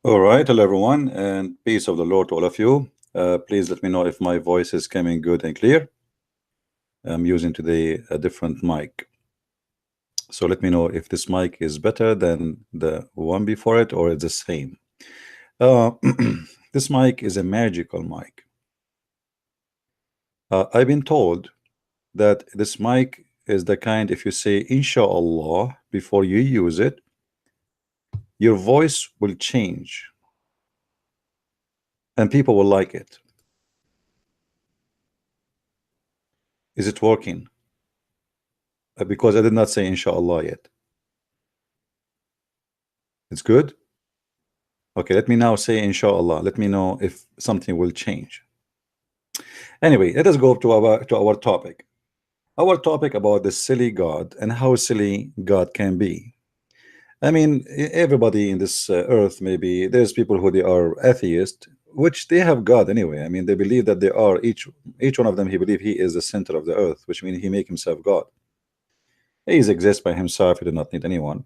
All right, hello everyone, and peace of the Lord to all of you. Please let me know if my voice is coming good and clear. I'm using today a different mic. So let me know if this mic is better than the one before it or it's the same. Uh, this mic is a magical mic. I've been told that this mic is the kind, if you say inshallah before you use it, your voice will change and people will like it. Is it working? Because I did not say inshallah yet. It's good? Okay, let me now say inshallah. Let me know if something will change. Anyway, let us go to our topic. Our topic about the silly God and how silly God can be. I mean, everybody in this earth, maybe there's people who they are atheist, which they have God anyway. I mean, they believe that they are each one of them. He believe he is the center of the earth, which means he make himself God. He exists by himself. He do not need anyone.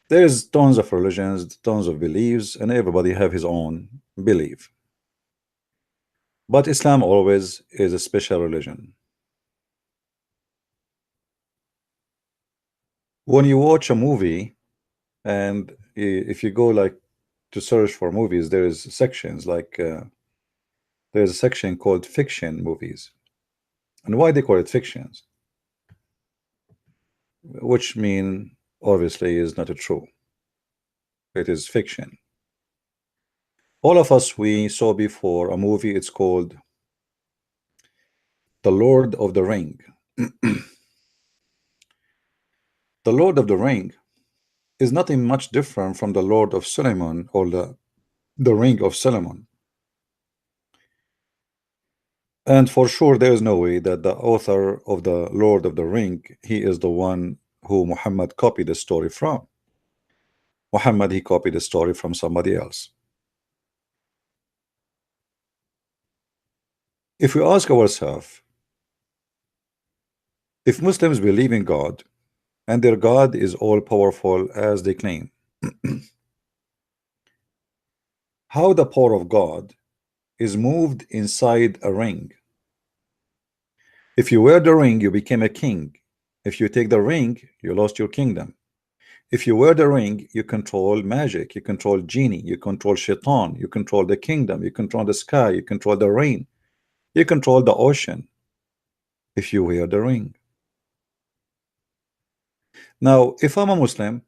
There's tons of religions, tons of beliefs, and everybody have his own belief. But Islam always is a special religion. When you watch a movie, and if you go like to search for movies, there is sections like there's a section called fiction movies. And why they call it fictions? Which mean obviously is not a true. It is fiction. All of us, we saw before a movie, it's called The Lord of the Ring. The Lord of the Ring is nothing much different from the Lord of Solomon or the Ring of Solomon. And for sure, there is no way that the author of the Lord of the Ring, he is the one who Muhammad copied the story from. Muhammad, he copied the story from somebody else. If we ask ourselves, if Muslims believe in God and their God is all powerful as they claim, how the power of God is moved inside a ring? If you wear the ring, you became a king. If you take the ring, you lost your kingdom. If you wear the ring, you control magic, you control genie, you control shaitan, you control the kingdom, you control the sky, you control the rain, you control the ocean. If you wear the ring. Now, if I'm a Muslim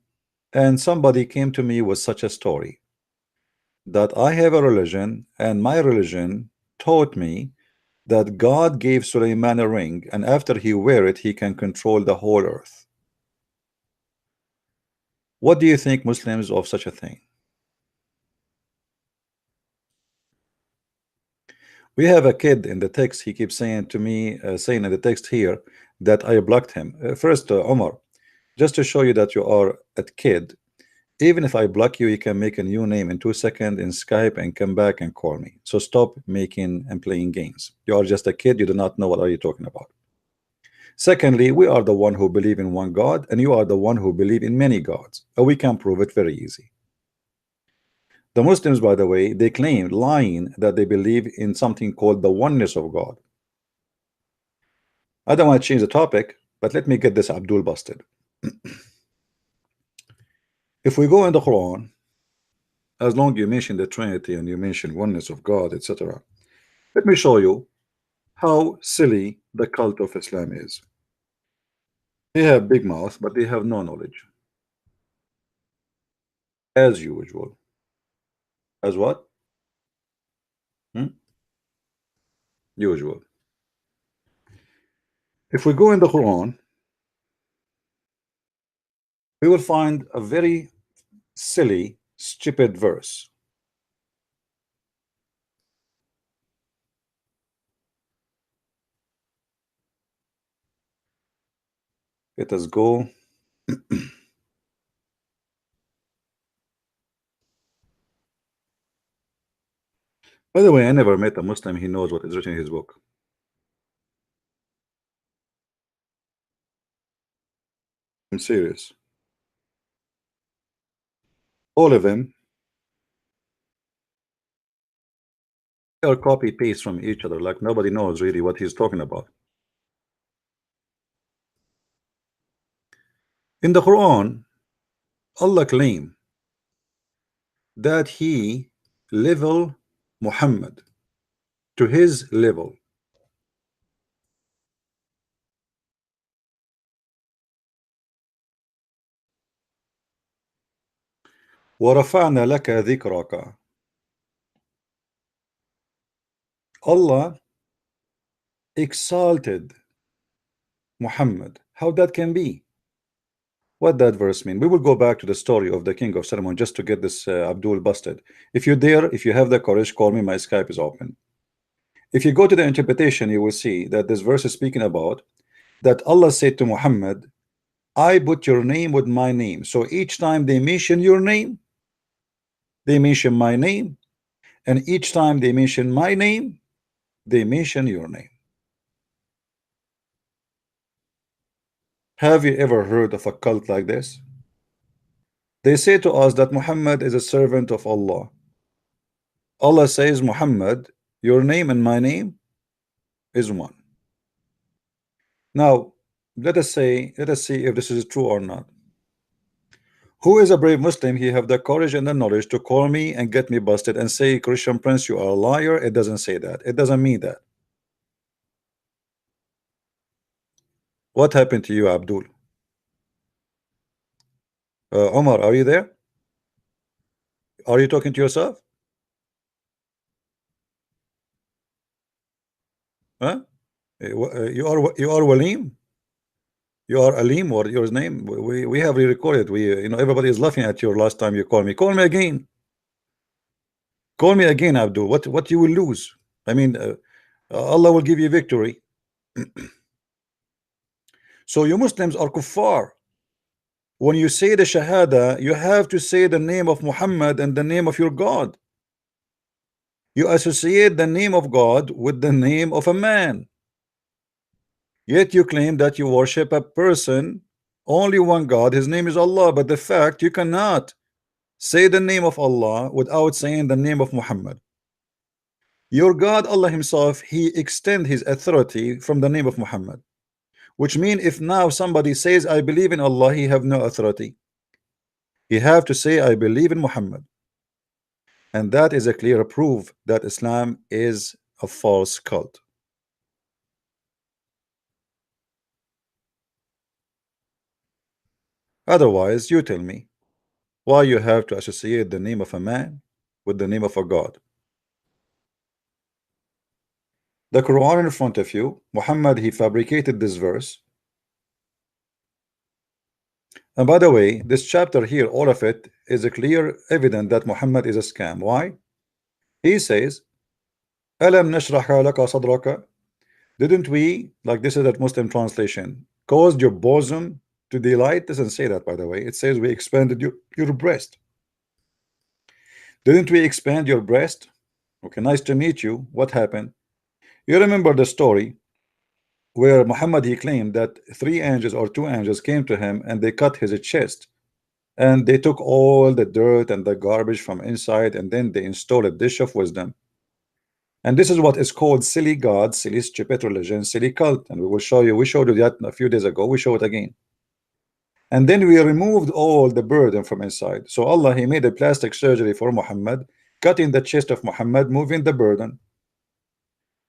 and somebody came to me with such a story that I have a religion and my religion taught me that God gave Sulaiman a ring and after he wear it, he can control the whole earth. What do you think, Muslims, of such a thing? We have a kid in the text. He keeps saying to me, saying in the text here that I blocked him. First, Omar, just to show you that you are a kid, even if I block you, you can make a new name in 2 seconds in Skype and come back and call me. So stop making and playing games. You are just a kid. You do not know what are you talking about. Secondly, we are the one who believe in one God, and you are the one who believe in many gods. We can prove it very easy. The Muslims, by the way, they claim, lying, that they believe in something called the oneness of God. I don't want to change the topic, but let me get this Abdul busted. If we go in the Quran, as long as you mention the Trinity and you mention oneness of God, etc., let me show you how silly the cult of Islam is. They have big mouth, but they have no knowledge. As usual. As what? Usual. If we go in the Quran, we will find a very silly, stupid verse. Let us go. By the way, I never met a Muslim he knows what is written in his book. I'm serious. All of them are copy paste from each other, like nobody knows really what he's talking about. In the Quran, Allah claim that he level Muhammad to his level. وَرَفَعْنَا لَكَ ذِكْرَكَ. Allah exalted Muhammad. How that can be? What that verse mean? We will go back to the story of the king of Solomon just to get this Abdul busted. If you dare, if you have the courage, call me. My Skype is open. If you go to the interpretation, you will see that this verse is speaking about that Allah said to Muhammad, I put your name with my name. So each time they mention your name, they mention my name, and each time they mention my name, they mention your name. Have you ever heard of a cult like this? They say to us that Muhammad is a servant of Allah. Allah says, Muhammad, your name and my name is one. Now, let us see if this is true or not. Who is a brave Muslim? He have the courage and the knowledge to call me and get me busted and say, Christian Prince, you are a liar. It doesn't say that. It doesn't mean that. What happened to you, Abdul? Omar, are you there? Are you talking to yourself? Huh? You are Walim? You are Alim, or your name? We have re-recorded. Everybody is laughing at you last time you called me. Call me again. Call me again, Abdul. What you will lose? I mean, Allah will give you victory. So you Muslims are kuffar. When you say the Shahada, you have to say the name of Muhammad and the name of your God. You associate the name of God with the name of a man. Yet you claim that you worship a person, only one God, his name is Allah. But the fact you cannot say the name of Allah without saying the name of Muhammad. Your God, Allah himself, he extend his authority from the name of Muhammad. Which means if now somebody says, I believe in Allah, he have no authority. He have to say, I believe in Muhammad. And that is a clear proof that Islam is a false cult. Otherwise, you tell me why you have to associate the name of a man with the name of a God. The Quran in front of you, Muhammad, he fabricated this verse. And by the way, this chapter here, all of it is a clear evidence that Muhammad is a scam. Why? He says, Alam nashrah laka sadraka. Didn't we, like this is that Muslim translation, caused your bosom to delight? Doesn't say that, by the way. It says we expanded your breast. Didn't we expand your breast? Okay, nice to meet you. What happened? You remember the story where Muhammad, he claimed that 3 angels or 2 angels came to him and they cut his chest and they took all the dirt and the garbage from inside, and then they installed a dish of wisdom. And this is what is called silly God, silly stupid religion, silly cult. And we will show you, we showed you that a few days ago, we show it again. And then we removed all the burden from inside. So Allah, he made a plastic surgery for Muhammad, cutting the chest of Muhammad, moving the burden.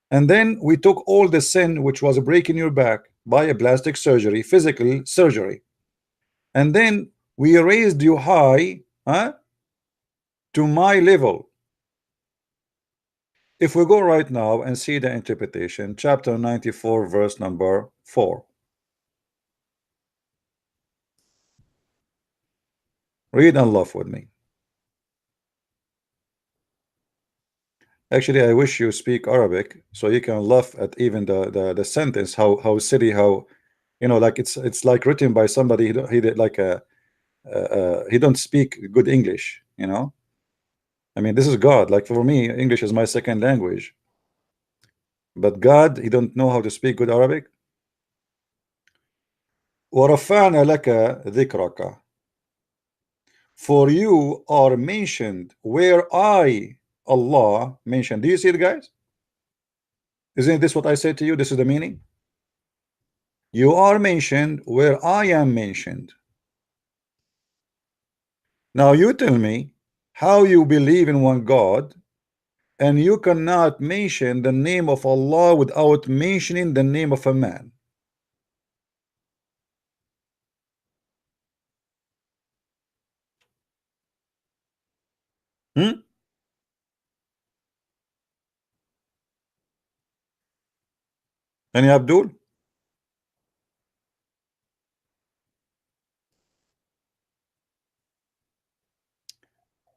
And then we took all the sin which was breaking your back by a plastic surgery, physical surgery. And then we raised you high, to my level. If we go right now and see the interpretation, chapter 94, verse number 4. Read and laugh with me. Actually, I wish you speak Arabic so you can laugh at even the sentence, how silly, how like it's like written by somebody he did like he don't speak good English. I mean, this is God. Like for me, English is my second language. But God, he don't know how to speak good Arabic. وَرَفَعْنَا لَكَ ذِكْرَكَ. For you are mentioned where I Allah mentioned. Do you see it, guys? Isn't this what I said to you? This is the meaning. You are mentioned where I am mentioned. Now you tell me how you believe in one God and you cannot mention the name of Allah without mentioning the name of a man. Any Abdul?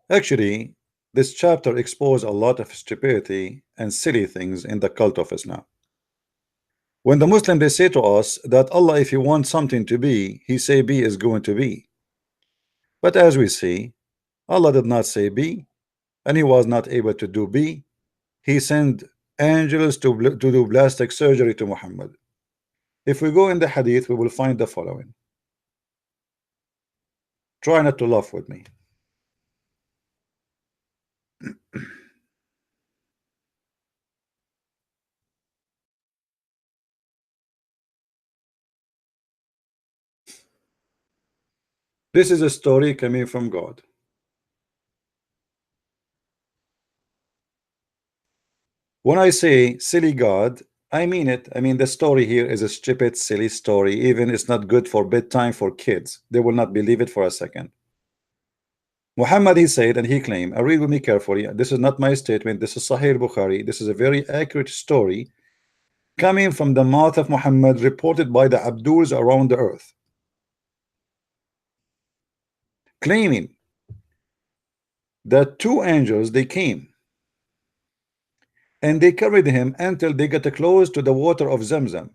Actually, this chapter exposed a lot of stupidity and silly things in the cult of Islam. When the Muslim they say to us that Allah, if you want something to be, he say be is going to be. But as we see, Allah did not say be, and he was not able to do be. He sent angels to do plastic surgery to Muhammad. If we go in the hadith, we will find the following. Try not to laugh with me. This is a story coming from God. When I say silly God, I mean it. I mean the story here is a stupid, silly story. Even it's not good for bedtime for kids. They will not believe it for a second. Muhammad, he said, and he claimed, I read with me carefully. This is not my statement. This is Sahih Bukhari. This is a very accurate story coming from the mouth of Muhammad, reported by the Abduls around the earth, claiming that two angels they came and they carried him until they got close to the water of Zamzam.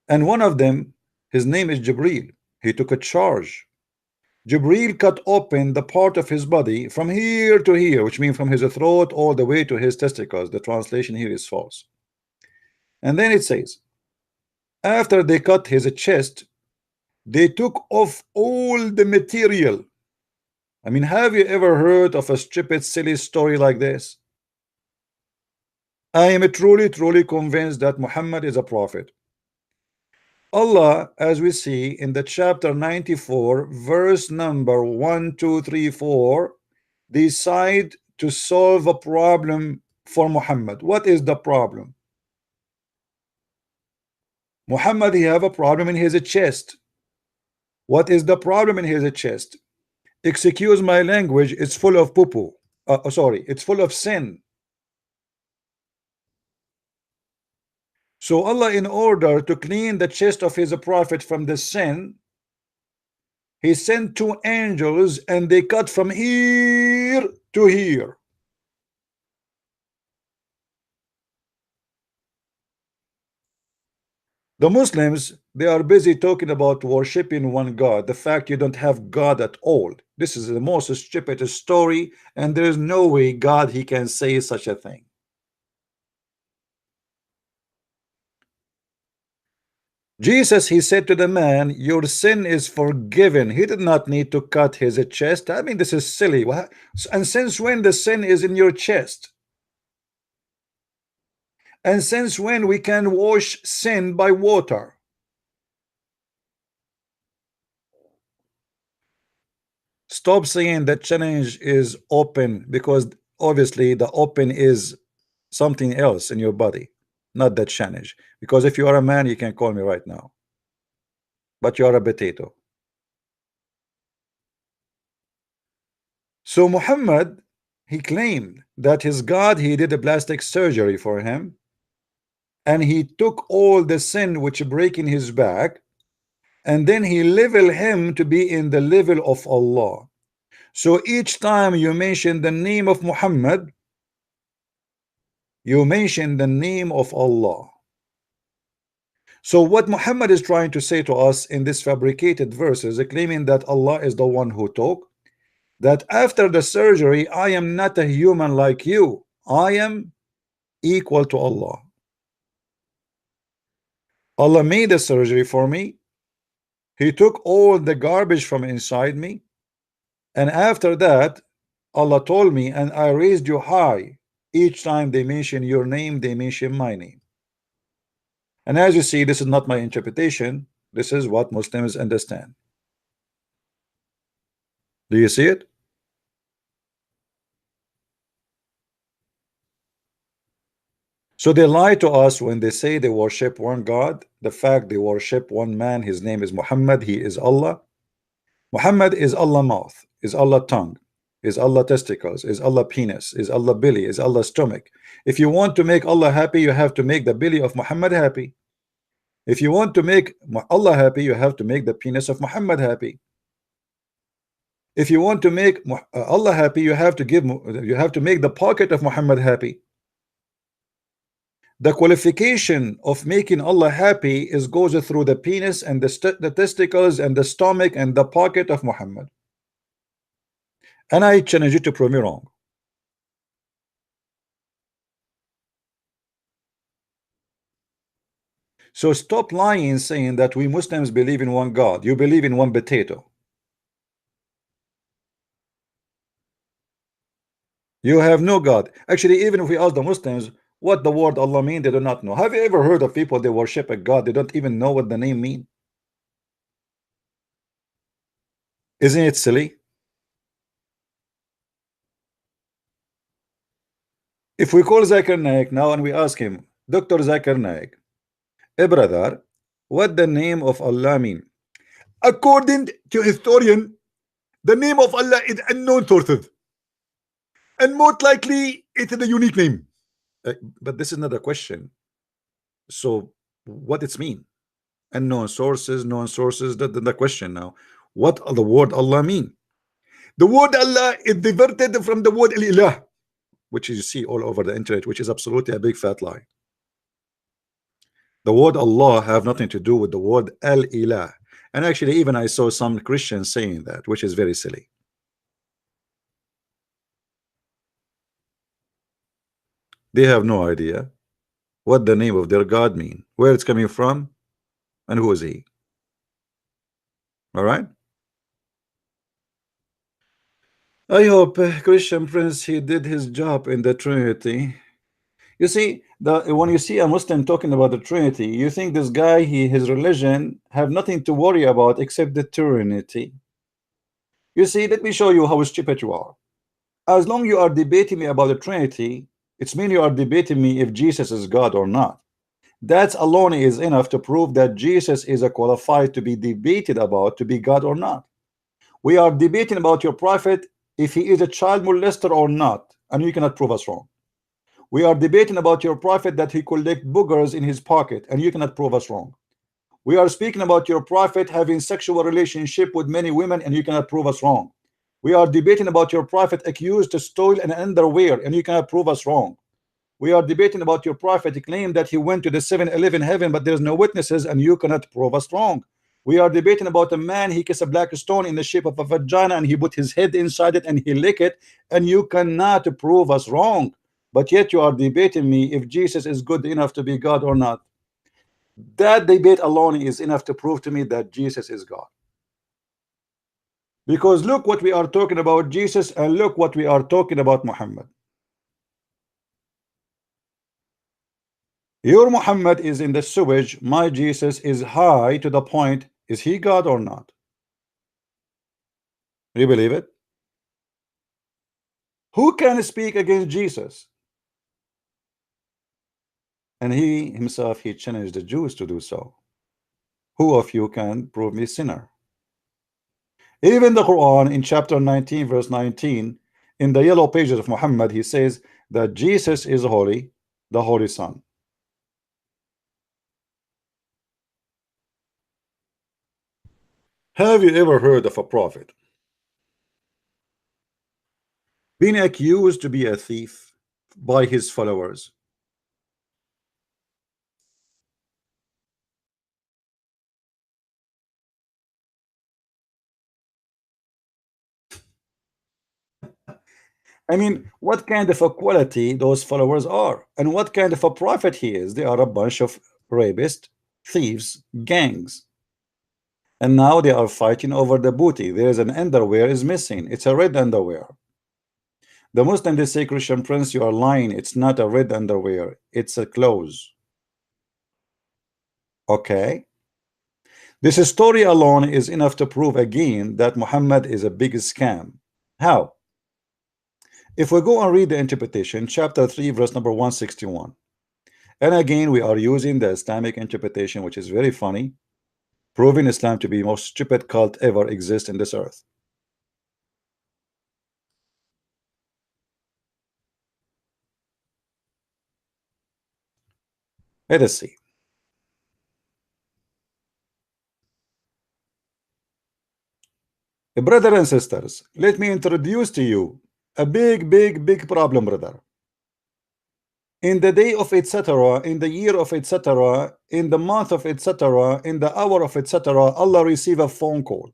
And one of them, his name is Jibril. He took a charge. Jibril cut open the part of his body from here to here, which means from his throat all the way to his testicles. The translation here is false. And then it says, after they cut his chest, they took off all the material. I mean, have you ever heard of a stupid, silly story like this? I am truly convinced that Muhammad is a prophet. Allah, as we see in the chapter 94, verse number 1, 2, 3, 4, decide to solve a problem for Muhammad. What is the problem? Muhammad, he have a problem in his chest. What is the problem in his chest? Excuse my language, it's full of poo-poo. Sorry, it's full of sin. So Allah, in order to clean the chest of his prophet from the sin, he sent two angels and they cut from here to here. The Muslims, they are busy talking about worshiping one God. The fact you don't have God at all. This is the most stupid story, and there is no way God he can say such a thing. Jesus, he said to the man, your sin is forgiven. He did not need to cut his chest. I mean, this is silly. And since when the sin is in your chest? And since when we can wash sin by water? Stop saying that challenge is open, because obviously the open is something else in your body, not that challenge. Because if you are a man, you can call me right now, but you are a potato. So Muhammad, he claimed that his God, he did a plastic surgery for him, and he took all the sin which break in his back, and then he leveled him to be in the level of Allah. So each time you mention the name of Muhammad, you mention the name of Allah. So what Muhammad is trying to say to us in this fabricated verses, claiming that Allah is the one who took, that after the surgery, I am not a human like you. I am equal to Allah. Allah made the surgery for me. He took all the garbage from inside me. And after that, Allah told me, and I raised you high. Each time they mention your name, they mention my name. And as you see, this is not my interpretation. This is what Muslims understand. Do you see it? So they lie to us when they say they worship one God. The fact they worship one man, his name is Muhammad, he is Allah. Muhammad is Allah mouth, is Allah tongue, is Allah testicles, is Allah penis, is Allah belly, is Allah stomach. If you want to make Allah happy, you have to make the belly of Muhammad happy. If you want to make Allah happy, you have to make the penis of Muhammad happy. If you want to make Allah happy, you have to make the pocket of Muhammad happy. The qualification of making Allah happy is goes through the penis and the testicles and the stomach and the pocket of Muhammad. And I challenge you to prove me wrong. So stop lying, saying that we Muslims believe in one God. You believe in one potato. You have no God. Actually, even if we ask the Muslims what the word Allah means, they do not know. Have you ever heard of people they worship a God, they don't even know what the name means? Isn't it silly? If we call Zakir Naik now and we ask him, Dr. Zakir Naik, hey brother, what the name of Allah mean? According to historian, the name of Allah is unknown sources, and most likely it is a unique name. But this is not a question. So what it's mean? Unknown sources, known sources. The question now. What the word Allah mean? The word Allah is diverted from the word Al-Ilah, which you see all over the internet, which is absolutely a big fat lie. The word Allah have nothing to do with the word Al-Ilah. And actually, even I saw some Christians saying that, which is very silly. They have no idea what the name of their God mean, where it's coming from, and who is he. All right. I hope Christian Prince he did his job in the Trinity. You see, when you see a Muslim talking about the Trinity, you think this guy, his religion have nothing to worry about except the Trinity. You see, let me show you how stupid you are. As long you are debating me about the Trinity, it's mean you are debating me if Jesus is God or not. That alone is enough to prove that Jesus is a qualified to be debated about to be God or not. We are debating about your prophet if he is a child molester or not, and you cannot prove us wrong. We are debating about your prophet that he collect boogers in his pocket, and you cannot prove us wrong. We are speaking about your prophet having sexual relationship with many women, and you cannot prove us wrong. We are debating about your prophet accused to steal an underwear, and you cannot prove us wrong. We are debating about your prophet claim that he went to the 7-Eleven heaven, but there's no witnesses, and you cannot prove us wrong. We are debating about a man, he kissed a black stone in the shape of a vagina, and he put his head inside it and he licked it, and you cannot prove us wrong. But yet you are debating me if Jesus is good enough to be God or not. That debate alone is enough to prove to me that Jesus is God. Because look what we are talking about Jesus, and look what we are talking about Muhammad. Your Muhammad is in the sewage, my Jesus is high to the point. Is he God or not? You believe it? Who can speak against Jesus? And he himself, he challenged the Jews to do so. Who of you can prove me sinner? Even the Quran in chapter 19 verse 19, in the yellow pages of Muhammad, he says that Jesus is holy, the Holy Son. Have you ever heard of a prophet being accused to be a thief by his followers? I mean, what kind of a quality those followers are, and what kind of a prophet he is. They are a bunch of rapists, thieves, gangs, and now they are fighting over the booty. There is an underwear is missing. It's a red underwear. The Muslim, they say, Christian Prince, you are lying. It's not a red underwear. It's a clothes. Okay. This story alone is enough to prove again that Muhammad is a big scam. How? If we go and read the interpretation, chapter 3, verse number 161. And again, we are using the Islamic interpretation, which is very funny, proving Islam to be the most stupid cult ever exist in this earth. Let us see. Brothers and sisters, let me introduce to you a big problem, brother. In the day of etc., in the year of etc., in the month of etc., in the hour of etc., Allah receive a phone call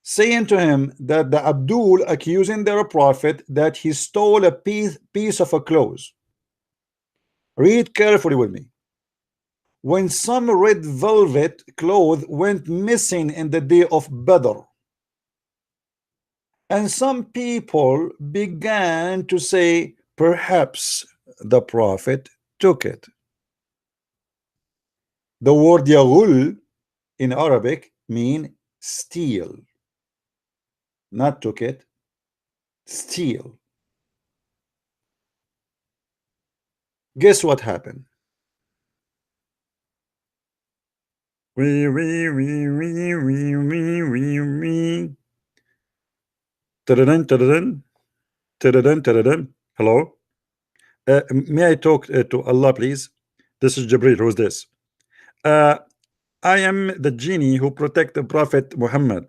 saying to him that the Abdul accusing their prophet that he stole a piece of a clothes. Read carefully with me. When some red velvet cloth went missing in the day of Badr, and some people began to say, perhaps the prophet took it. The word yaghul in Arabic mean steal, not took it, steal. Guess what happened? Hello? May I talk to Allah, please? This is Jibril. Who's this? I am the genie who protect the Prophet Muhammad.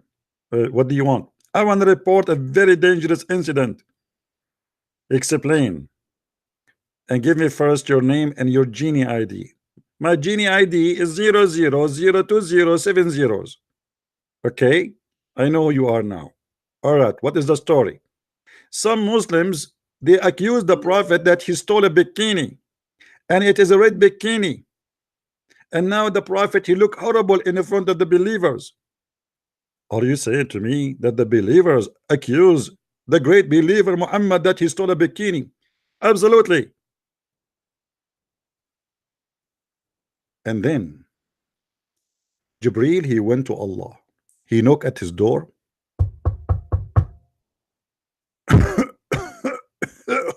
What do you want? I want to report a very dangerous incident. Explain. And give me first your name and your genie ID. My genie ID is 000207 Okay, I know who you are now. All right, what is the story? Some Muslims, they accuse the prophet that he stole a bikini, and it is a red bikini. And now the prophet, he look horrible in front of the believers. Are you saying to me that the believers accuse the great believer Muhammad that he stole a bikini? Absolutely. And then Jibril, he went to Allah. He knocked at his door.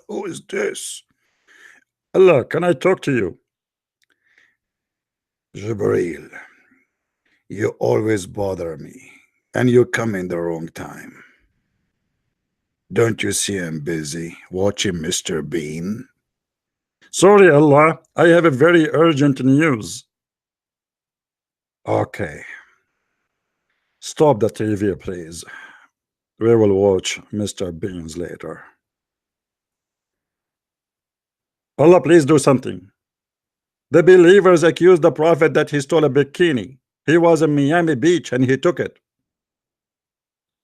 Who is this? Allah, can I talk to you? Jibril, you always bother me, and you come in the wrong time. Don't you see I'm busy watching Mr. Bean? Sorry, Allah, I have a very urgent news. Okay. Stop the TV, please. We will watch Mr. Beans later. Allah, please do something. The believers accused the prophet that he stole a bikini. He was in Miami Beach and he took it.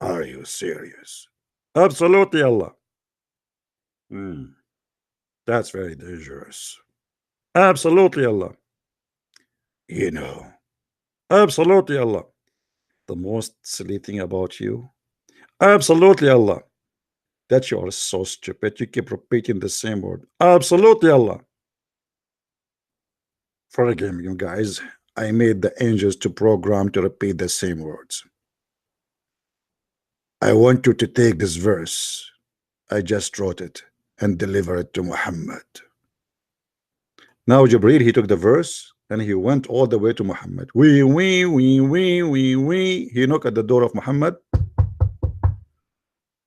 Are you serious? Absolutely, Allah. That's very dangerous. Absolutely, Allah. You know. Absolutely, Allah. The most silly thing about you. Absolutely, Allah. That you are so stupid. You keep repeating the same word. Absolutely, Allah. Forgive me, you guys. I made the angels to program to repeat the same words. I want you to take this verse. I just wrote it and deliver it to Muhammad. Now Jibril, he took the verse and he went all the way to Muhammad. He knocked at the door of Muhammad.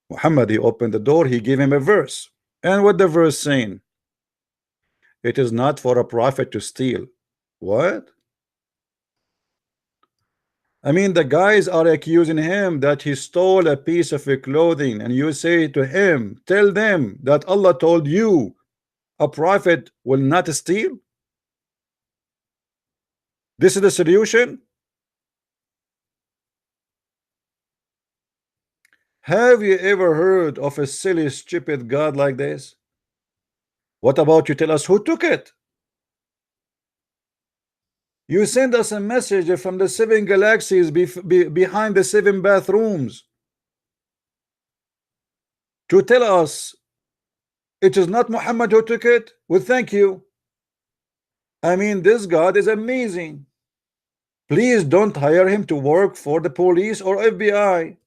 Muhammad, he opened the door, he gave him a verse. And what the verse saying? It is not for a prophet to steal. What? I mean, the guys are accusing him that he stole a piece of clothing, and you say to him, tell them that Allah told you a prophet will not steal. This is the solution. Have you ever heard of a silly, stupid God like this? What about you tell us who took it? You send us a message from the 7 galaxies behind the 7 bathrooms to tell us It is not Muhammad who took it. Well, thank you. I mean, this God is amazing. Please don't hire him to work for the police or FBI.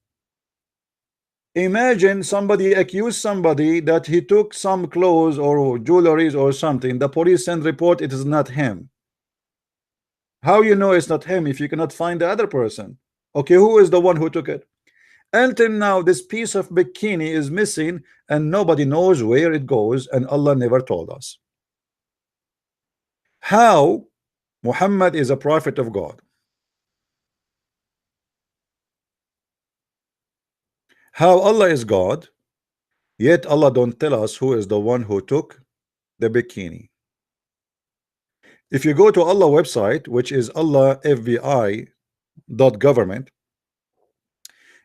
Imagine somebody accused somebody that he took some clothes or jewelries or something. The police send report, it is not him. How you know it's not him if you cannot find the other person? Okay, who is the one who took it? Until now, this piece of bikini is missing and nobody knows where it goes, and Allah never told us. How Muhammad is a prophet of God? How Allah is God, yet Allah don't tell us who is the one who took the bikini? If you go to Allah website, which is allahfbi.government,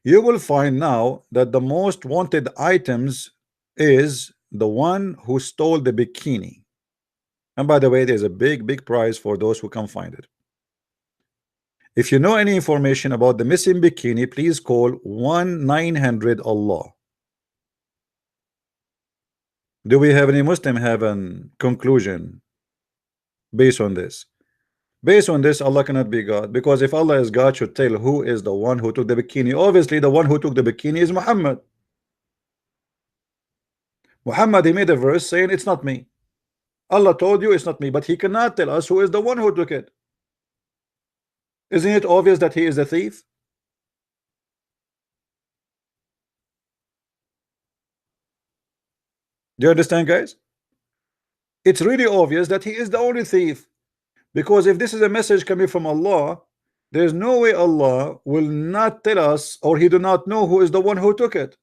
you will find now that the most wanted items is the one who stole the bikini. And by the way, there's a big prize for those who can find it. If you know any information about the missing bikini, please call 1-900 Allah. Do we have any Muslim have a conclusion based on this? Based on this, Allah cannot be God, because if Allah is God, should tell who is the one who took the bikini. Obviously, the one who took the bikini is Muhammad. Muhammad, he made a verse saying it's not me. Allah told you it's not me, but he cannot tell us who is the one who took it. Isn't it obvious that he is a thief? Do you understand, guys? It's really obvious that he is the only thief, because if this is a message coming from Allah, there's no way Allah will not tell us, or he do not know who is the one who took it.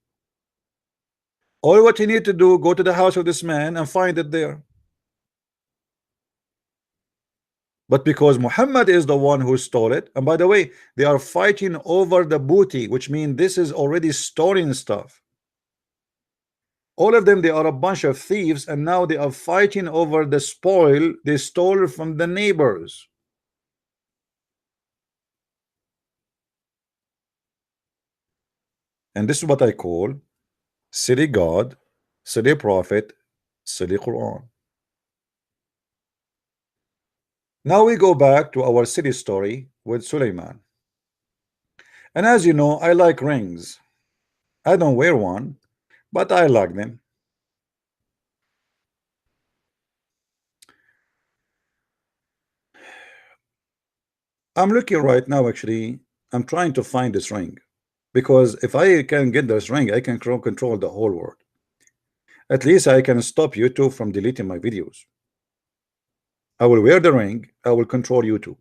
All what you need to do, go to the house of this man and find it there. But because Muhammad is the one who stole it, and by the way, they are fighting over the booty, which means this is already stolen stuff. All of them, they are a bunch of thieves, and now they are fighting over the spoil they stole from the neighbors. And this is what I call silly God, silly prophet, silly Quran. Now we go back to our silly story with Suleiman. And as you know, I like rings. I don't wear one, but I like them. I'm looking right now, actually. I'm trying to find this ring, because if I can get this ring, I can control the whole world. At least I can stop YouTube from deleting my videos. I will wear the ring, I will control YouTube.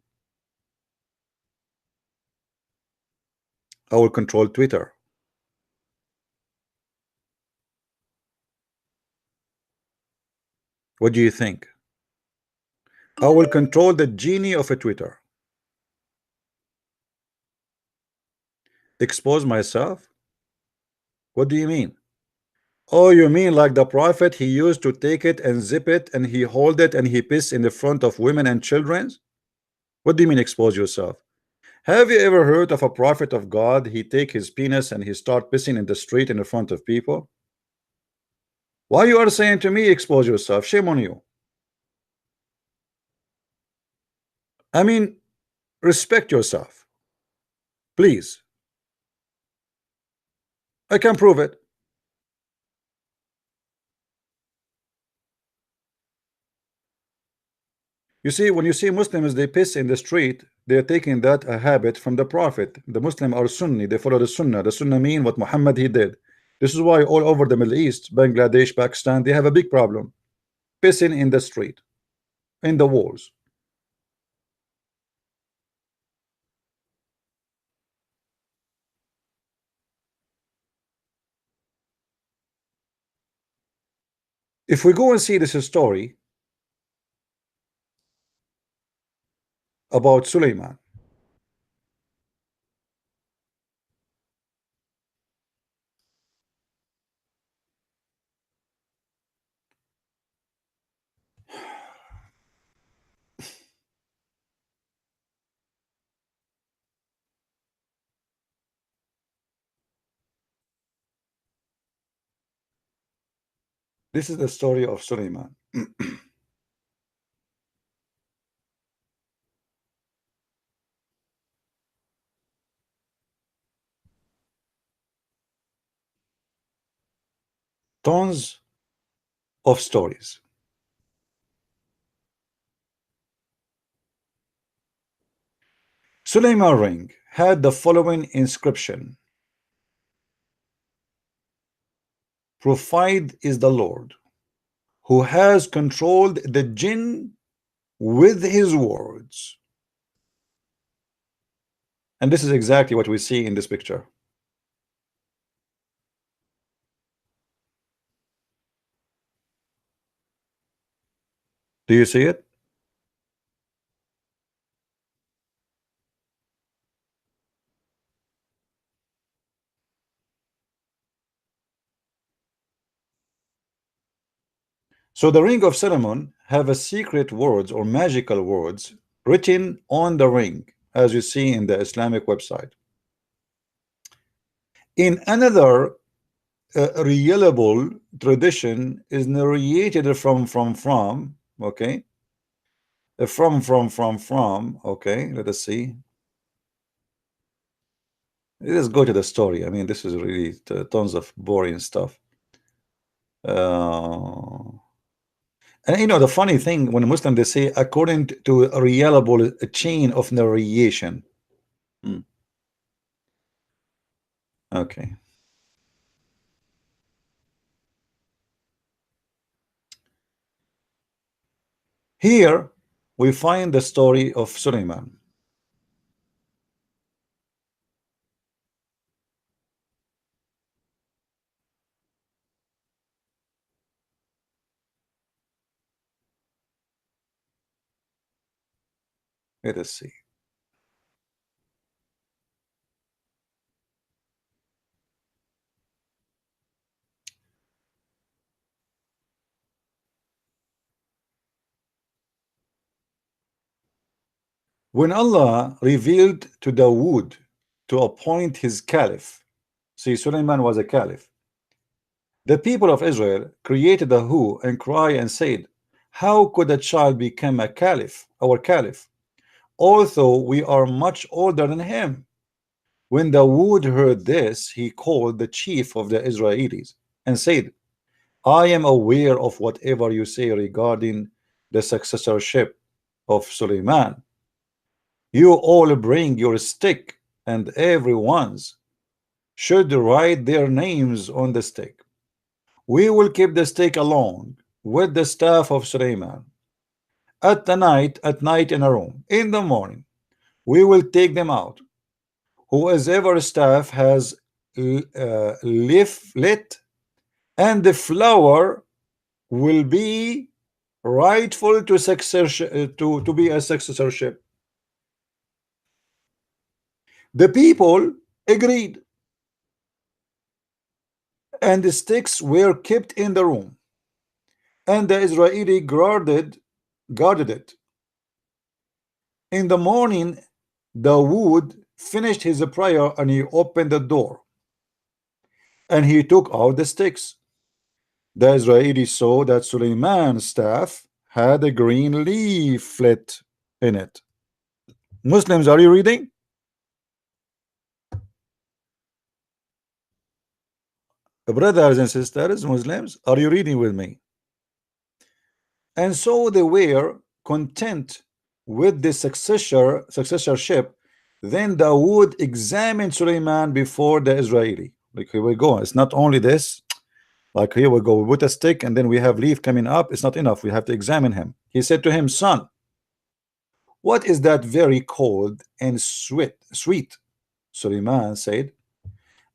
I will control Twitter. What do you think? I will control the genie of a Twitter. Expose myself? What do you mean? Oh, you mean like the prophet, he used to take it and zip it and he hold it and he piss in the front of women and children? What do you mean expose yourself? Have you ever heard of a prophet of God? He take his penis and he start pissing in the street in the front of people. Why you are saying to me expose yourself? Shame on you. I mean, respect yourself, please. I can prove it. You see, when you see Muslims, they piss in the street, they are taking that a habit from the Prophet. The Muslim are Sunni, they follow the Sunnah. The Sunnah mean what Muhammad he did. This is why all over the Middle East, Bangladesh, Pakistan, they have a big problem. Pissing in the street, in the walls. If we go and see this story about Suleiman, This is the story of Suleiman. Tons of stories. Suleiman ring had the following inscription: Prophet is the Lord, who has controlled the jinn with his words. And this is exactly what we see in this picture. Do you see it? So the ring of Solomon have a secret words or magical words written on the ring, as you see in the Islamic website. In another reliable tradition is narrated from okay, okay, let us see. Let's go to the story. I mean, this is really tons of boring stuff. And you know, the funny thing, when Muslim they say according to a reliable chain of narration. Okay. Here we find the story of Suleiman. Let us see. When Allah revealed to Dawood to appoint his caliph, see, Suleiman was a caliph. The people of Israel created a hue and cry and said, how could a child become a caliph, our caliph, although we are much older than him? When Dawood heard this, he called the chief of the Israelis and said, I am aware of whatever you say regarding the successorship of Suleiman. You all bring your stick, and everyone's should write their names on the stick. We will keep the stick along with the staff of Suleiman. At night in a room. In the morning, we will take them out. Whoever staff has lit, and the flower will be rightful to successorship, to be a successorship. The people agreed, and the sticks were kept in the room, and the Israeli guarded it. In the morning, Dawood finished his prayer, and he opened the door, and he took out the sticks. The Israelis saw that Suleiman's staff had a green leaflet in it. Muslims, are you reading? Brothers and sisters, Muslims, are you reading with me? And so they were content with the successorship. Then Dawood examined Suleiman before the Israeli. Like, here we go. It's not only this. Like, here we go. We put a stick and then we have leaf coming up. It's not enough. We have to examine him. He said to him, son, what is that very cold and sweet? Suleiman said,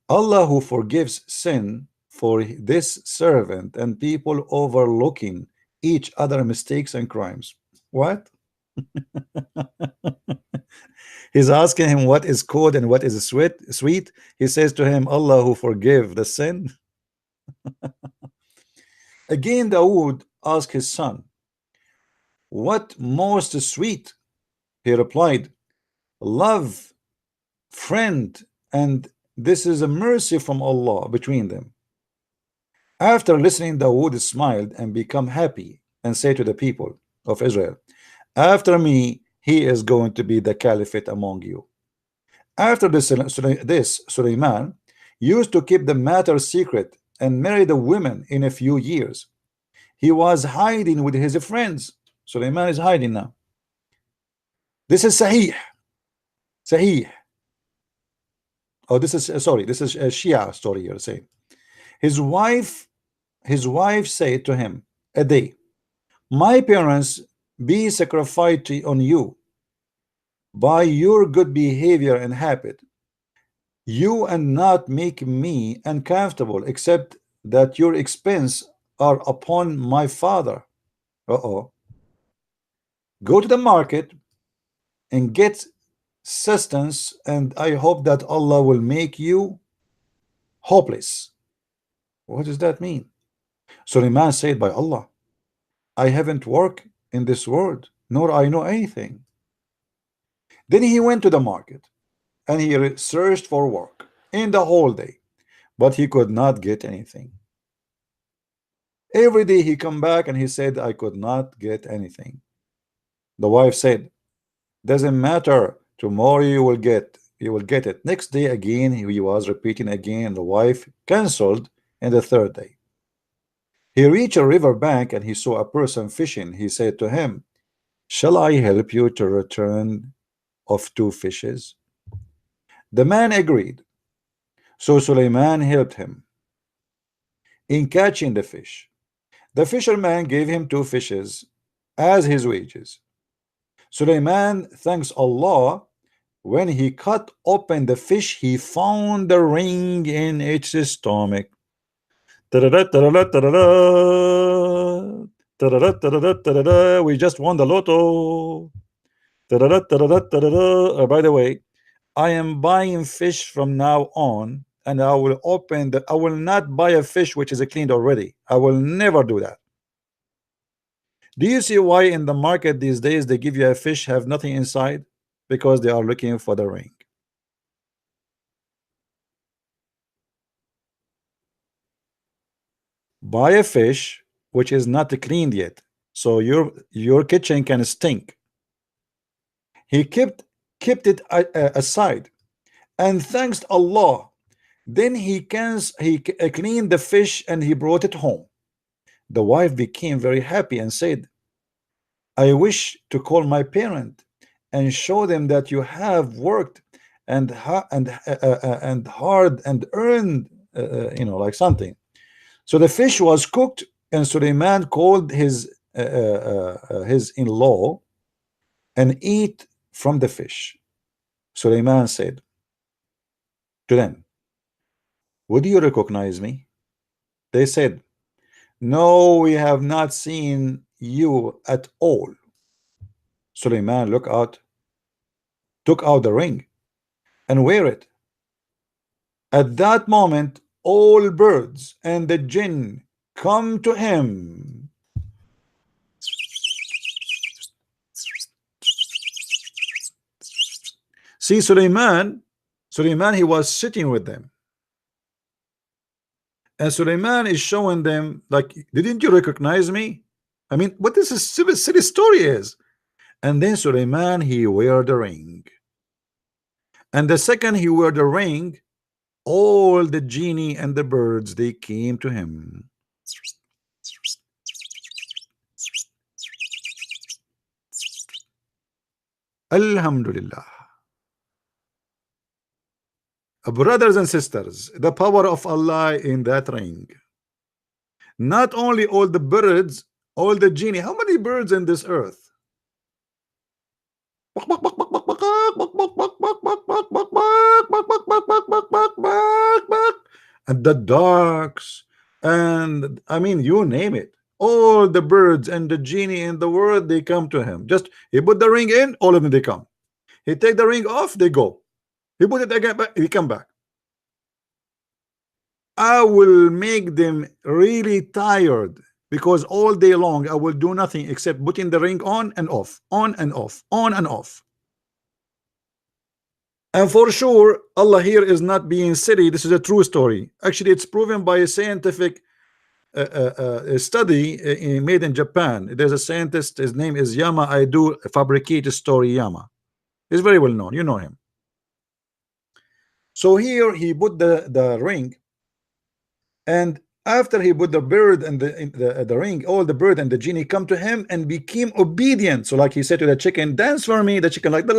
Allah who forgives sin for this servant and people overlooking each other mistakes and crimes. What? He's asking him what is cold and what is sweet. He says to him, Allah who forgive the sin. Again Dawood asked his son, what most sweet? He replied, love, friend, and this is a mercy from Allah between them. After listening, Dawood smiled and became happy and said to the people of Israel, after me, he is going to be the caliphate among you. After this, Suleiman used to keep the matter secret and marry the women in a few years. He was hiding with his friends. Suleiman is hiding now. This is Sahih. Sahih. Oh, this is sorry. This is a Shia story here saying his wife said to him a day, my parents be sacrificed on you by your good behavior and habit. You and not make me uncomfortable, except that your expense are upon my father. Go to the market and get sustenance, and I hope that Allah will make you hopeless. What does that mean? Suleiman said, by Allah, I haven't worked in this world, nor I know anything. Then he went to the market and he searched for work in the whole day, but he could not get anything. Every day he come back and he said, I could not get anything. The wife said, doesn't matter, tomorrow you will get it. Next day again he was repeating again. The wife cancelled. And the third day he reached a river bank and he saw a person fishing. He said to him, shall I help you to return of 2 fishes? The man agreed. So Suleiman helped him in catching the fish. The fisherman gave him 2 fishes as his wages. Suleiman thanks Allah. When he cut open the fish, he found the ring in its stomach. We just won the lotto. By the way, I am buying fish from now on, and I will I will not buy a fish which is cleaned already. I will never do that. Do you see why in the market these days they give you a fish have nothing inside? Because they are looking for the ring. Buy a fish which is not cleaned yet, so your kitchen can stink. He kept it aside, and thanks to Allah, then he cleaned the fish and he brought it home. The wife became very happy and said, I wish to call my parent and show them that you have worked and hard and earned like something. So the fish was cooked, and Suleiman called his in-law and eat from the fish. Suleiman said to them, would you recognize me? They said, no, we have not seen you at all. Suleiman took out the ring and wear it. At that moment, all birds and the jinn come to him. See, Suleiman, he was sitting with them. And Suleiman is showing them, like, didn't you recognize me? I mean, what this is silly story is. And then Suleiman, he wear the ring. And the second he wear the ring, all the genie and the birds, they came to him. Alhamdulillah. Brothers and sisters, the power of Allah in that ring. Not only all the birds, all the genie. How many birds in this earth? And the ducks, and I mean, you name it. All the birds and the genie in the world, they come to him. Just he put the ring in, all of them they come. He take the ring off, they go. He put it again, he come back. I will make them really tired, because all day long I will do nothing except putting the ring on and off, on and off, on and off. And for sure, Allah here is not being silly. This is a true story. Actually, it's proven by a scientific study made in Japan. There's a scientist, his name is Yama Aido Fabricate Storiyama. He's very well known, you know him. So here he put the ring, and after he put the bird and the ring, all the bird and the genie come to him and became obedient. So like he said to the chicken, dance for me. The chicken like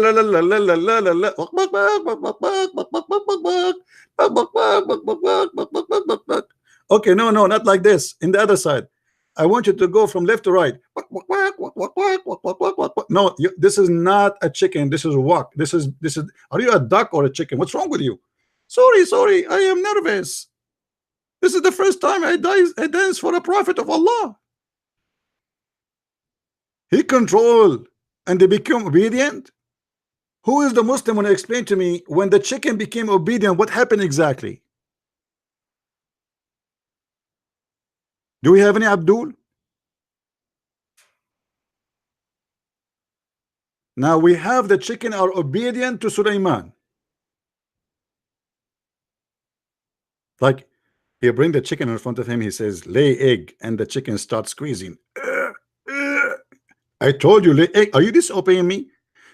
okay, no, not like this. In the other side, I want you to go from left to right. No, this is not a chicken. This is walk. This is. Are you a duck or a chicken? What's wrong with you? Sorry, I am nervous. This is the first time I dance for a prophet of Allah. He controlled and they become obedient. Who is the Muslim when explain to me when the chicken became obedient, what happened exactly? Do we have any Abdul? Now we have the chicken are obedient to Sulaiman. Like he bring the chicken in front of him, he says lay egg, and the chicken starts squeezing. I told you lay egg. Are you disobeying me?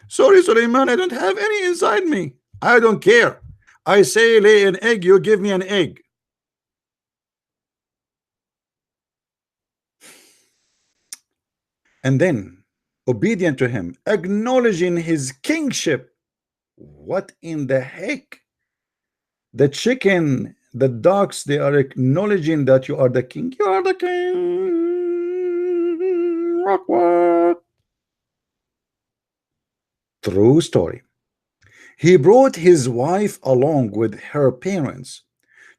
Sorry, Sulaiman, I don't have any inside me. I don't care. I say lay an egg, you give me an egg. And then obedient to him, acknowledging his kingship. What in the heck? The chicken, the dogs, they are acknowledging that you are the king. You are the king. What? True story. He brought his wife along with her parents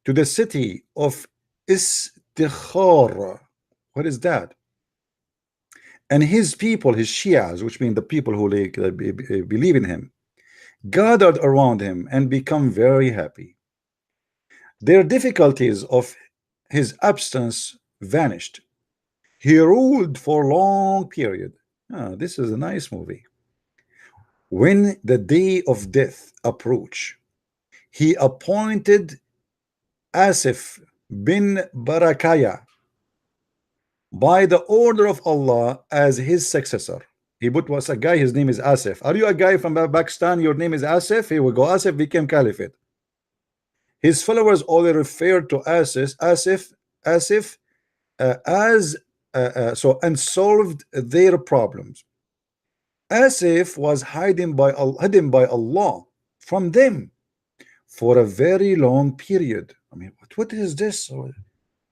to the city of Istikhara. What is that? And his people, his Shias, which mean the people who believe in him, gathered around him and become very happy. Their difficulties of his absence vanished. He ruled for a long period. This is a nice movie. When the day of death approached, he appointed Asif bin Barakaya by the order of Allah as his successor. He was a guy, his name is Asif. Are you a guy from Pakistan? Your name is Asif? Here we go. Asif became caliphate. His followers only referred to Asif and solved their problems. Asif was hidden by Allah from them for a very long period. I mean, what is this?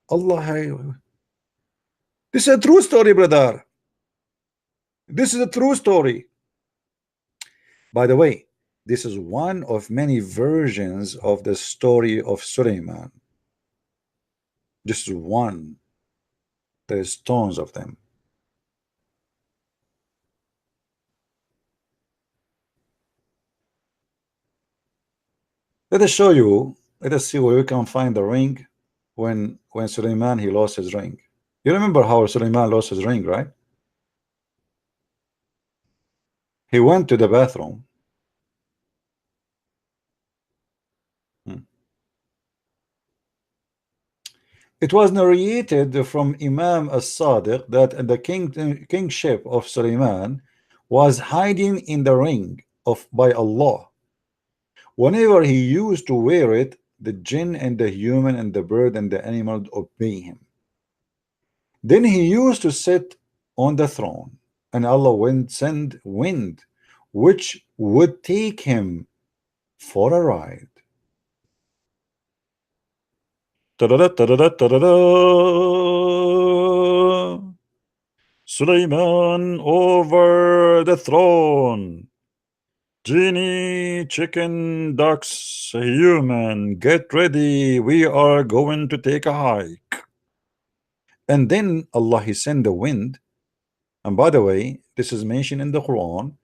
Allah, this is a true story, brother. This is a true story. By the way, this is one of many versions of the story of Sulaiman. Just one. There's tons of them. Let us show you. Let us see where we can find the ring when Sulaiman he lost his ring. You remember how Sulaiman lost his ring, right? He went to the bathroom. It was narrated from Imam as-Sadiq that the kingship of Sulaiman was hiding in the ring by Allah. Whenever he used to wear it, the jinn and the human and the bird and the animal obey him. Then he used to sit on the throne, and Allah would send wind, which would take him for a ride. Sulaiman over the throne. Genie, chicken, ducks, human, get ready. We are going to take a hike. And then Allah he sent the wind. And by the way, this is mentioned in the Quran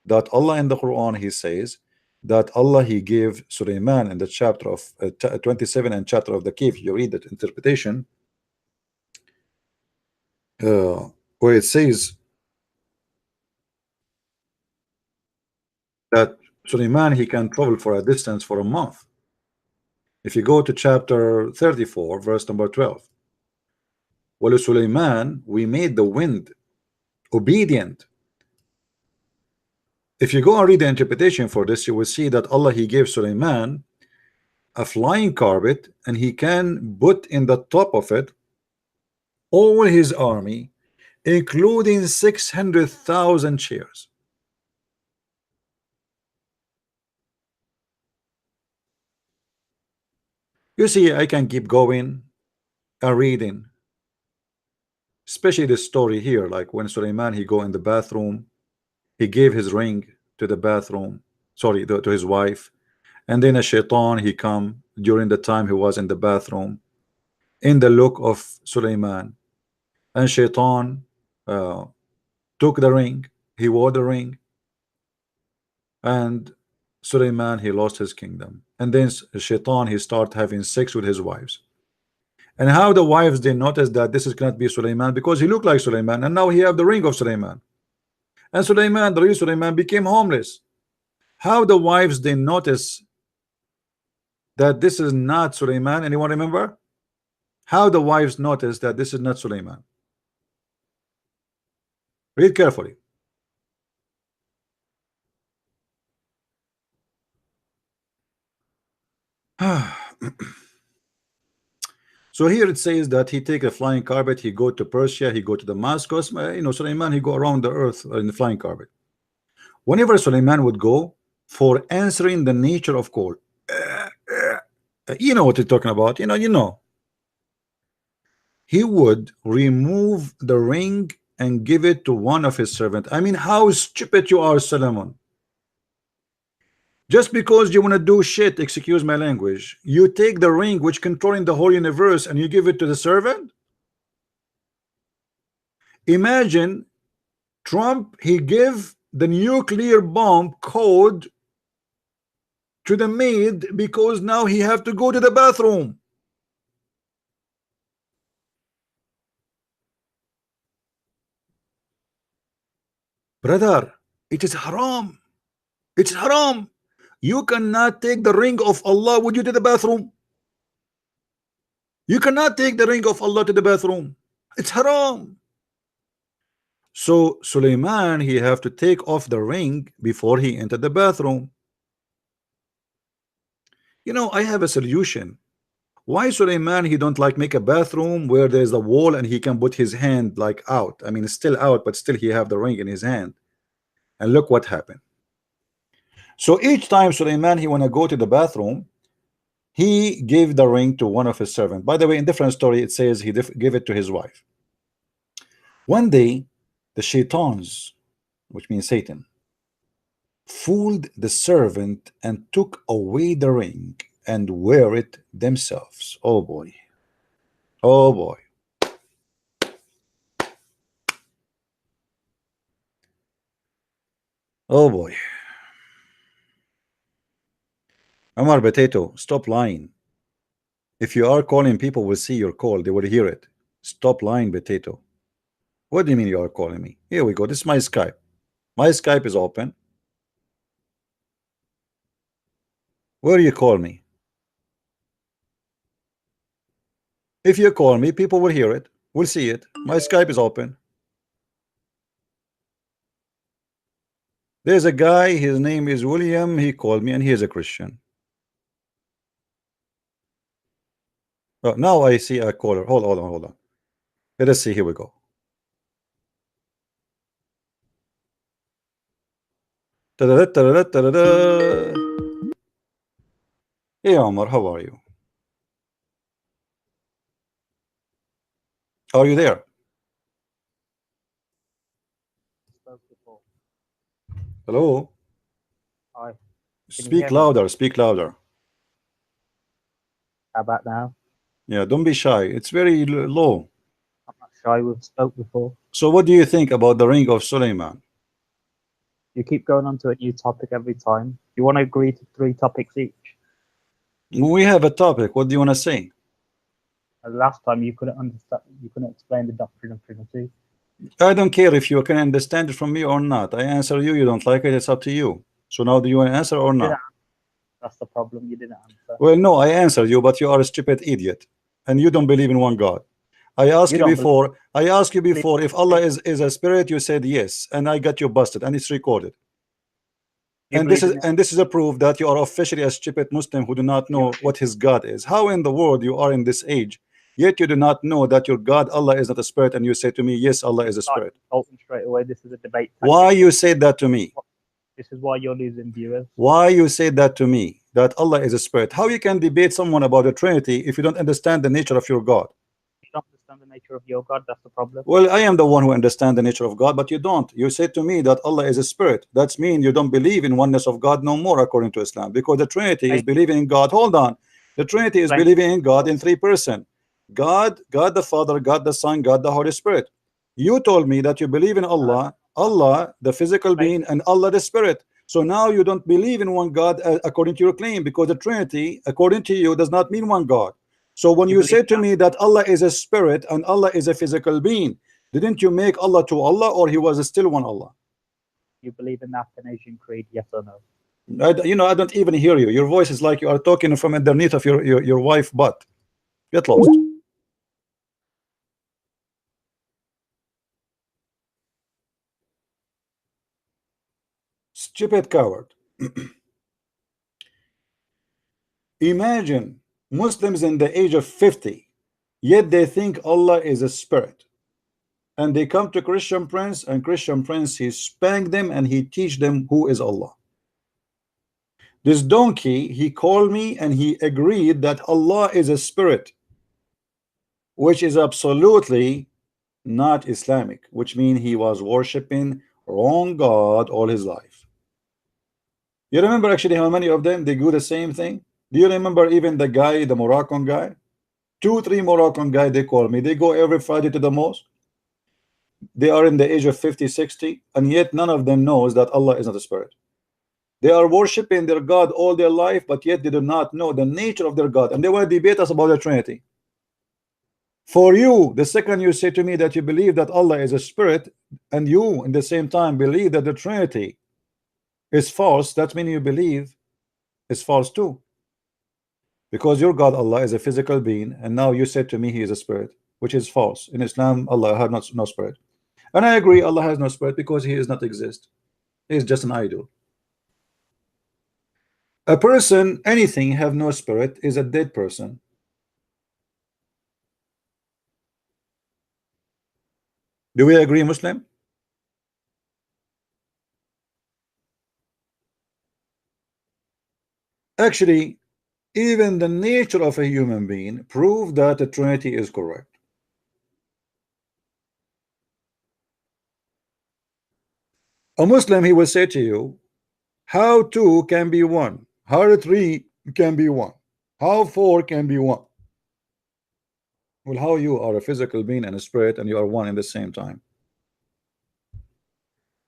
that Allah in the Quran he says that Allah he gave Sulaiman in the chapter of 27 and chapter of the cave. You read that interpretation where it says that Sulaiman he can travel for a distance for a month. If you go to chapter 34 verse number 12, Well, Sulaiman, we made the wind obedient. If you go and read the interpretation for this, you will see that Allah, he gave Sulaiman a flying carpet, and he can put in the top of it all his army, including 600,000 chairs. You see, I can keep going and reading, especially this story here, like when Sulaiman, he go in the bathroom, he gave his ring to the bathroom, sorry, to his wife, and then a shaitan, he come during the time he was in the bathroom in the look of Sulaiman, and shaitan took the ring, he wore the ring, and Sulaiman, he lost his kingdom. And then shaitan, he start having sex with his wives. And how the wives, they notice that this is cannot be Sulaiman, because he looked like Sulaiman, and now he have the ring of Sulaiman, and Sulaiman, the real Sulaiman, became homeless. How the wives, they notice that this is not Sulaiman? Anyone remember how the wives notice that this is not Sulaiman? Read carefully. So here it says that he take a flying carpet, he go to Persia, he go to Damascus, you know, Sulaiman, he go around the earth in the flying carpet. Whenever Sulaiman would go for answering the nature of call, you know what he's talking about, you know, he would remove the ring and give it to one of his servants. I mean, how stupid you are, Solomon. Just because you want to do shit, excuse my language, you take the ring which controlling the whole universe and you give it to the servant. Imagine Trump, he give the nuclear bomb code to the maid because now he have to go to the bathroom. Brother, it is haram. It's haram. You cannot take the ring of Allah with you to the bathroom. You cannot take the ring of Allah to the bathroom. It's haram. So Sulaiman, he have to take off the ring before he entered the bathroom. You know, I have a solution. Why Sulaiman, he don't like make a bathroom where there's a wall and he can put his hand like out? I mean, it's still out, but still he have the ring in his hand. And look what happened. So each time Sulaiman, he want to go to the bathroom, he gave the ring to one of his servants. By the way, in different story, it says he gave it to his wife. One day, the shaitans, which means Satan, fooled the servant and took away the ring and wear it themselves. Oh boy. Oh boy. Oh boy. Omar Potato, stop lying. If you are calling, people will see your call. They will hear it. Stop lying, Potato. What do you mean you are calling me? Here we go. This is my Skype. My Skype is open. Where do you call me? If you call me, people will hear it. We'll see it. My Skype is open. There's a guy, his name is William. He called me and he is a Christian. Oh, now I see a caller. Hold on. Let us see. Here we go. Ta-da-da, ta-da-da, ta-da-da. Hey Omar, how are you? Are you there? Hello? Hi. Speak louder, speak louder. How about now? Yeah, don't be shy. It's very low. I'm not shy, we've spoke before. So what do you think about the ring of Sulaiman? You keep going on to a new topic every time. You want to agree to 3 topics each? We have a topic. What do you want to say? Last time you couldn't understand, you couldn't explain the doctrine of Trinity. I don't care if you can understand it from me or not. I answer you, you don't like it, it's up to you. So now do you want to answer or not? That's the problem, you didn't answer. Well, no, I answered you, but you are a stupid idiot. And you don't believe in one God. I asked You you don't before. I asked you believe before if Allah is a spirit. You said yes, and I got you busted, and it's recorded. you And this believe is in it. and this is a proof that you are officially a stupid Muslim who do not know what his God is. How in the world you are in this age, yet you do not know that your God Allah is not a spirit, and you say to me, yes, Allah is a Start spirit. insulting straight away. This is a debate Why tactic. you say that to me? This is why you're losing viewers. Why you say that to me? That Allah is a spirit. How you can debate someone about the Trinity if you don't understand the nature of your God? You don't understand the nature of your God. That's the problem. Well, I am the one who understands the nature of God, but you don't. You say to me that Allah is a spirit. That's mean you don't believe in oneness of God no more according to Islam, because the Trinity is believing in God. Hold on. The Trinity is believing in God in three persons. God the Father, God the Son, God the Holy Spirit. You told me that you believe in Allah, Allah the physical being, and Allah the Spirit. So now you don't believe in one God according to your claim, because the Trinity according to you does not mean one God. So when you say to me that Allah is a spirit and Allah is a physical being, didn't you make Allah to Allah, or he was still one Allah? You believe in the Athanasian Creed, yes or no? I don't even hear you. Your voice is like you are talking from underneath of your wife butt. Get lost. Stupid coward. Imagine Muslims in the age of 50, yet they think Allah is a spirit. And they come to Christian Prince, and Christian Prince, he spank them and he teach them who is Allah. This donkey, he called me and he agreed that Allah is a spirit, which is absolutely not Islamic, which means he was worshiping wrong God all his life. You remember actually how many of them they do the same thing? Do you remember even the guy, the Moroccan guy? 2-3 Moroccan guy, they call me. They go every Friday to the mosque. They are in the age of 50, 60, and yet none of them knows that Allah is not a spirit. They are worshiping their God all their life, but yet they do not know the nature of their God, and they want to debate us about the Trinity. For you, the second you say to me that you believe that Allah is a spirit, and you in the same time believe that the Trinity is false, that means you believe is false too. Because your God Allah is a physical being, and now you said to me he is a spirit, which is false. In Islam, Allah has no spirit. And I agree, Allah has no spirit because he does not exist. He is just an idol. A person, anything have no spirit is a dead person. Do we agree, Muslim? Actually, even the nature of a human being prove that the Trinity is correct. A Muslim, he will say to you, how 2 can be 1? How 3 can be 1? How 4 can be 1? Well, how you are a physical being and a spirit and you are one in the same time?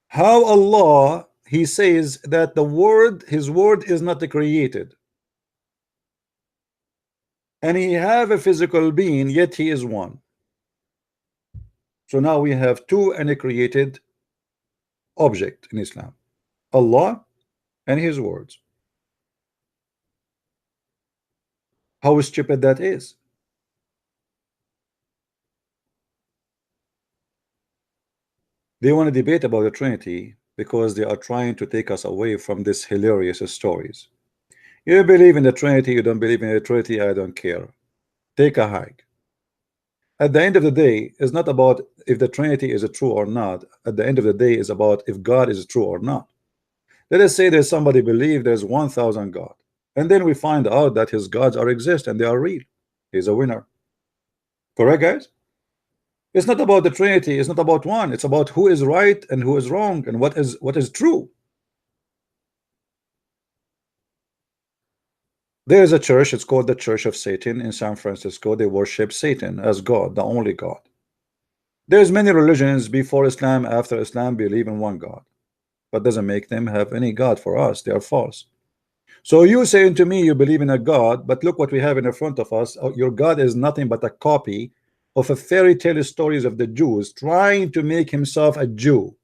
How Allah, he says that the word, his word is not created, and he have a physical being, yet he is one. So now we have 2 and a created object in Islam, Allah and his words. How stupid that is. They want to debate about the Trinity because they are trying to take us away from these hilarious stories. You believe in the Trinity, you don't believe in the Trinity, I don't care. Take a hike. At the end of the day, it's not about if the Trinity is true or not. At the end of the day, is about if God is true or not. Let us say there's somebody believe there's 1,000 God, and then we find out that his gods are exist and they are real. He's a winner. Correct, guys? It's not about the Trinity, it's not about one, it's about who is right and who is wrong and what is true. There is a church, it's called the Church of Satan in San Francisco. They worship Satan as God, the only God. There's many religions before Islam, after Islam, believe in one God, but doesn't make them have any God for us. They are false. So you saying to me you believe in a God, but look what we have in front of us. Your God is nothing but a copy of a fairy tale stories of the Jews trying to make himself a Jew.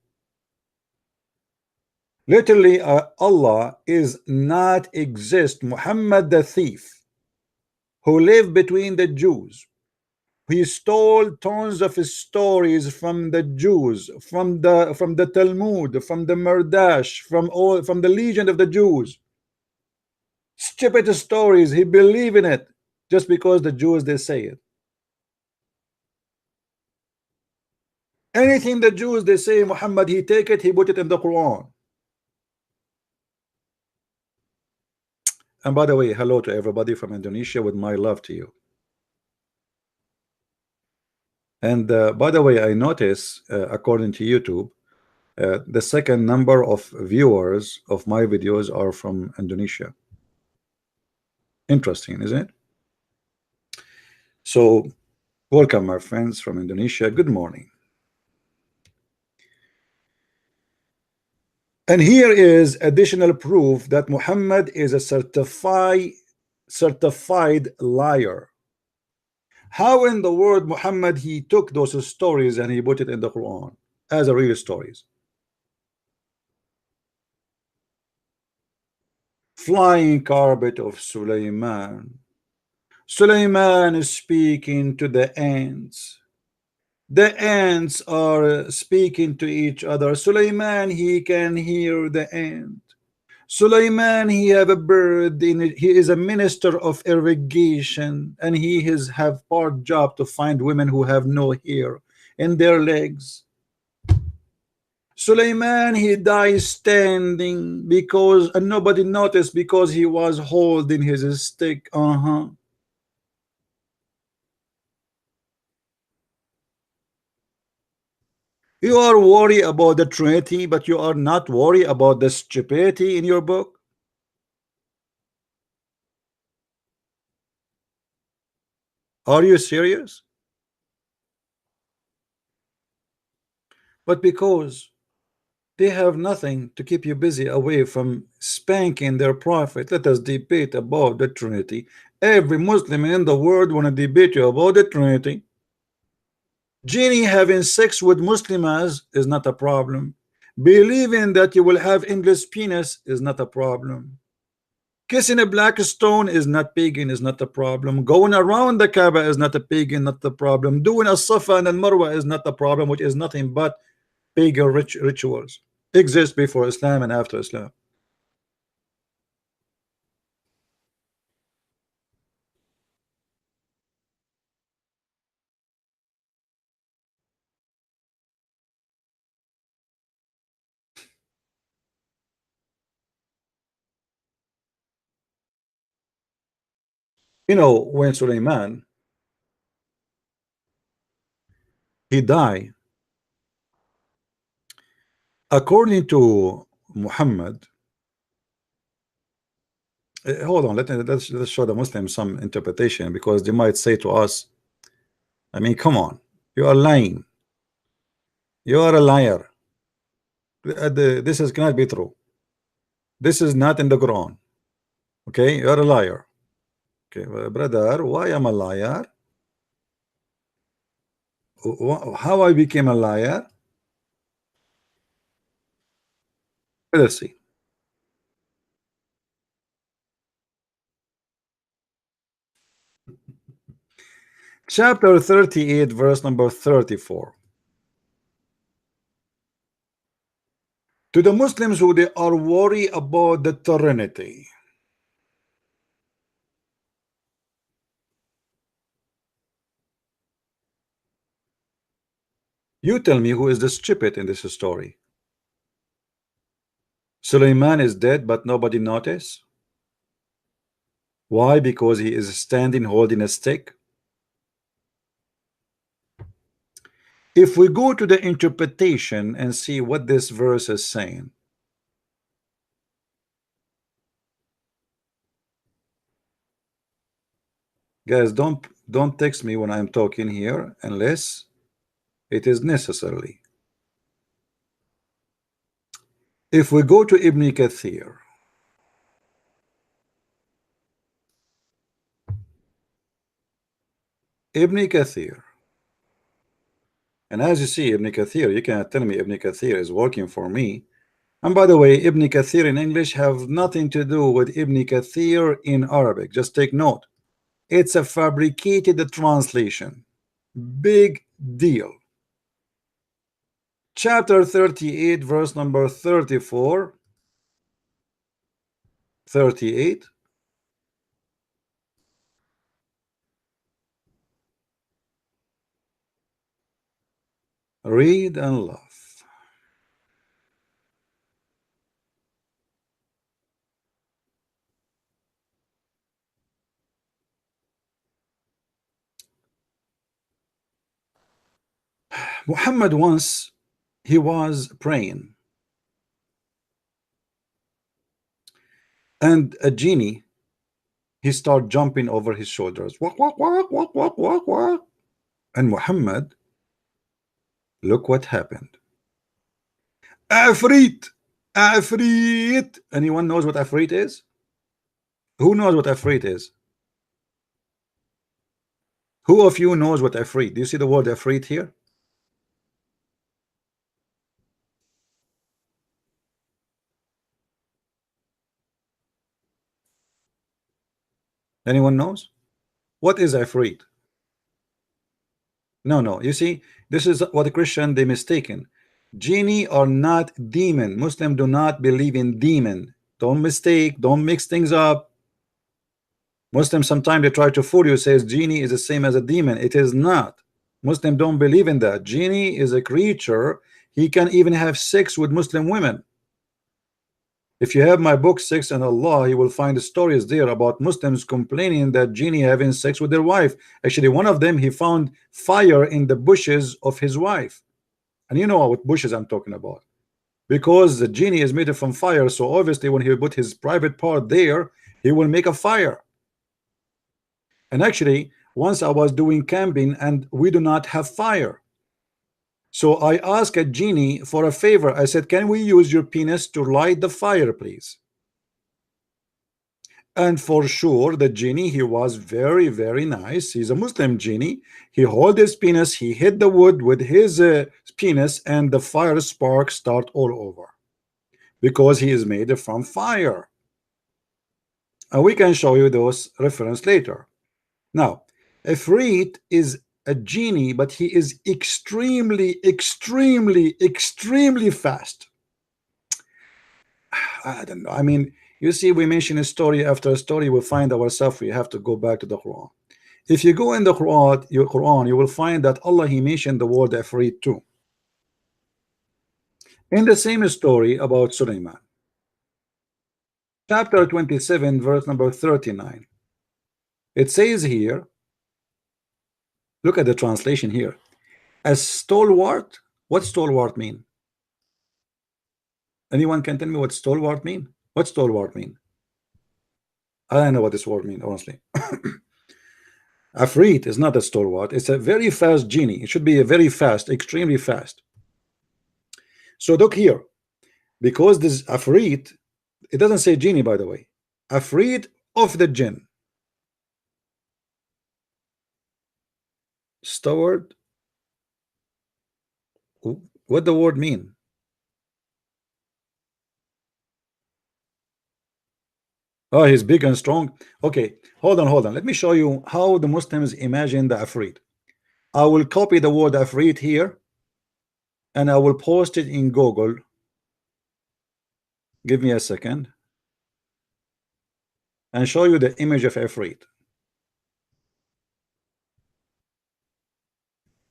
Literally, Allah is not exist. Muhammad the thief, who lived between the Jews, He stole tons of stories from the Jews, from the Talmud, from the Merdash, from the Legion of the Jews. Stupid stories. He believe in it just because the Jews they say it. Anything the Jews they say Muhammad, he take it, he put it in the Quran. And by the way, hello to everybody from Indonesia with my love to you. And by the way, I notice according to YouTube, the second number of viewers of my videos are from Indonesia. Interesting, isn't it? So welcome my friends from Indonesia. Good morning. And here is additional proof that Muhammad is a certified liar. How in the world Muhammad he took those stories and he put it in the Quran as a real stories? Flying carpet of Sulaiman. Sulaiman is speaking to the ants. The ants are speaking to each other. Sulaiman he can hear the ant. Sulaiman he have a bird in it. He is a minister of irrigation and he have part job to find women who have no hair in their legs. Sulaiman he dies standing because and nobody noticed because he was holding his stick. You are worried about the Trinity, but you are not worried about the stupidity in your book. Are you serious? But because they have nothing to keep you busy away from spanking their prophet, let us debate about the Trinity. Every Muslim in the world want to debate you about the Trinity. Genie having sex with Muslimas is not a problem. Believing that you will have endless penis is not a problem. Kissing a black stone is not pagan, is not a problem. Going around the Kaaba is not a pagan, not the problem. Doing a Safa and Marwa is not a problem, which is nothing but pagan rituals. Exist before Islam and after Islam. You know, when Sulaiman he died, according to Muhammad, hold on, let's show the Muslims some interpretation, because they might say to us, I mean, come on, you are lying, you are a liar, this is cannot be true, this is not in the Quran, okay, you are a liar. Okay, well, brother, why am I a liar? How I became a liar? Let's see. Chapter 38, verse number 34. To the Muslims who they are worried about the Trinity, you tell me who is the stupid in this story. Suleiman is dead, but nobody noticed. Why? Because he is standing holding a stick. If we go to the interpretation and see what this verse is saying, guys, don't text me when I'm talking here unless it is necessary. If we go to Ibn Kathir, and as you see, Ibn Kathir, you cannot tell me Ibn Kathir is working for me. And by the way, Ibn Kathir in English have nothing to do with Ibn Kathir in Arabic. Just take note. It's a fabricated translation. Big deal. Chapter 38, verse number 34. 38. Read and laugh. Muhammad once he was praying, and a genie he started jumping over his shoulders. Walk, walk, walk, walk, walk, walk, walk. And Muhammad, look what happened. Afrit, Afrit. Anyone knows what Afrit is? Who knows what Afrit is? Who of you knows what Afrit? Do you see the word Afrit here? Anyone knows? What is Afrit? No, no. You see, this is what the Christian they mistaken. Genie are not demon. Muslim do not believe in demon. Don't mistake. Don't mix things up. Muslims sometimes they try to fool you. Says genie is the same as a demon. It is not. Muslim don't believe in that. Genie is a creature. He can even have sex with Muslim women. If you have my book Sex and Allah, you will find the stories there about Muslims complaining that genie having sex with their wife. Actually, one of them he found fire in the bushes of his wife, and you know what bushes I'm talking about, because the genie is made from fire. So obviously, when he put his private part there, he will make a fire. And actually, once I was doing camping and we do not have fire. So I asked a genie for a favor. I said, can we use your penis to light the fire, please? And for sure, the genie, he was very, very nice. He's a Muslim genie. He held his penis, he hit the wood with his penis, and the fire sparks start all over because he is made from fire. And we can show you those reference later. Now, Ifrit is a genie, but he is extremely, extremely, extremely fast. I don't know. I mean, you see, we mention a story after a story, we find ourselves, we have to go back to the Quran. If you go in the Quran, you will find that Allah, he mentioned the word Ifrit too. In the same story about Sulaiman. Chapter 27, verse number 39. It says here, look at the translation here. A stalwart. What stalwart mean? Anyone can tell me what stalwart mean? What stalwart mean? I don't know what this word mean, honestly. Afrit is not a stalwart. It's a very fast genie. It should be a very fast, extremely fast. So look here, because this Afrit, it doesn't say genie, by the way. Afrit of the jinn. Stalwart. What the word mean? Oh, he's big and strong. Okay, hold on, hold on. Let me show you how the Muslims imagine the Afrit. I will copy the word Afrit here and I will post it in Google. Give me a second and show you the image of Afrit.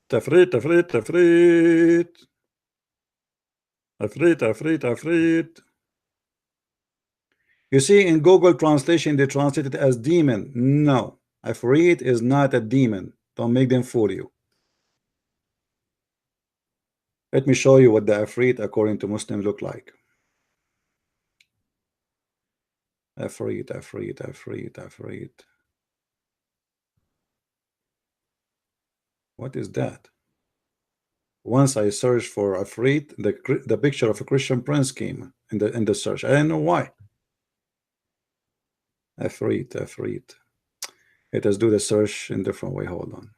Afrit, Afrit, Afrit. Afrit, Afrit, Afrit. You see, in Google translation, they translate it as demon. No, Afrit is not a demon. Don't make them fool you. Let me show you what the Afrit according to Muslim look like. Afrit, Afrit, Afrit, Afrit. What is that? Once I searched for Afrit, the picture of a Christian prince came in the search. I don't know why. Afrit, Afrit. Let us do the search in different way. Hold on.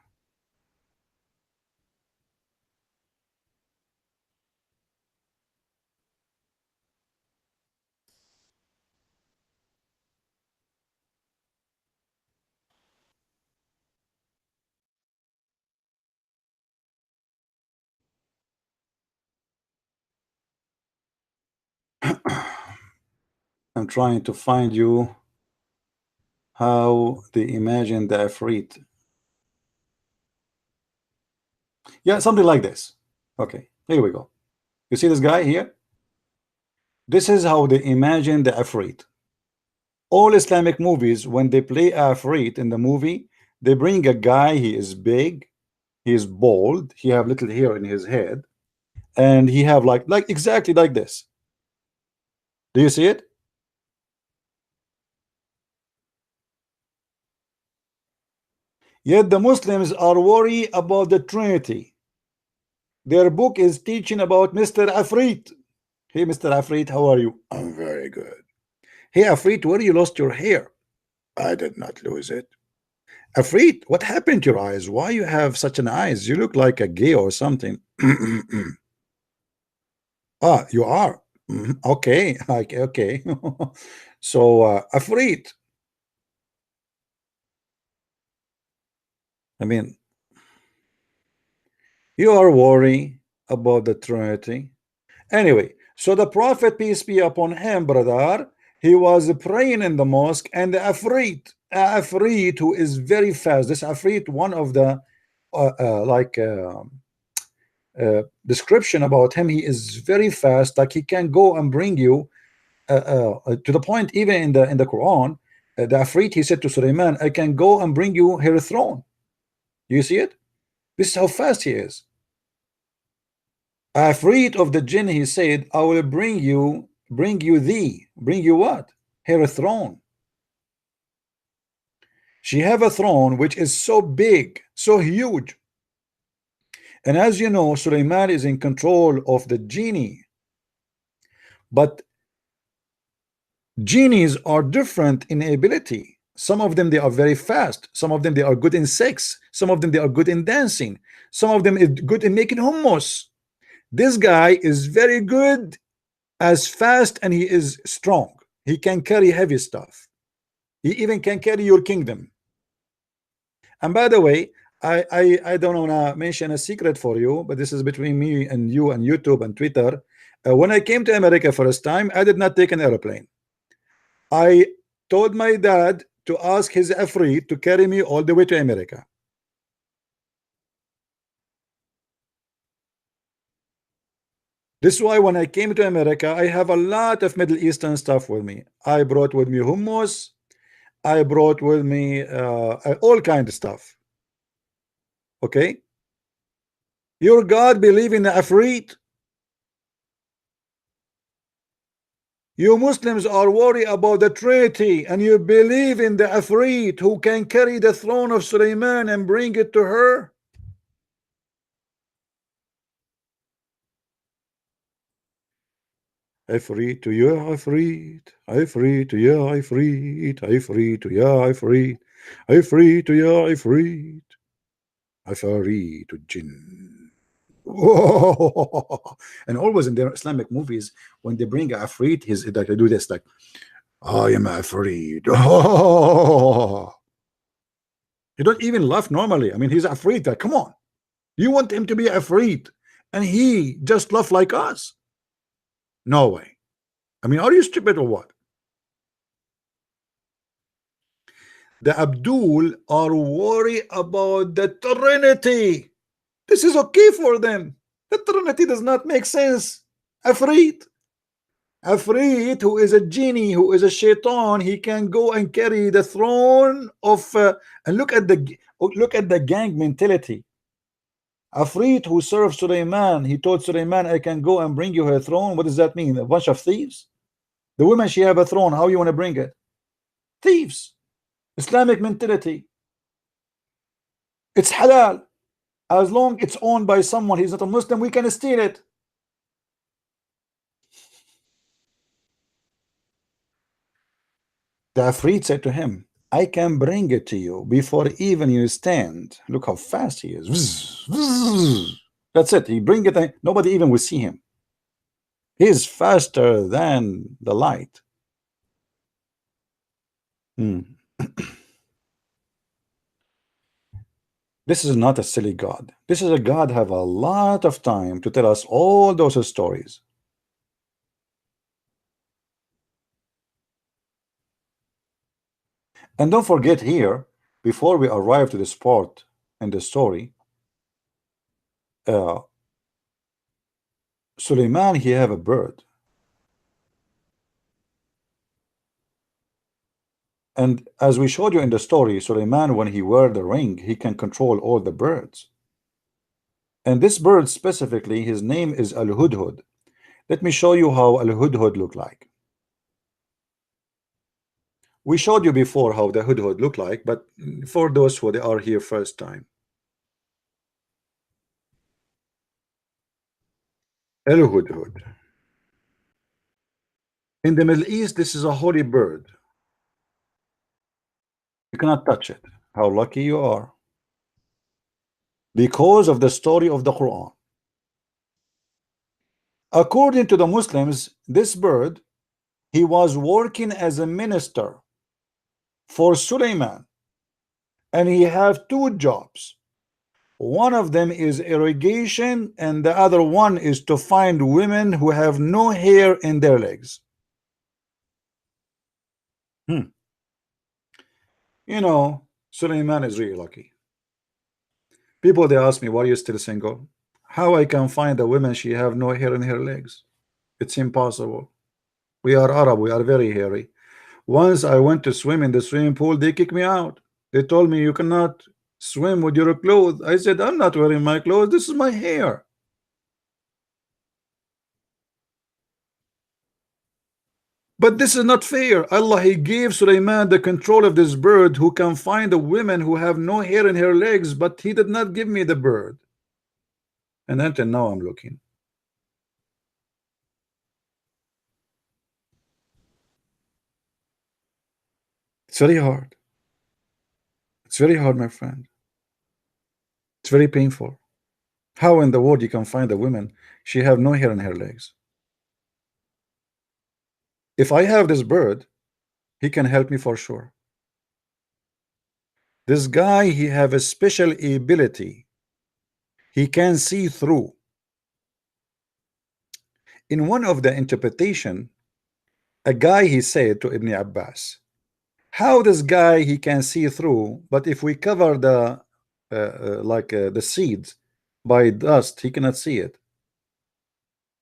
I'm trying to find you how they imagine the Ifrit. Yeah, something like this. Okay, here we go. You see this guy here? This is how they imagine the Ifrit. All Islamic movies, when they play Ifrit in the movie, they bring a guy, he is big, he is bald, he have little hair in his head, and he have like exactly like this. Do you see it? Yet the Muslims are worried about the Trinity. Their book is teaching about Mr. Afrit. Hey, Mr. Afrit, how are you? I'm very good. Hey, Afrit, where you lost your hair? I did not lose it. Afrit, what happened to your eyes? Why you have such an eyes? You look like a gay or something. Ah, you are. Okay, okay. So, Afrit, I mean, you are worried about the Trinity. Anyway, so the Prophet, peace be upon him, brother, he was praying in the mosque, and the Afrit who is very fast. This Afrit, one of the description about him, he is very fast. Like he can go and bring you to the point, even in the Quran, the Afrit, he said to Sulaiman, I can go and bring you her throne. Do you see it? This is how fast he is. Afraid of the jinn, he said, I will bring you what? Her throne. She have a throne which is so big, so huge. And as you know, Sulaiman is in control of the genie. But genies are different in ability. Some of them, they are very fast. Some of them, they are good in sex. Some of them, they are good in dancing. Some of them is good in making hummus. This guy is very good, as fast, and he is strong. He can carry heavy stuff. He even can carry your kingdom. And by the way, I don't want to mention a secret for you, but this is between me and you and YouTube and Twitter. When I came to America first time, I did not take an airplane. I told my dad to ask his Afri to carry me all the way to America. This is why when I came to America, I have a lot of Middle Eastern stuff with me. I brought with me hummus. I brought with me all kind of stuff. Okay? Your God believe in the Afrit. You Muslims are worried about the Trinity, and you believe in the Afrit who can carry the throne of Sulaiman and bring it to her. Ifrit to ya Ifrit, Ifrit to ya Ifrit, Ifrit to ya Ifrit, Ifrit to ya Ifrit, Ifrit to Jinn. And always in their Islamic movies, when they bring a Ifrit, he's like they do this, like, I am Ifrit. You don't even laugh normally. I mean, he's Ifrit. Like, come on, you want him to be Ifrit, and he just laugh like us? No way. I mean, are you stupid or what? The Abdul are worried about the Trinity. This is okay for them. The Trinity does not make sense. Afrit, who is a genie, who is a shaitan, he can go and carry the throne of. And look at the gang mentality. Afrit who served Sulaiman, he told Sulaiman, I can go and bring you her throne. What does that mean? A bunch of thieves? The woman, she have a throne. How you want to bring it? Thieves. Islamic mentality. It's halal. As long it's owned by someone, he's not a Muslim, we can steal it. The Afrit said to him, I can bring it to you before even you stand. Look how fast he is. That's it. He bring it, nobody even will see him. He's faster than the light. This is not a silly God. This is a God have a lot of time to tell us all those stories. And don't forget here, before we arrive to this part in the story, uh, Suleiman, he have a bird. And as we showed you in the story, Suleiman, when he wear the ring, he can control all the birds. And this bird specifically, his name is Al-Hudhud. Let me show you how Al-Hudhud look like. We showed you before how the Hudhud look like, but for those who they are here first time. Al-Hudhud. In the Middle East, this is a holy bird. You cannot touch it. How lucky you are. Because of the story of the Quran. According to the Muslims, this bird, he was working as a minister for Suleiman, and he have two jobs. One of them is irrigation, and the other one is to find women who have no hair in their legs. You know, Suleiman is really lucky. People, they ask me, why are you still single? How I can find a woman she have no hair in her legs? It's impossible. We are Arab, we are very hairy. Once I went to swim in the swimming pool, they kicked me out. They told me you cannot swim with your clothes. I said, I'm not wearing my clothes, this is my hair. But this is not fair. Allah, he gave Sulaiman the control of this bird who can find the women who have no hair in her legs, but he did not give me the bird. And until now I'm looking. It's very hard. It's very hard, my friend. It's very painful. How in the world you can find a woman, she have no hair in her legs? If I have this bird, he can help me for sure. This guy, he have a special ability. He can see through. In one of the interpretation, a guy, he said to Ibn Abbas, how this guy he can see through, but if we cover the the seeds by dust, he cannot see it.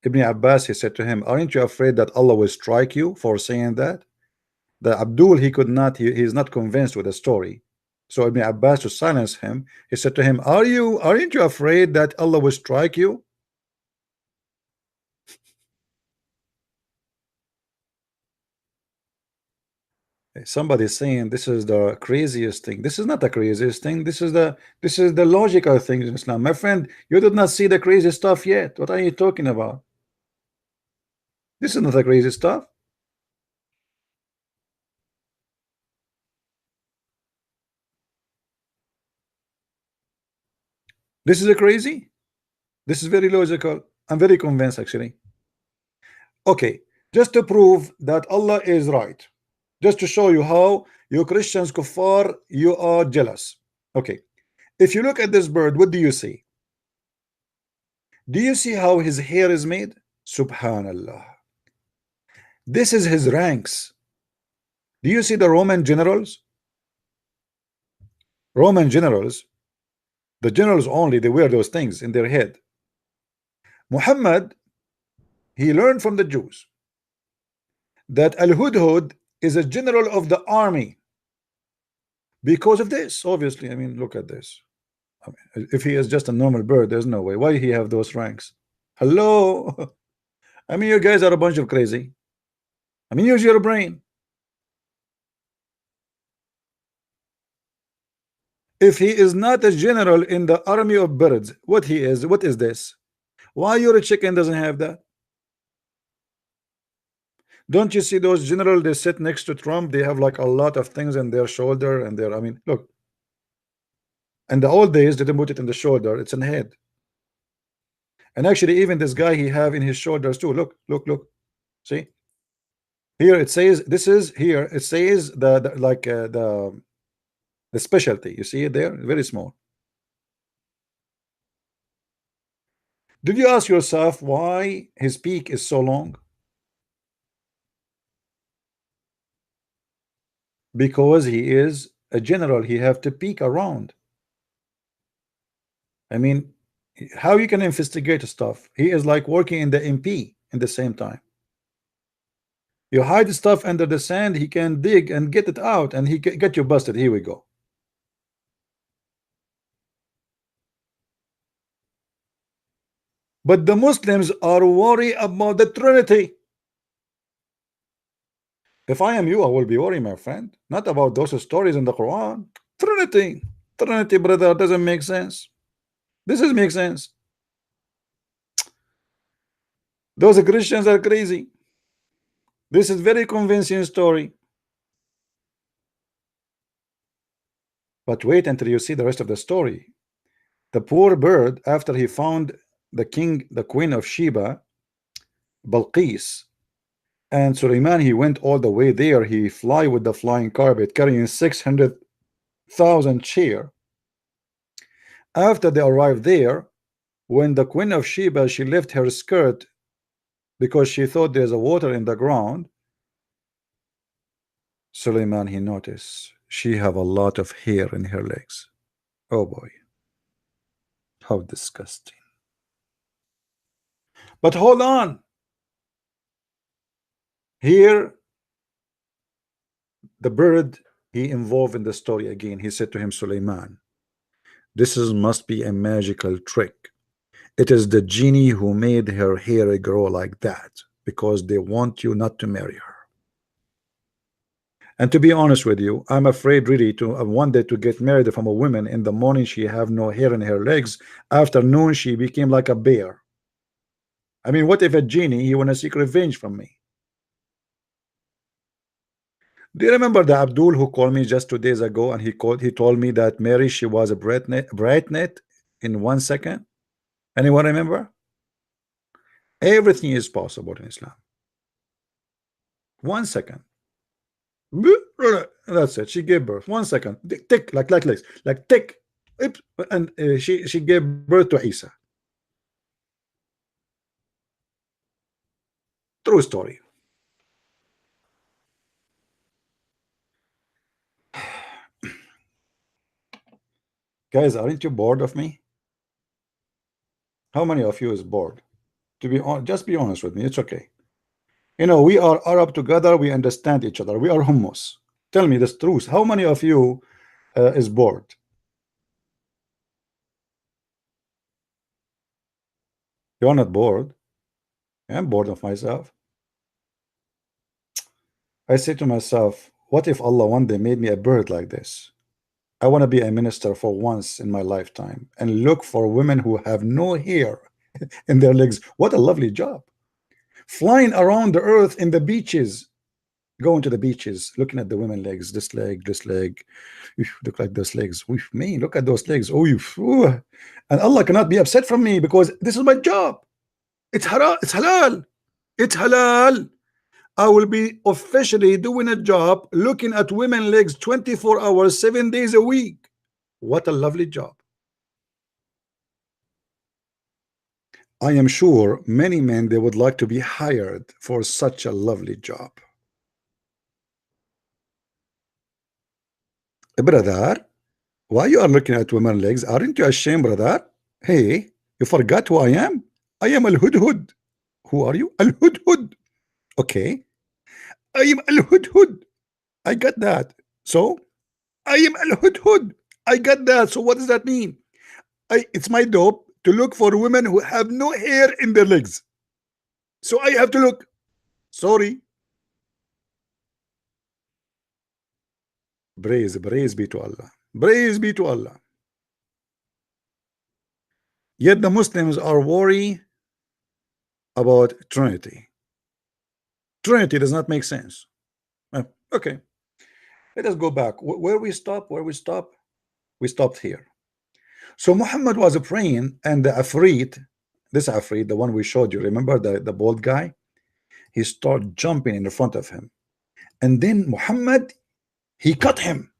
Ibn Abbas, he said to him, aren't you afraid that Allah will strike you for saying that? The Abdul, he could not, he's not convinced with the story. So Ibn Abbas, to silence him, he said to him, aren't you afraid that Allah will strike you? Somebody saying this is the craziest thing. This is not the craziest thing. This is the logical thing in Islam. My friend, you did not see the crazy stuff yet. What are you talking about? This is not the crazy stuff. This is a crazy. This is very logical. I'm very convinced actually. Okay, just to prove that Allah is right, just to show you how you Christians kuffar, you are jealous. Okay, if you look at this bird, what do you see? Do you see how his hair is made? Subhanallah. This is his ranks. Do you see the Roman generals? Roman generals, the generals only, they wear those things in their head. Muhammad, he learned from the Jews that Al-Hudhud is a general of the army because of this. Obviously, I mean, look at this. I mean, if he is just a normal bird, there's no way. Why he have those ranks? Hello. I mean, you guys are a bunch of crazy. I mean, use your brain. If he is not a general in the army of birds, what he is, what is this? Why your chicken doesn't have that? Don't you see those generals, they sit next to Trump, they have like a lot of things in their shoulder and their, I mean, look. In the old days, they didn't put it in the shoulder, it's in the head. And actually, even this guy he have in his shoulders too. Look, look, look. See? Here it says, this is here, it says the specialty. You see it there? Very small. Did you ask yourself why his peak is so long? because he is a general. He have to peek around. I mean, how you can investigate stuff? He is like working in the MP in the same time. You hide stuff under the sand, he can dig and get it out, and he get you busted. Here we go. But the Muslims are worried about the Trinity. If I am you, I will be worried, my friend. Not about those stories in the Quran. Trinity. Trinity, brother, doesn't make sense. This is make sense. Those Christians are crazy. This is very convincing story. But wait until you see the rest of the story. The poor bird, after he found the queen of Sheba, Balqis, and Suleiman, he went all the way there. He fly with the flying carpet, carrying 600,000 chair. After they arrived there, when the queen of Sheba, she left her skirt because she thought there's a water in the ground, Suleiman, he noticed she have a lot of hair in her legs. Oh boy, how disgusting. But hold on. Here, the bird, he involved in the story again. He said to him, Suleiman, this must be a magical trick. It is the genie who made her hair grow like that because they want you not to marry her. And to be honest with you, I'm afraid really to one day to get married from a woman. In the morning she have no hair in her legs, afternoon she became like a bear. I mean, what if a genie, he want to seek revenge from me? Do you remember the Abdul who called me just 2 days ago, and he told me that Mary, she was a brightnet in 1 second? Anyone remember? Everything is possible in Islam. 1 second. That's it. She gave birth. 1 second. Tick, like this, like tick, and she gave birth to Isa. True story. Guys, aren't you bored of me? How many of you is bored? To be honest, just be honest with me. It's okay. You know, we are Arab together. We understand each other. We are hummus. Tell me the truth. How many of you is bored? You're not bored. I'm bored of myself. I say to myself, what if Allah one day made me a bird like this? I want to be a minister for once in my lifetime and look for women who have no hair in their legs. What a lovely job. Flying around the earth in the beaches, going to the beaches, looking at the women legs, this leg, look like those legs. Me, look at those legs. And Allah cannot be upset from me because this is my job. It's halal. It's halal. It's halal. I will be officially doing a job looking at women legs 24 hours, 7 days a week. What a lovely job. I am sure many men, they would like to be hired for such a lovely job. Brother, why you are looking at women legs? Aren't you ashamed, brother? Hey, you forgot who I am? I am Al-Hudhud. Who are you? Al-Hudhud. Okay. I am Al-Hudhud. I got that. So, I am Al-Hudhud. I got that. So what does that mean? It's my job to look for women who have no hair in their legs. So I have to look. Sorry. Praise be to Allah. Praise be to Allah. Yet the Muslims are worried about Trinity. Trinity does not make sense. Okay. Let us go back. Where we stop? We stopped here. So Muhammad was praying, and the Afrit, this Afrit, the one we showed you, remember the bald guy? He started jumping in front of him. And then Muhammad, he cut him.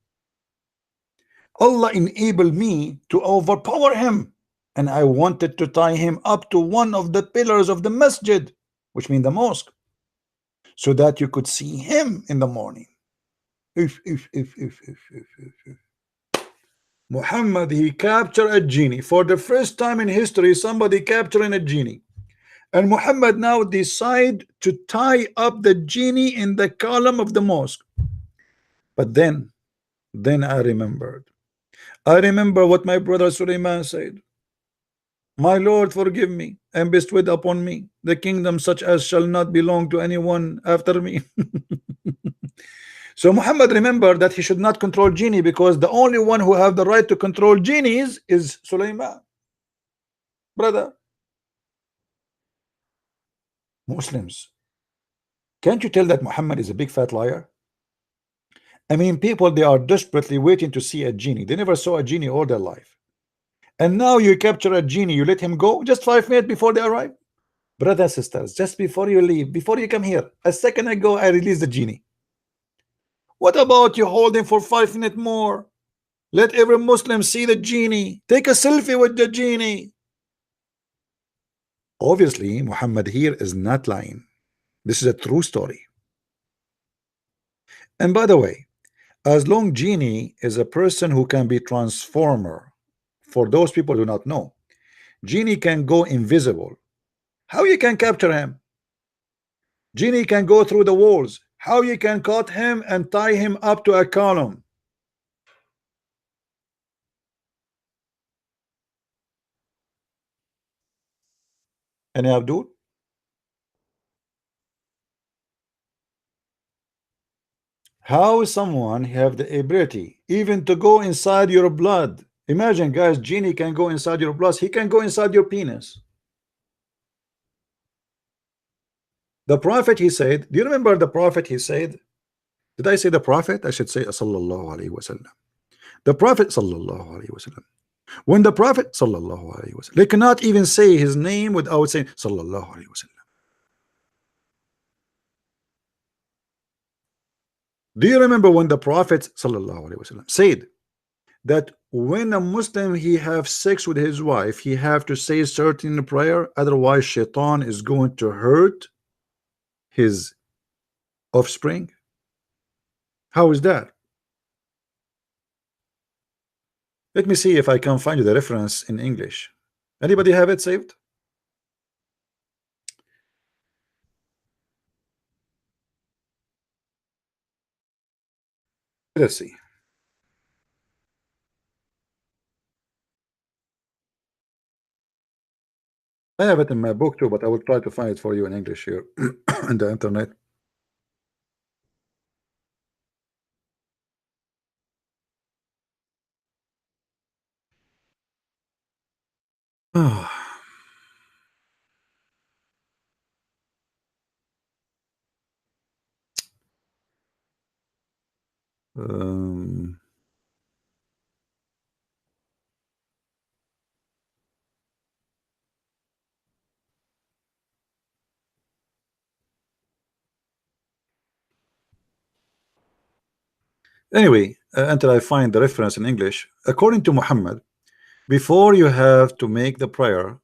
Allah enabled me to overpower him. And I wanted to tie him up to one of the pillars of the masjid, which means the mosque, so that you could see him in the morning. if. Muhammad, he captured a genie. For the first time in history, somebody capturing a genie. And Muhammad now decide to tie up the genie in the column of the mosque. But then I remembered. I remember what my brother Suleiman said. My Lord, forgive me and bestow upon me the kingdom such as shall not belong to anyone after me. So Muhammad remembered that he should not control genie because the only one who have the right to control genies is Suleiman. Brother, Muslims, can't you tell that Muhammad is a big fat liar? I mean, people, they are desperately waiting to see a genie. They never saw a genie all their life. And now you capture a genie, you let him go just 5 minutes before they arrive. Brothers, sisters, just before you leave, before you come here, a second ago, I released the genie. What about you hold him for 5 minutes more? Let every Muslim see the genie. Take a selfie with the genie. Obviously, Muhammad here is not lying. This is a true story. And by the way, as long genie is a person who can be transformer, for those people who do not know, genie can go invisible. How you can capture him? Genie can go through the walls. How you can cut him and tie him up to a column? Any Abdul? How someone have the ability even to go inside your blood? Imagine, guys, genie can go inside your blood. He can go inside your penis. The prophet, he said, do you remember the prophet? He said, did I say the prophet? I should say sallallahu alaihi wasallam. The prophet sallallahu alaihi wasallam. When the prophet sallallahu alaihi wasallam, they cannot even say his name without saying sallallahu alaihi wasallam. Do you remember when the prophet sallallahu alaihi wasallam said that when a Muslim he have sex with his wife, he have to say certain prayer, otherwise shaitan is going to hurt his offspring? How is that? Let me see if I can find you the reference in English. Anybody have it saved? Let's see. I have it in my book too, but I will try to find it for you in English here on the internet. Um, anyway, until I find the reference in English, according to Muhammad, before you have to make the prayer,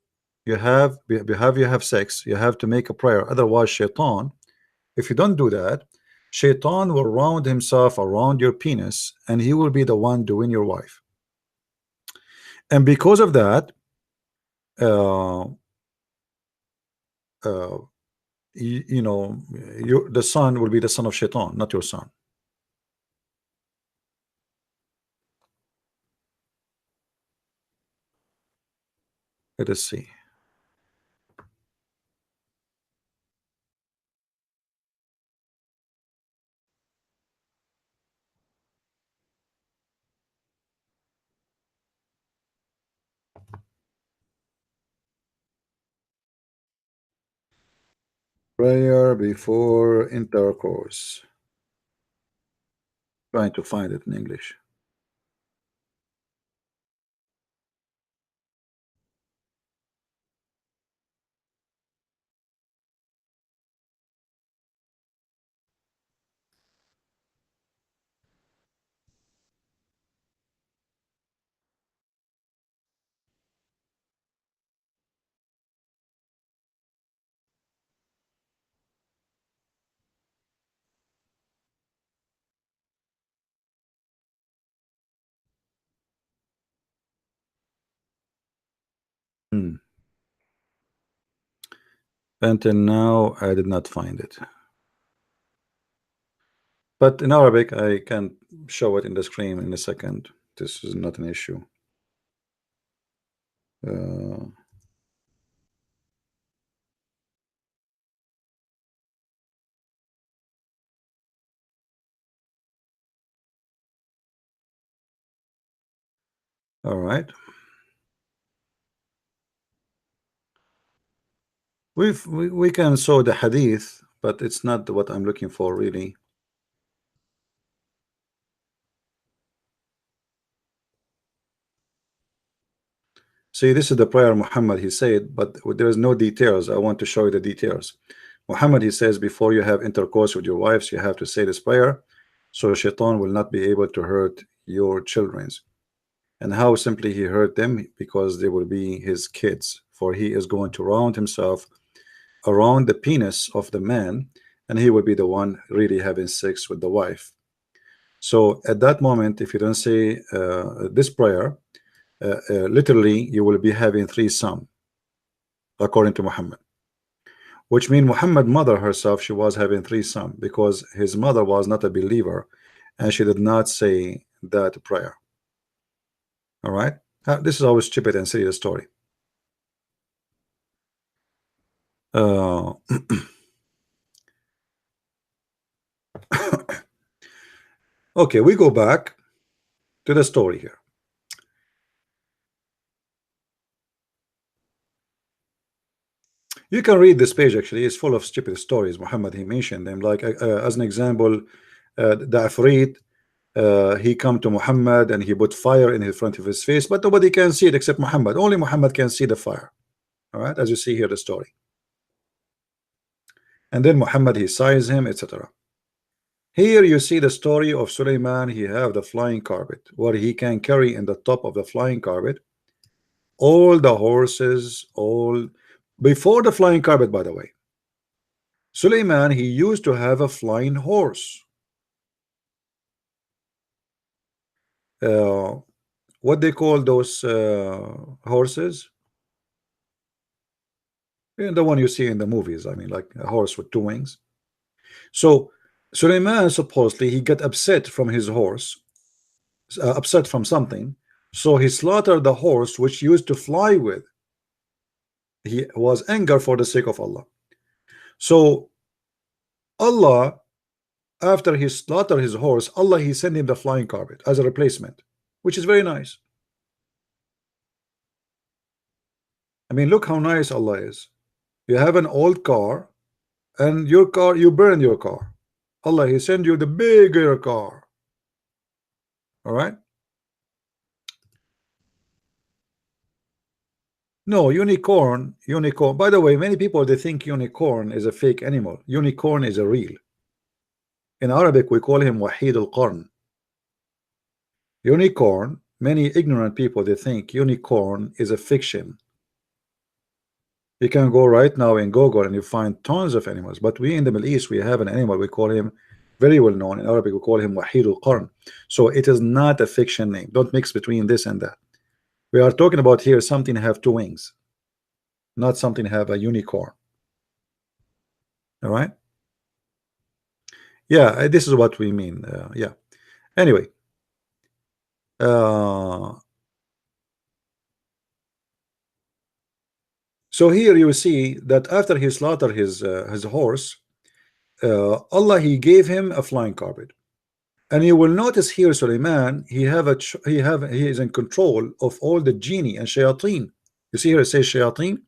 you have sex, you have to make a prayer. Otherwise, shaitan, if you don't do that, shaitan will round himself around your penis, and he will be the one doing your wife. And because of that, uh, uh, you know, the son will be the son of shaitan, not your son. Let us see. Prayer before intercourse. Trying to find it in English. Until now, I did not find it. But in Arabic, I can show it in the screen in a second. This is not an issue. Uh, all right. We can show the hadith, but it's not what I'm looking for really. See, this is the prayer Muhammad he said, but there is no details. I want to show you the details. Muhammad he says, before you have intercourse with your wives, you have to say this prayer, so shaitan will not be able to hurt your children's. And how simply he hurt them, because they will be his kids, for he is going to round himself around the penis of the man, and he will be the one really having sex with the wife. So at that moment, if you don't say this prayer, literally you will be having threesome, according to Muhammad, which means Muhammad mother herself, she was having threesome because his mother was not a believer and she did not say that prayer. All right, this is always stupid and silly, the story. Okay, we go back to the story here. You can read this page, actually it's full of stupid stories. Muhammad, he mentioned them, like as an example, the Afrit, he come to Muhammad and he put fire in front of his face, but nobody can see it except Muhammad. Only Muhammad can see the fire. All right, as you see here the story. And then Muhammad, he sighs him, etc. Here you see the story of Suleiman. He have the flying carpet, where he can carry in the top of the flying carpet all the horses, all before the flying carpet, by the way. Suleiman, he used to have a flying horse. What they call those horses? Yeah, the one you see in the movies. I mean, like a horse with two wings. So Suleiman, supposedly he got upset from his horse, upset from something, so he slaughtered the horse which used to fly with. He was anger for the sake of Allah. So Allah, after he slaughtered his horse, Allah he sent him the flying carpet as a replacement, which is very nice. I mean, look how nice Allah is. You have an old car, and your car, you burn your car. Allah he send you the bigger car. All right. No, unicorn. By the way, many people they think unicorn is a fake animal. Unicorn is a real. In Arabic, we call him Wahid al-Qarn. Unicorn. Many ignorant people they think unicorn is a fiction. You can go right now in Google and you find tons of animals. But we in the Middle East, we have an animal. We call him very well known in Arabic. We call him Wahid al-Qarn. So it is not a fiction name. Don't mix between this and that. We are talking about here something have two wings, not something have a unicorn. All right. Yeah, this is what we mean. Yeah. Anyway, so here you see that after he slaughtered his horse, Allah he gave him a flying carpet, and you will notice here Suleiman he is in control of all the genie and shayateen. You see here it says shayateen.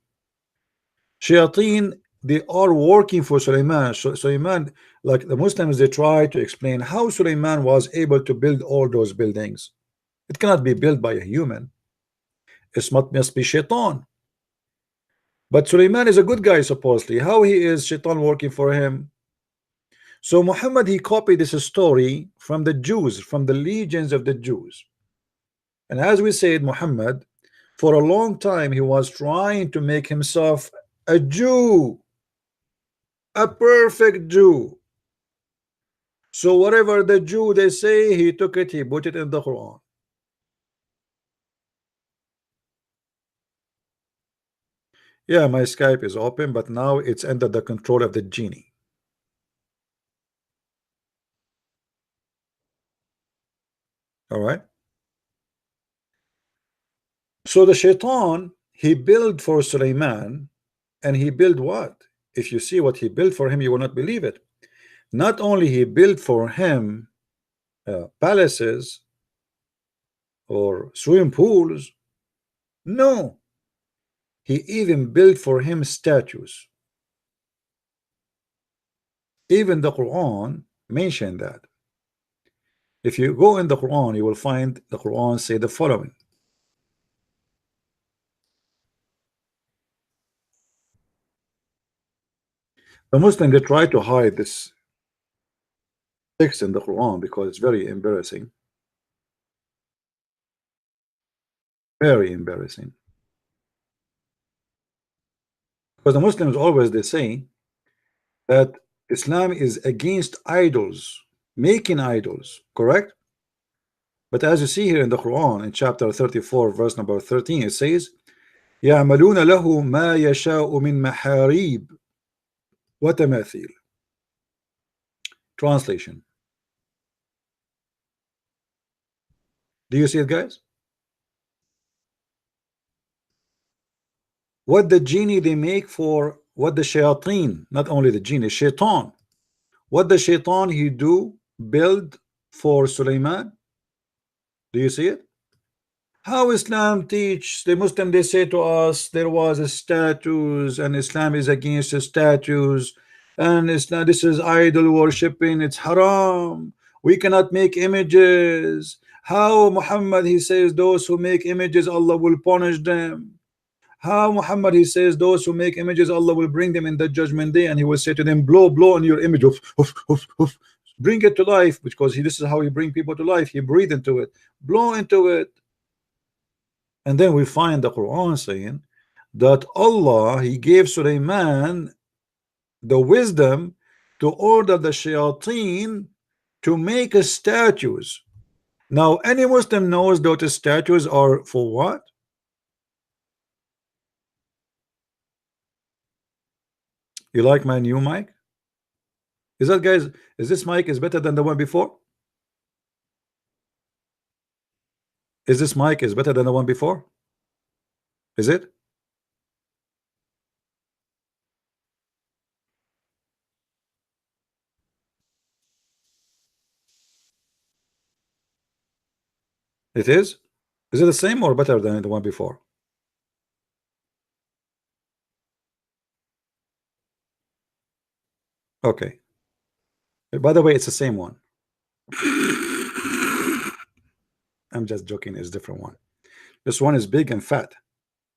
Shayateen, they are working for Suleiman. Suleiman, like the Muslims, they try to explain how Suleiman was able to build all those buildings. It cannot be built by a human. It must be shaitan. But Suleiman is a good guy, supposedly. How he is shaitan working for him? So Muhammad, he copied this story from the Jews, from the legions of the Jews. And as we said, Muhammad, for a long time, he was trying to make himself a Jew, a perfect Jew. So whatever the Jew they say, he took it, he put it in the Quran. Yeah, my Skype is open, but now it's under the control of the genie. All right. So the shaitan, he built for Sulaiman, and he built what? If you see what he built for him, you will not believe it. Not only he built for him palaces or swimming pools, no, he even built for him statues. Even the Quran mentioned that. If you go in the Quran, you will find the Quran say the following. The Muslims, they try to hide this text in the Quran because it's very embarrassing. Very embarrassing. Because the Muslims always they say that Islam is against idols, making idols, correct? But as you see here in the Quran, in chapter 34, verse number 13, it says, يَعْمَلُونَ لَهُ مَا يَشَاءُ مِنْ مَحَارِيبٍ وَتَمَاثِيلٍ. Translation. Do you see it, guys? What the genie they make for what the shayateen, not only the genie, shaitan. What the shaitan he do build for Sulaiman? Do you see it? How Islam teach the Muslim, they say to us there was a statues and Islam is against the statues, and Islam, this is idol worshipping, it's haram, we cannot make images. How Muhammad he says those who make images Allah will punish them. How Muhammad he says those who make images Allah will bring them in the judgment day and he will say to them, blow on your image, bring it to life, because this is how he bring people to life, he breathe into it, blow into it. And then we find the Quran saying that Allah he gave Sulaiman the wisdom to order the shayateen to make statues. Now any Muslim knows that the statues are for what? You like my new mic? Is that, guys, is this mic is better than the one before? Is this mic is better than the one before? Is it? It is? Is it the same or better than the one before? Okay. By the way, it's the same one. I'm just joking, it's a different one. This one is big and fat.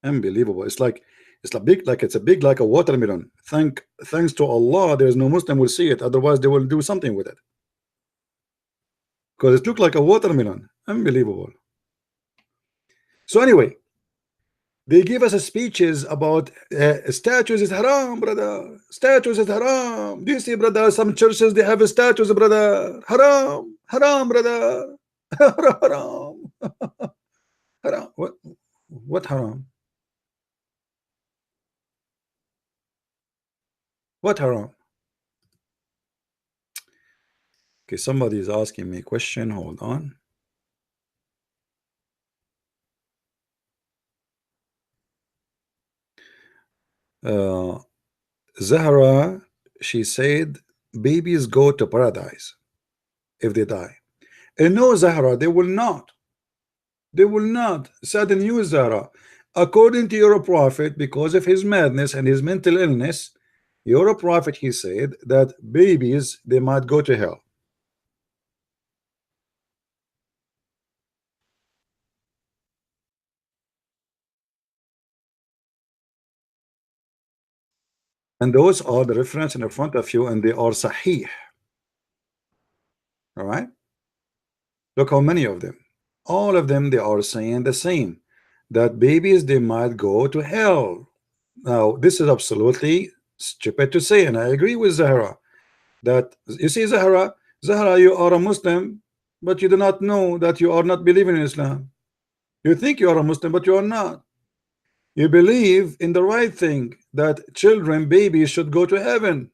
Unbelievable. It's a big, like it's a big like a watermelon. Thanks to Allah, there's no Muslim will see it, otherwise they will do something with it. Because it looked like a watermelon. Unbelievable. So anyway, they give us speeches about statues is haram, brother. Statues is haram. Do you see, brother? Some churches they have statues, brother. Haram, haram, brother. Haram, haram. What haram? What haram? Okay, somebody is asking me a question. Hold on. Zahra, she said babies go to paradise if they die. And no, Zahra, they will not. They will not. Sad news, Zahra. According to your prophet, because of his madness and his mental illness, your prophet, he said that babies, they might go to hell. And those are the reference in front of you, and they are sahih. All right, look how many of them, all of them, they are saying the same, that babies they might go to hell. Now this is absolutely stupid to say, and I agree with Zahra that, you see, Zahra, you are a Muslim, but you do not know that you are not believing in Islam. You think you are a Muslim, but you are not. You believe in the right thing, that children, babies should go to heaven.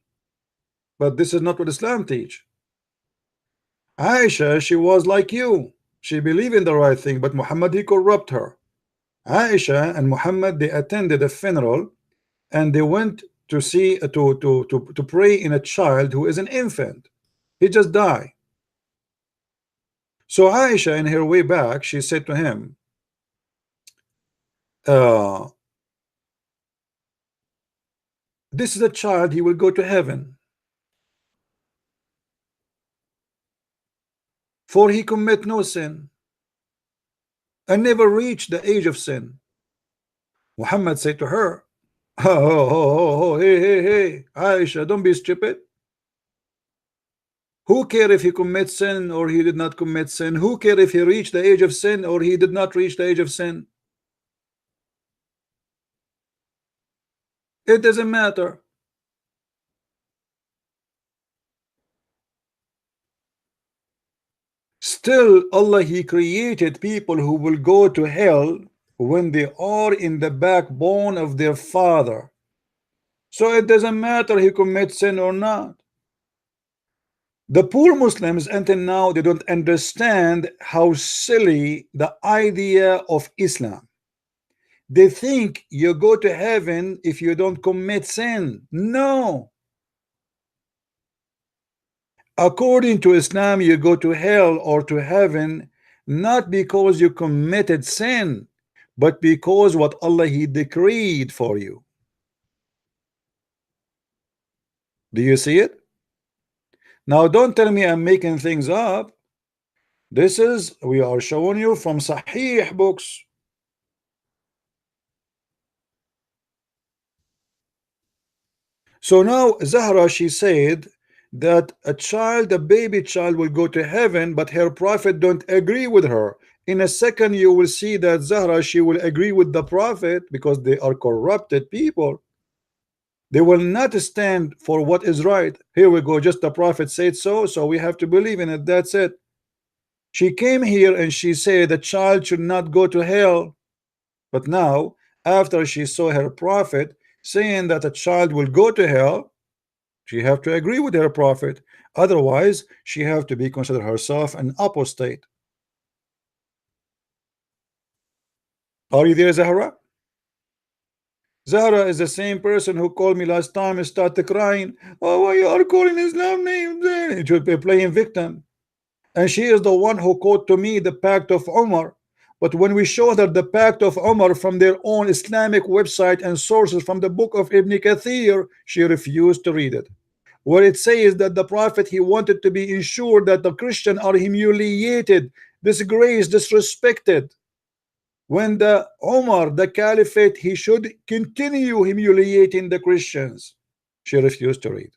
But this is not what Islam teach. Aisha, she was like you. She believed in the right thing, but Muhammad, he corrupt her. Aisha and Muhammad, they attended a funeral and they went to see to pray in a child who is an infant. He just died. So Aisha, in her way back, she said to him, this is a child, he will go to heaven, for he commit no sin and never reach the age of sin. Muhammad said to her, hey, Aisha, don't be stupid. Who care if he commits sin or he did not commit sin? Who care if he reached the age of sin or he did not reach the age of sin? It doesn't matter. Still, Allah, he created people who will go to hell when they are in the backbone of their father. So it doesn't matter he commits sin or not. The poor Muslims until now, they don't understand how silly the idea of Islam. They think you go to heaven if you don't commit sin. No. According to Islam, you go to hell or to heaven not because you committed sin, but because what Allah he decreed for you. Do you see it? Now don't tell me I'm making things up. This is, we are showing you from Sahih books. So now Zahra, she said that a baby child will go to heaven, but her prophet don't agree with her. In a second you will see that Zahra, she will agree with the prophet because they are corrupted people. They will not stand for what is right. Here we go, just the prophet said so, so we have to believe in it. That's it. She came here and she said the child should not go to hell. But now, after she saw her prophet saying that a child will go to hell, she have to agree with her prophet. Otherwise, she have to be considered herself an apostate. Are you there, Zahra? Zahra is the same person who called me last time and started crying. Oh, why you are calling Islam names? She should be playing victim. And she is the one who quote to me the Pact of Umar. But when we showed her the Pact of Umar from their own Islamic website and sources from the book of Ibn Kathir, she refused to read it. Where it says that the Prophet, he wanted to be ensured that the Christians are humiliated, disgraced, disrespected. When the Umar, the Caliphate, he should continue humiliating the Christians. She refused to read.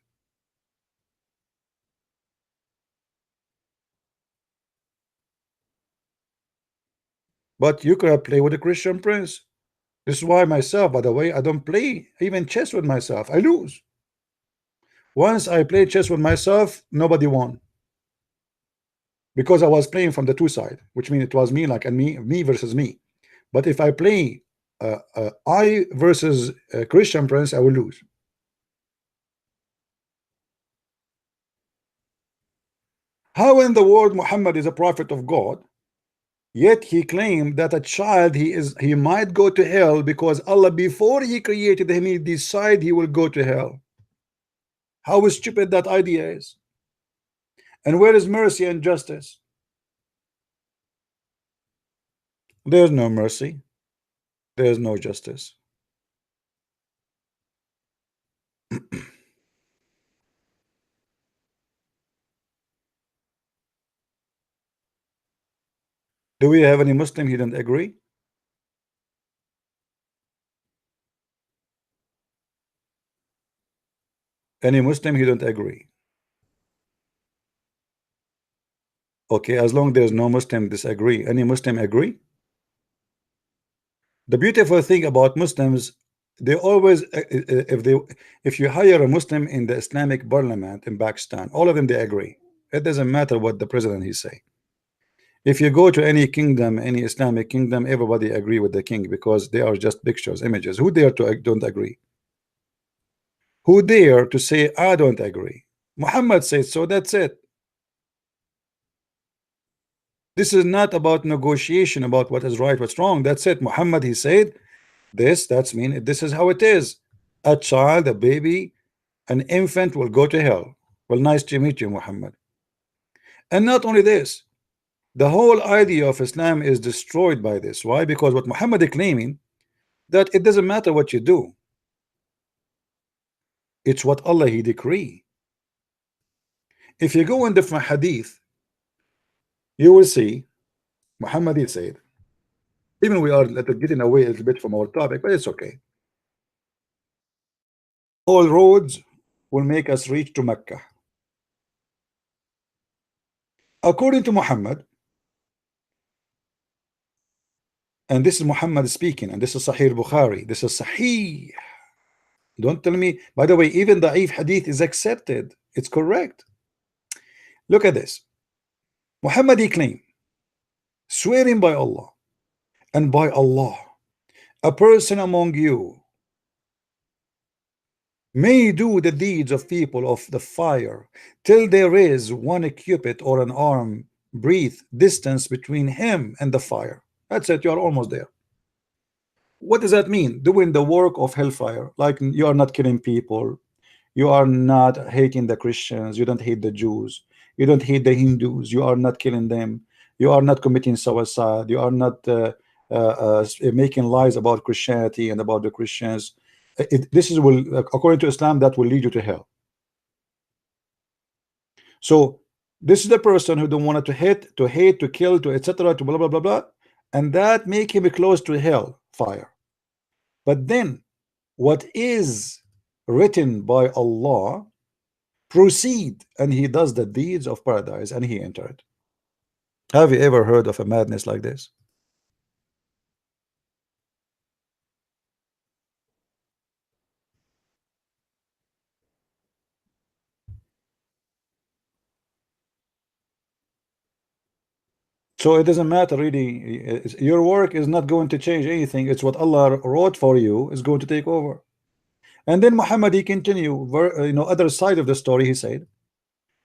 But you could have played with a Christian prince. This is why myself, by the way, I don't play even chess with myself. I lose. Once I played chess with myself, nobody won. Because I was playing from the two sides, which means it was me like and me versus me. But if I play I versus a Christian prince, I will lose. How in the world Muhammad is a prophet of God, yet he claimed that a child he might go to hell because Allah, before he created him, he decided he will go to hell. How stupid that idea is. And where is mercy and justice? There's no mercy. There's no justice. Do we have any Muslim he didn't agree? Any Muslim he don't agree? Okay, as long there's no Muslim disagree. Any Muslim agree? The beautiful thing about Muslims, they always if you hire a Muslim in the Islamic parliament in Pakistan, all of them they agree. It doesn't matter what the president he say. If you go to any kingdom, any Islamic kingdom, everybody agree with the king because they are just pictures, images. Who dare to don't agree? Who dare to say I don't agree? Muhammad said so, that's it. This is not about negotiation about what is right, what's wrong. That's it. Muhammad, he said this, that's mean this is how it is. A child, a baby, an infant will go to hell. Well, nice to meet you, Muhammad. And not only this, the whole idea of Islam is destroyed by this. Why? Because what Muhammad is claiming, that it doesn't matter what you do, it's what Allah he decree. If you go in different hadith, you will see Muhammad he said, even we are getting away a little bit from our topic, but it's okay. All roads will make us reach to Mecca. According to Muhammad, and this is Muhammad speaking, and this is Sahih Bukhari, this is Sahih. Don't tell me, by the way, even the Da'if hadith is accepted, it's correct. Look at this. Muhammad he claimed, swearing by Allah, and by Allah, a person among you may do the deeds of people of the fire till there is one cubit or an arm breadth distance between him and the fire. That's it, you are almost there. What does that mean? Doing the work of hellfire, like you are not killing people, you are not hating the Christians, you don't hate the Jews, you don't hate the Hindus, you are not killing them, you are not committing suicide, you are not making lies about Christianity and about the Christians. This is will, according to Islam, that will lead you to hell. So this is the person who don't want to hate, to kill, to etc., to blah blah blah blah, and that make him close to hell fire. But then what is written by Allah proceed, and he does the deeds of paradise and he entered. Have you ever heard of a madness like this? So it doesn't matter really, your work is not going to change anything. It's what Allah wrote for you is going to take over. And then Muhammad he continue, other side of the story. He said,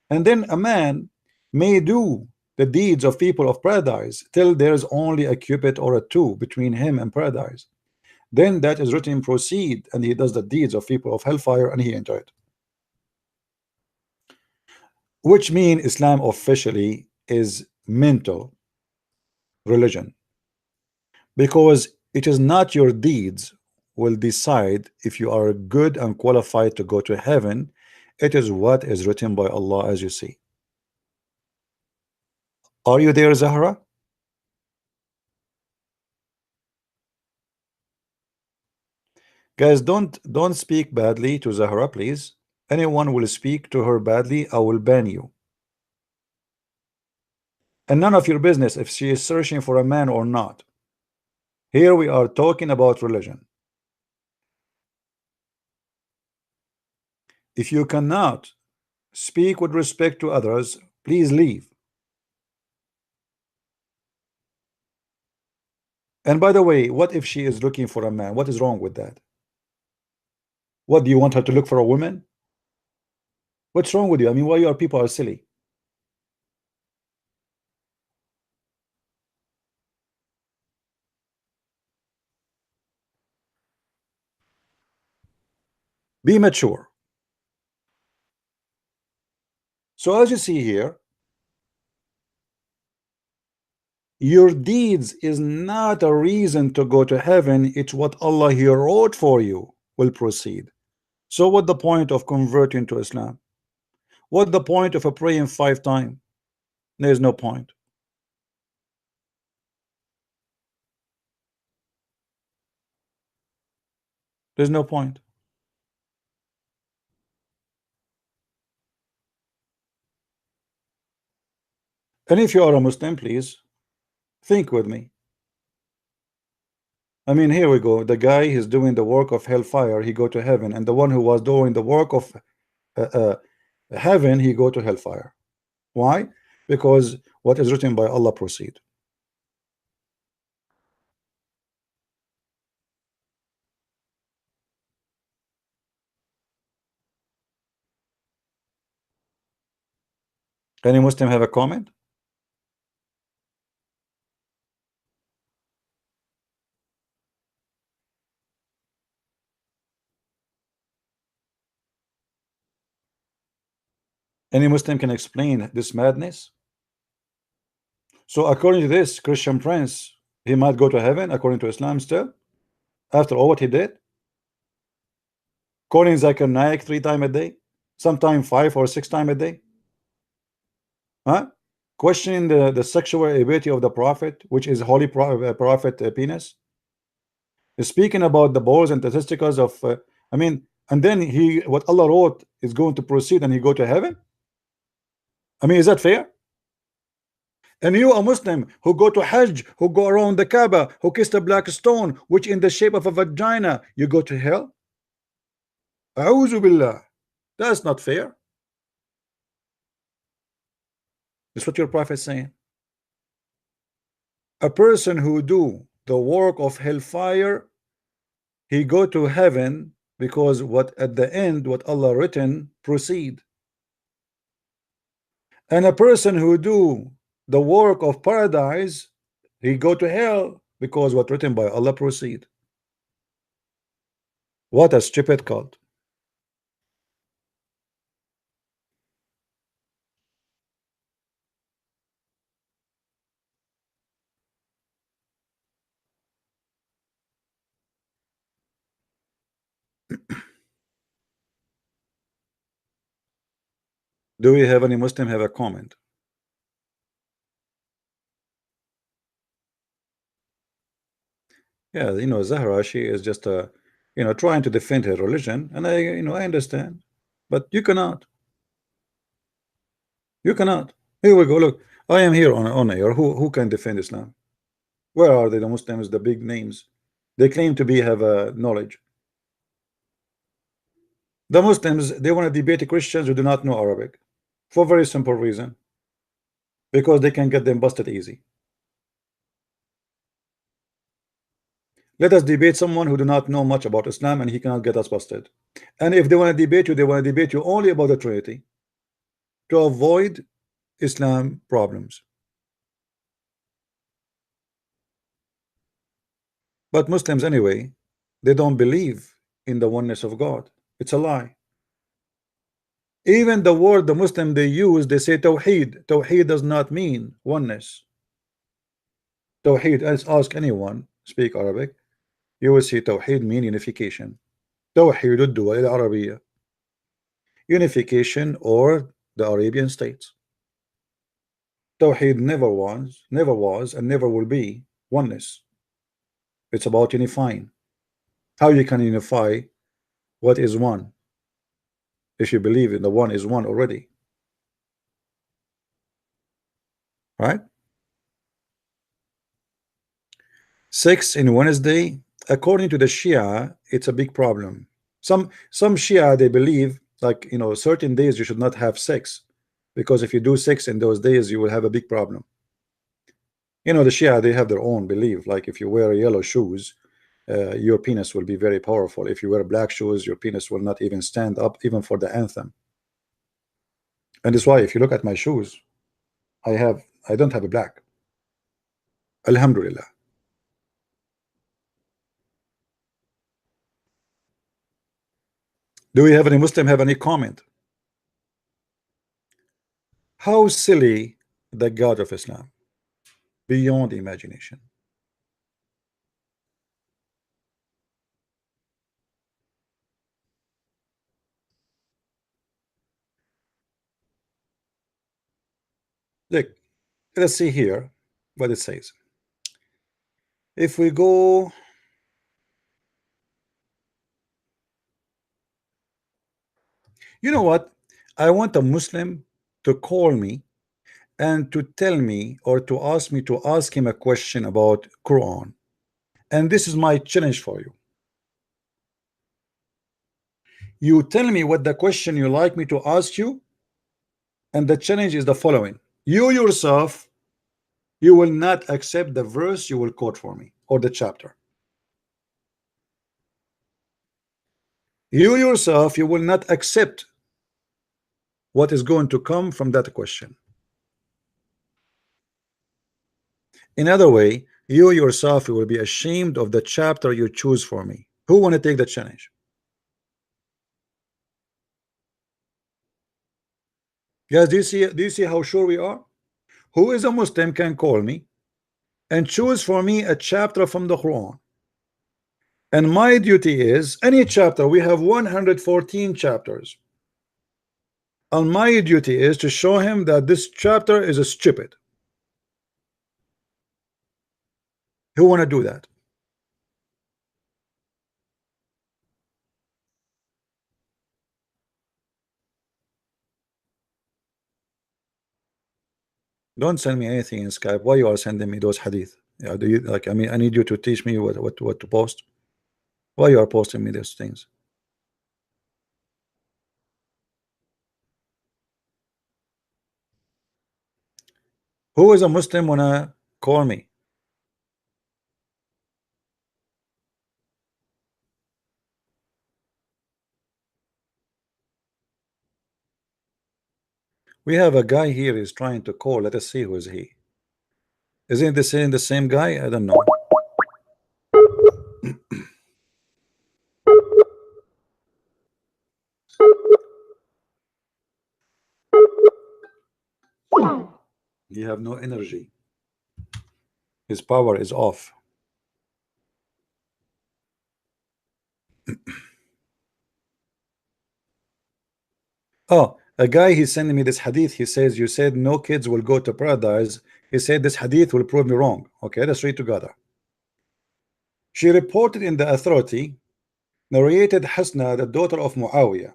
and then a man may do the deeds of people of paradise till there's only a cubit or a two between him and paradise. Then that is written proceed, and he does the deeds of people of hellfire and he entered. Which mean Islam officially is mental religion, because it is not your deeds will decide if you are good and qualified to go to heaven. It is what is written by Allah, as you see. Are you there, Zahra? Guys, don't speak badly to Zahra, please. Anyone will speak to her badly, I will ban you. And none of your business if she is searching for a man or not. Here we are talking about religion. If you cannot speak with respect to others, please leave. And by the way, what if she is looking for a man? What is wrong with that? What, do you want her to look for a woman? What's wrong with you? I mean, why your people are silly? Be mature. So as you see here, your deeds is not a reason to go to heaven. It's what Allah here wrote for you will proceed. So what the point of converting to Islam? What the point of a praying 5 times? There's no point. There's no point. And if you are a Muslim, please think with me. I mean, here we go. The guy is doing the work of hellfire, he go to heaven, and the one who was doing the work of heaven, he go to hellfire. Why? Because what is written by Allah proceed. Any Muslim have a comment? Any Muslim can explain this madness? So according to this Christian prince, he might go to heaven according to Islam still, after all what he did? Calling Zakir Naik 3 times a day, sometime 5 or 6 times a day, huh? Questioning the sexual ability of the prophet, which is holy prophet penis, speaking about the balls and testicles of I mean, and then he, what Allah wrote is going to proceed and he go to heaven. I mean, is that fair? And you, a Muslim who go to Hajj, who go around the Kaaba, who kiss the black stone which in the shape of a vagina, you go to hell? A'udhu billah. That's not fair. That's what your prophet is saying. A person who do the work of hellfire, he go to heaven, because what at the end what Allah written proceed. And a person who do the work of paradise, he go to hell, because what written by Allah proceed. What a stupid cult. Do we have any Muslim have a comment? Yeah, you know, Zahra, she is just trying to defend her religion, and I understand, but you cannot. You cannot. Here we go. Look, I am here on air. Who can defend Islam? Where are they? The Muslims, the big names. They claim to be have knowledge. The Muslims, they want to debate Christians who do not know Arabic, for a very simple reason, because they can get them busted easy. Let us debate someone who do not know much about Islam, and he cannot get us busted. And if they want to debate you, they want to debate you only about the Trinity, to avoid Islam problems. But Muslims anyway, they don't believe in the oneness of God. It's a lie. Even the word the Muslim they use, they say Tawheed. Tawheed does not mean oneness. Tawheed, let's ask anyone speak Arabic, you will see Tawheed mean unification. Tawheed al-Duwal al-Arabiya, unification, or the Arabian states. Tawheed never was, and never will be oneness. It's about unifying. How you can unify what is one if you believe in the one is one already, right? 6 in Wednesday, according to the Shia, it's a big problem. Some Shia, they believe, like, certain days you should not have sex, because if you do sex in those days you will have a big problem. The Shia, they have their own belief, like if you wear yellow shoes, your penis will be very powerful. If you wear black shoes, your penis will not even stand up, even for the anthem. And that's why if you look at my shoes, I don't have a black. Alhamdulillah. Do we have any Muslim have any comment? How silly the God of Islam, beyond imagination. Look, let's see here what it says. If we go, you know what, I want a Muslim to call me and to tell me, or to ask me to ask him a question about Quran, and this is my challenge for you. You tell me what the question you like me to ask you, and the challenge is the following: you yourself You will not accept the verse you will quote for me or the chapter. You yourself, you will not accept what is going to come from that question. In other way, you yourself will be ashamed of the chapter you choose for me. Who want to take the challenge? Guys, do you see how sure we are? Who is a Muslim can call me and choose for me a chapter from the Quran. And my duty is any chapter. We have 114 chapters. And my duty is to show him that this chapter is a stupid. Who want to do that? Don't send me anything in Skype. Why you are sending me those hadith? Yeah, do you like? I mean, I need you to teach me what to post. Why you are posting me those things? Who is a Muslim wanna call me? We have a guy here is trying to call. Let us see who is he. Isn't this the same guy? I don't know. He have no energy. His power is off. Oh, a guy he's sending me this hadith. He says, you said no kids will go to paradise. He said this hadith will prove me wrong. Okay, let's read together. She reported in the authority, narrated Hasna, the daughter of Muawiyah.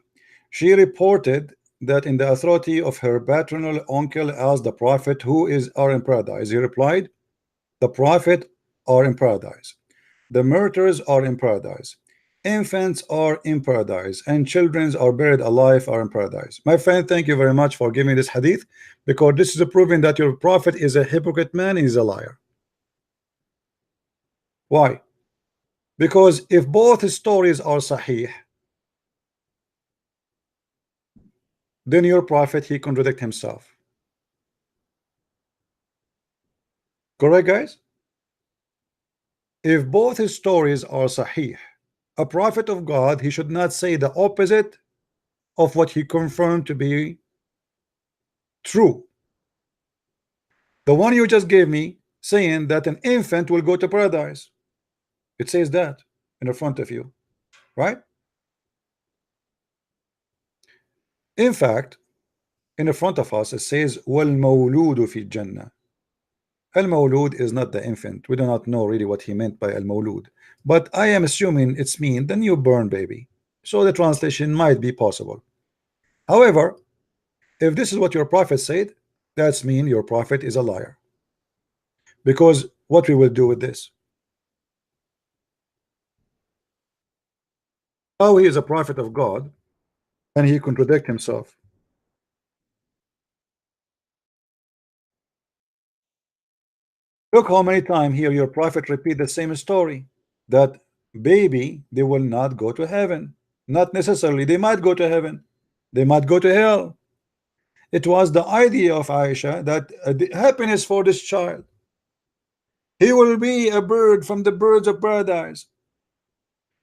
She reported that in the authority of her paternal uncle asked the Prophet, who are in paradise? He replied, the Prophet are in paradise. The murderers are in paradise. Infants are in paradise, and children are buried alive are in paradise. My friend, thank you very much for giving this hadith, because this is proving that your prophet is a hypocrite man, he's a liar. Why? Because if both stories are sahih, then your prophet, he contradict himself. Correct, guys? If both his stories are sahih, a prophet of God, he should not say the opposite of what he confirmed to be true. The one you just gave me saying that an infant will go to paradise, it says that in the front of you, right? In fact, in the front of us it says wal mawludu fi jannah. Al mawlud is not the infant. We do not know really what he meant by al mawlud, but I am assuming it's mean the newborn baby, so the translation might be possible. However, if this is what your prophet said, that's mean your prophet is a liar, because what we will do with this, how he is a prophet of God and he contradict himself. Look how many times here your prophet repeat the same story, that baby they will not go to heaven. Not necessarily, they might go to heaven, they might go to hell. It was the idea of Aisha that the happiness for this child, he will be a bird from the birds of paradise.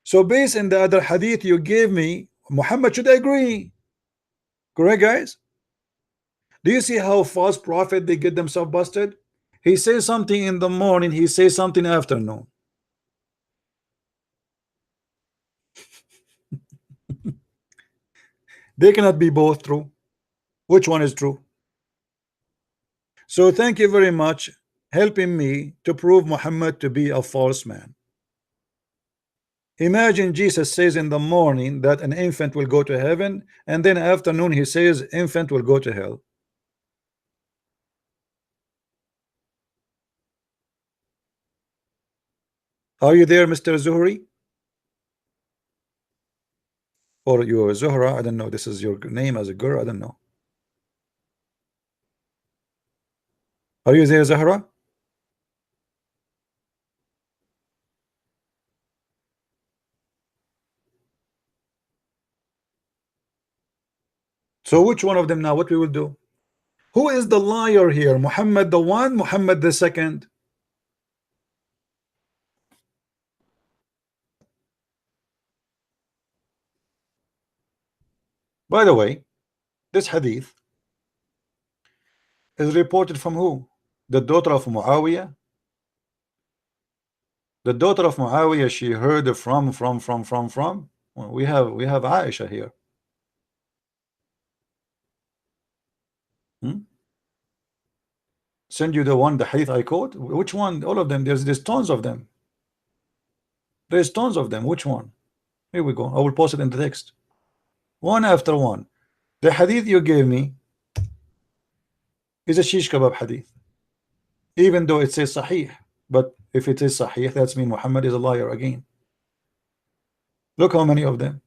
So based on the other hadith you gave me, Muhammad should agree. Correct, guys? Do you see how false prophet they get themselves busted? He says something in the morning, he says something afternoon. They cannot be both true. Which one is true? So thank you very much helping me to prove Muhammad to be a false man. Imagine Jesus says in the morning that an infant will go to heaven, and then afternoon he says infant will go to hell. Are you there, Mr. Zuhri? Or you Zuhra? I don't know. This is your name as a girl. I don't know. Are you there, Zahra? So which one of them now? What we will do? Who is the liar here? Muhammad the one, Muhammad the second? By the way, this hadith is reported from who? The daughter of Muawiyah. The daughter of Muawiyah, she heard from. Well, we have Aisha here. Send you the hadith I quote. Which one? All of them. There's tons of them. There's tons of them. Which one? Here we go. I will post it in the text. One after one. The hadith you gave me is a shish kebab hadith. Even though it says sahih. But if it is sahih, that's mean Muhammad is a liar again. Look how many of them.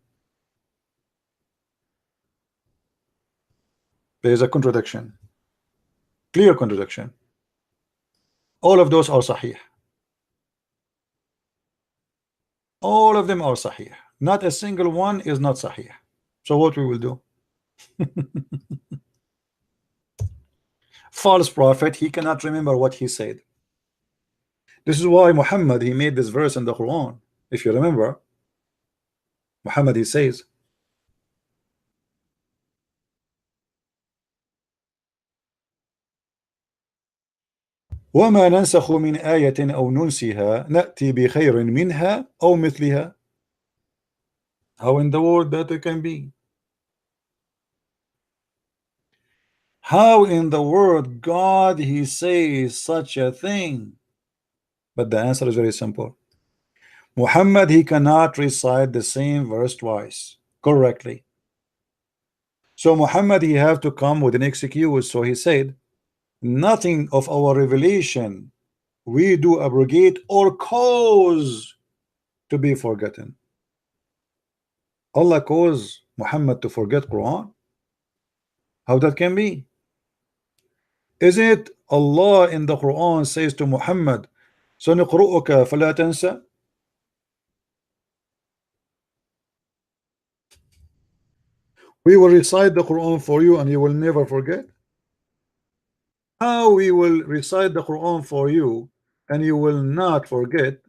There is a contradiction. Clear contradiction. All of those are sahih. All of them are sahih. Not a single one is not sahih. So what we will do? False prophet, he cannot remember what he said. This is why Muhammad, he made this verse in the Quran. If you remember, Muhammad, he says, وَمَا نَنْسَخُ مِنْ آيَةٍ أَوْ نُنْسِهَا نَأْتِي بِخَيْرٍ مِنْهَا أَوْ مِثْلِهَا. How in the world that it can be? How in the world God, he says such a thing? But the answer is very simple. Muhammad, he cannot recite the same verse twice correctly. So Muhammad, he have to come with an excuse. So he said, nothing of our revelation we do abrogate or cause to be forgotten. Allah caused Muhammad to forget Quran? How that can be? Is it Allah in the Quran says to Muhammad, سنقرؤك فلا تنسى? We will recite the Quran for you and you will never forget? How we will recite the Quran for you and you will not forget,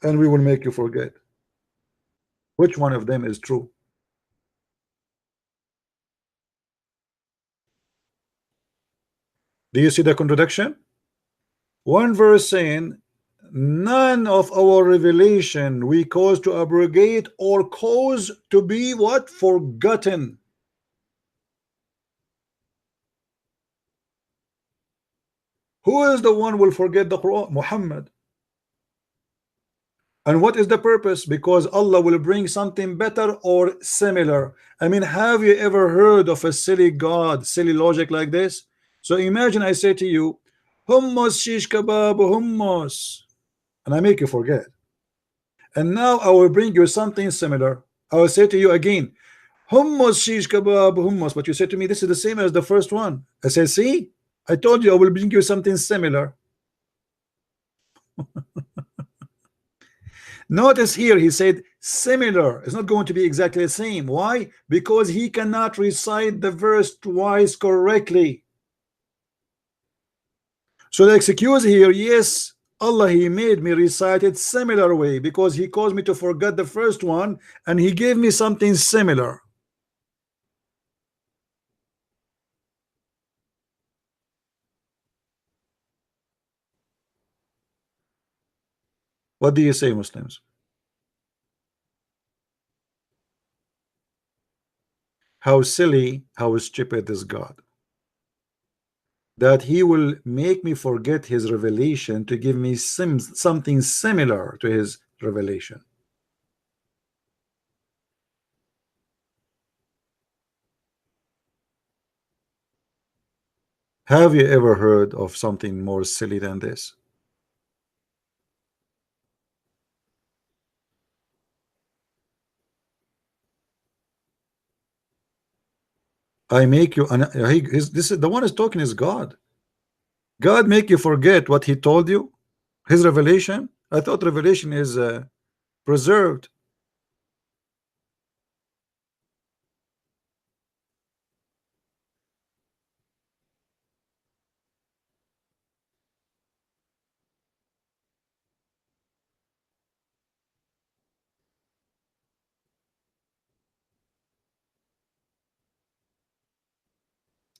and we will make you forget? Which one of them is true? Do you see the contradiction? One verse saying, none of our revelation we cause to abrogate or cause to be what? Forgotten. Who is the one will forget the Quran? Muhammad. And what is the purpose? Because Allah will bring something better or similar. I mean, have you ever heard of a silly God, silly logic like this? So imagine I say to you, hummus shish kebab hummus, and I make you forget. And now I will bring you something similar. I will say to you again, hummus shish kebab hummus, but you say to me, this is the same as the first one. I say, see, I told you I will bring you something similar. Notice here he said similar. It's not going to be exactly the same. Why? Because he cannot recite the verse twice correctly. So the excuse here, yes, Allah, he made me recite it similar way because he caused me to forget the first one and he gave me something similar. What do you say, Muslims? How silly, how stupid is God, that he will make me forget his revelation to give me something similar to his revelation. Have you ever heard of something more silly than this? I make you, and this is the one is talking is God. God make you forget what he told you, his revelation. I thought revelation is preserved.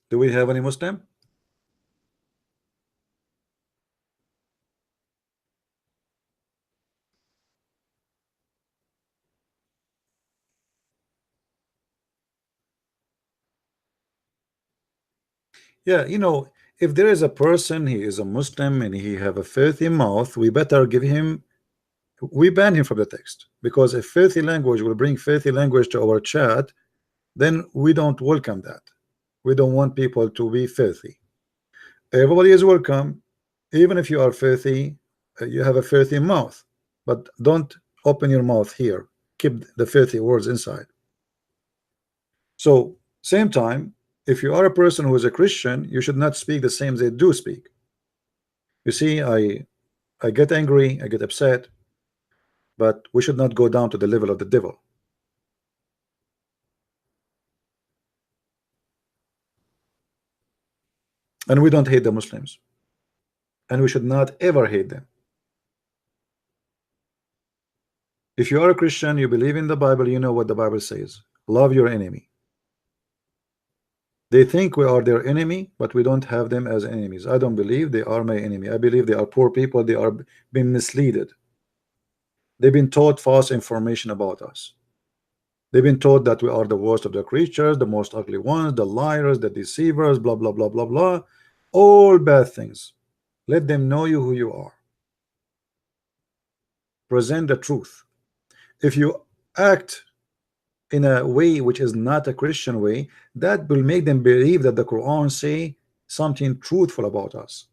Do we have any Muslim? Yeah, you know, if there is a person, he is a Muslim and he have a filthy mouth, we better give him, we ban him from the text, because if filthy language will bring filthy language to our chat, then we don't welcome that. We don't want people to be filthy. Everybody is welcome, even if you are filthy, you have a filthy mouth, but don't open your mouth here. Keep the filthy words inside. So, same time, if you are a person who is a Christian, you should not speak the same they do speak. You see, I get angry, I get upset, but we should not go down to the level of the devil. And we don't hate the Muslims, and we should not ever hate them. If you are a Christian, you believe in the Bible, you know what the Bible says. Love your enemy. They think we are their enemy, but we don't have them as enemies. I don't believe they are my enemy. I believe they are poor people. They are being misled. They've been taught false information about us. They've been taught that we are the worst of the creatures, the most ugly ones, the liars, the deceivers, blah, blah, blah, blah, blah. All bad things. Let them know you who you are. Present the truth. If you act in a way which is not a Christian way, that will make them believe that the Quran say something truthful about us.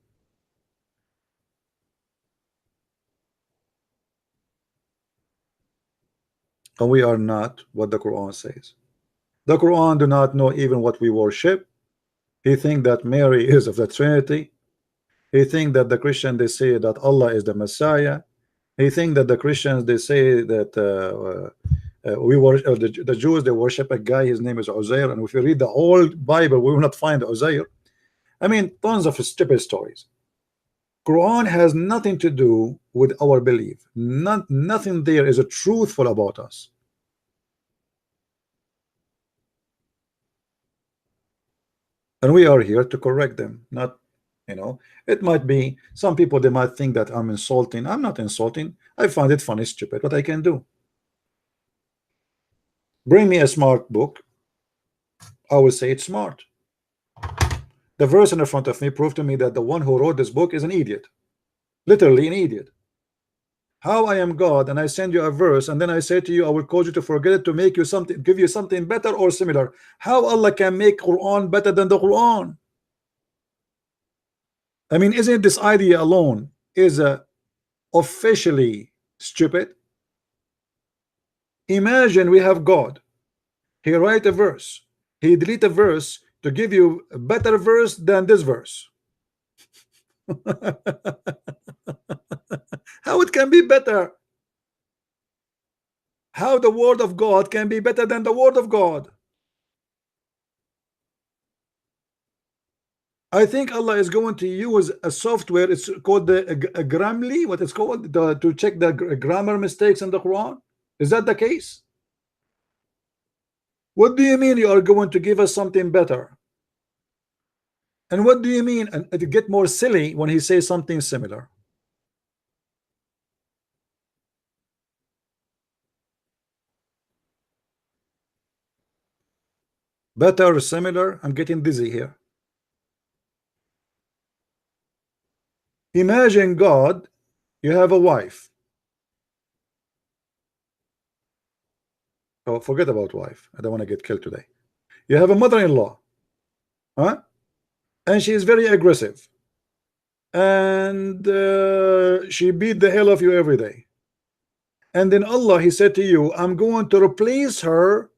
And we are not what the Quran says. The Quran do not know even what we worship. He think that Mary is of the Trinity. He think that the Christian they say that Allah is the Messiah. He think that the Christians they say that we worship the Jews they worship a guy, his name is Uzair, and if you read the whole Bible we will not find Uzair. I mean, tons of stupid stories. Quran has nothing to do with our belief. Nothing there is a truthful about us. And we are here to correct them, not, you know, it might be some people they might think that I'm insulting. I'm not insulting. I find it funny, stupid. What I can do? Bring me a smart book, I will say it's smart. The verse in front of me proved to me that the one who wrote this book is an idiot, literally an idiot. How I am God and I send you a verse and then I say to you I will cause you to forget it to make you something, give you something better or similar. How Allah can make Quran better than the Quran? I mean, isn't this idea alone is officially stupid? Imagine we have God, he write a verse, he delete a verse to give you a better verse than this verse. How it can be better? How the word of God can be better than the word of God? I think Allah is going to use a software, it's called the Grammarly, what it's called, to check the grammar mistakes in the Quran. Is that the case? What do you mean you are going to give us something better? And what do you mean, and to get more silly when he says something similar? Better or similar? I'm getting dizzy here. Imagine God, you have a wife. Oh, forget about wife. I don't want to get killed today. You have a mother-in-law, huh? And she is very aggressive. And she beat the hell of you every day. And then Allah, he said to you, I'm going to replace her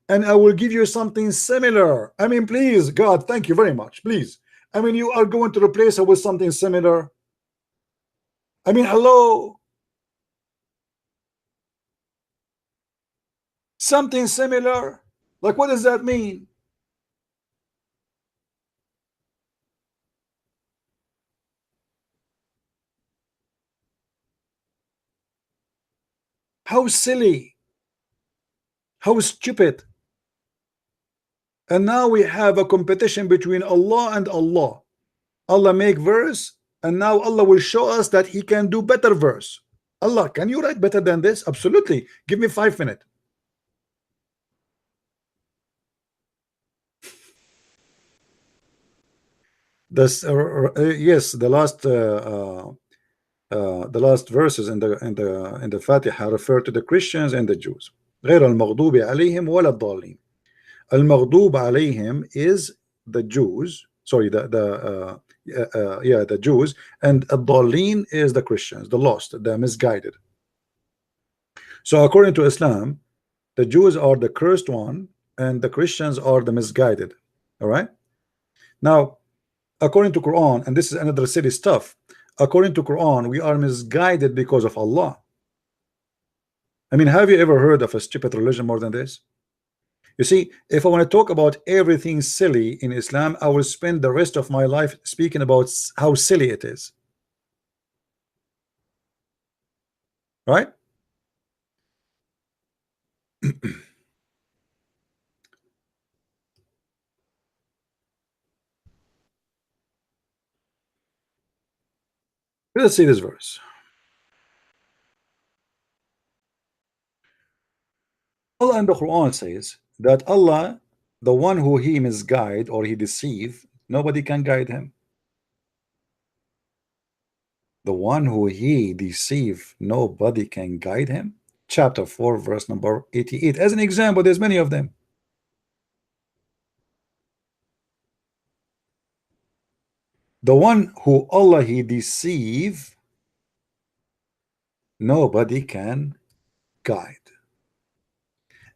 and I will give you something similar. I mean, please, God, thank you very much. Please. I mean, you are going to replace her with something similar. I mean, hello. Something similar. Like, what does that mean? How silly. How stupid. And now we have a competition between Allah and Allah. Allah make verse, and now Allah will show us that He can do better verse. Allah, can you write better than this? Absolutely. Give me 5 minutes. This yes, the last verses in the Fatiha refer to the Christians and the Jews. غير المغضوب عليهم ولا الضالين. المغضوب عليهم is the Jews. Sorry, the Jews, and الضالين is the Christians, the lost, the misguided. So according to Islam, the Jews are the cursed one, and the Christians are the misguided. All right. Now, according to Quran, and this is another silly stuff. According to Quran, we are misguided because of Allah. I mean, have you ever heard of a stupid religion more than this? You see, if I want to talk about everything silly in Islam, I will spend the rest of my life speaking about how silly it is. Right? Let's see this verse. Allah in the Quran says that Allah, the one who He misguide or He deceive, nobody can guide him. The one who He deceive, nobody can guide him. Chapter 4, verse number 88. As an example, there's many of them. The one who Allah He deceive, nobody can guide.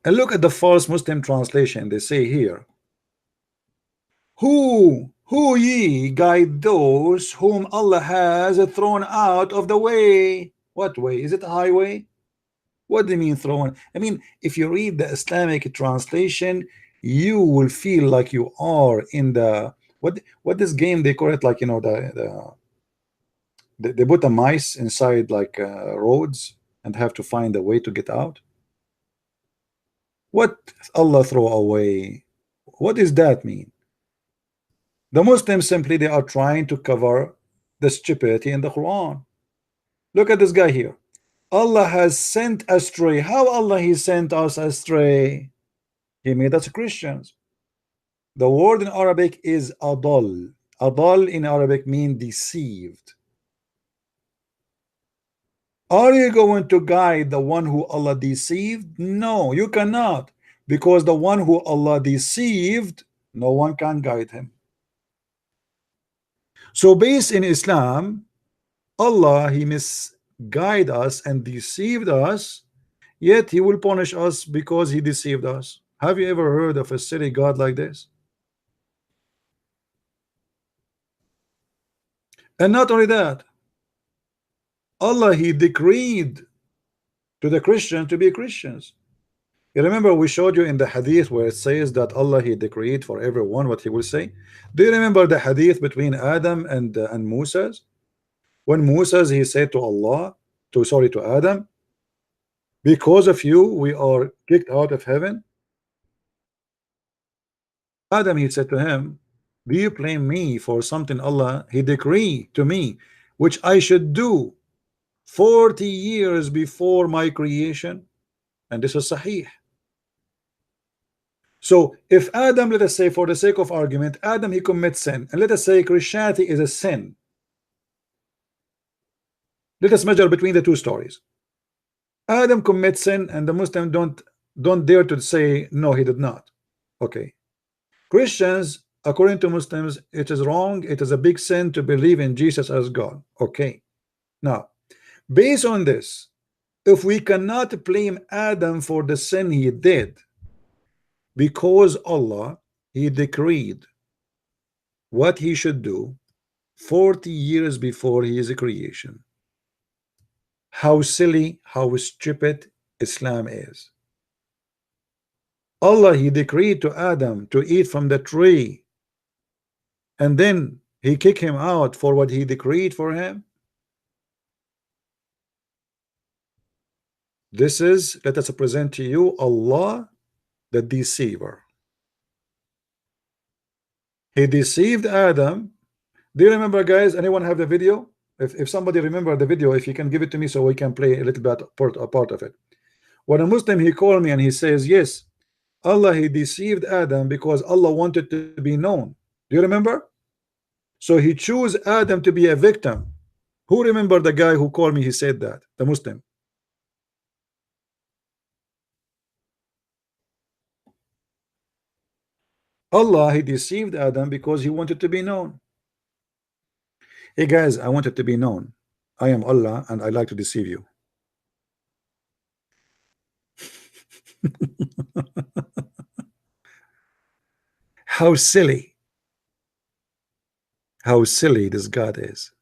And look at the false Muslim translation. They say here, who ye guide those whom Allah has thrown out of the way? What way? Is it a highway? What do you mean thrown? I mean, if you read the Islamic translation, you will feel like you are in the what this game they call it, like, you know, they put a mice inside like roads and have to find a way to get out. What Allah throw away? What does that mean? The Muslims simply they are trying to cover the stupidity in the Quran. Look at this guy here. Allah has sent astray. How Allah He sent us astray? He made us Christians. The word in Arabic is adal. Adal in Arabic means deceived. Are you going to guide the one who Allah deceived? No, you cannot, because the one who Allah deceived, no one can guide him. So based in Islam, Allah He misguided us and deceived us, yet He will punish us because He deceived us. Have you ever heard of a silly God like this? And not only that, Allah He decreed to the Christians to be Christians. You remember we showed you in the hadith where it says that Allah He decreed for everyone what He will say. Do you remember the hadith between Adam and Moses? When Moses he said to Allah, to Adam, because of you we are kicked out of heaven. Adam he said to him, do you blame me for something Allah He decreed to me which I should do 40 years before my creation? And this is sahih. So if Adam, let us say for the sake of argument, Adam he commits sin, and let us say Christianity is a sin, let us measure between the two stories. Adam commits sin and the Muslim don't dare to say no, he did not. Okay, Christians, according to Muslims, it is wrong, it is a big sin to believe in Jesus as God. Okay, now based on this, if we cannot blame Adam for the sin he did, because Allah He decreed what he should do 40 years before his creation. How silly, how stupid Islam is. Allah He decreed to Adam to eat from the tree, and then He kicked him out for what He decreed for him. This is, let us present to you Allah the deceiver. He deceived Adam. Do you remember, guys? Anyone have the video? If somebody remember the video, if you can give it to me so we can play a little bit a part of it. When a Muslim, he called me and he says, yes, Allah, he deceived Adam because Allah wanted to be known. Do you remember? So he chose Adam to be a victim. Who remember the guy who called me? He said that, the Muslim. Allah, he deceived Adam because he wanted to be known. Hey guys, I wanted to be known. I am Allah and I like to deceive you. How silly this God is.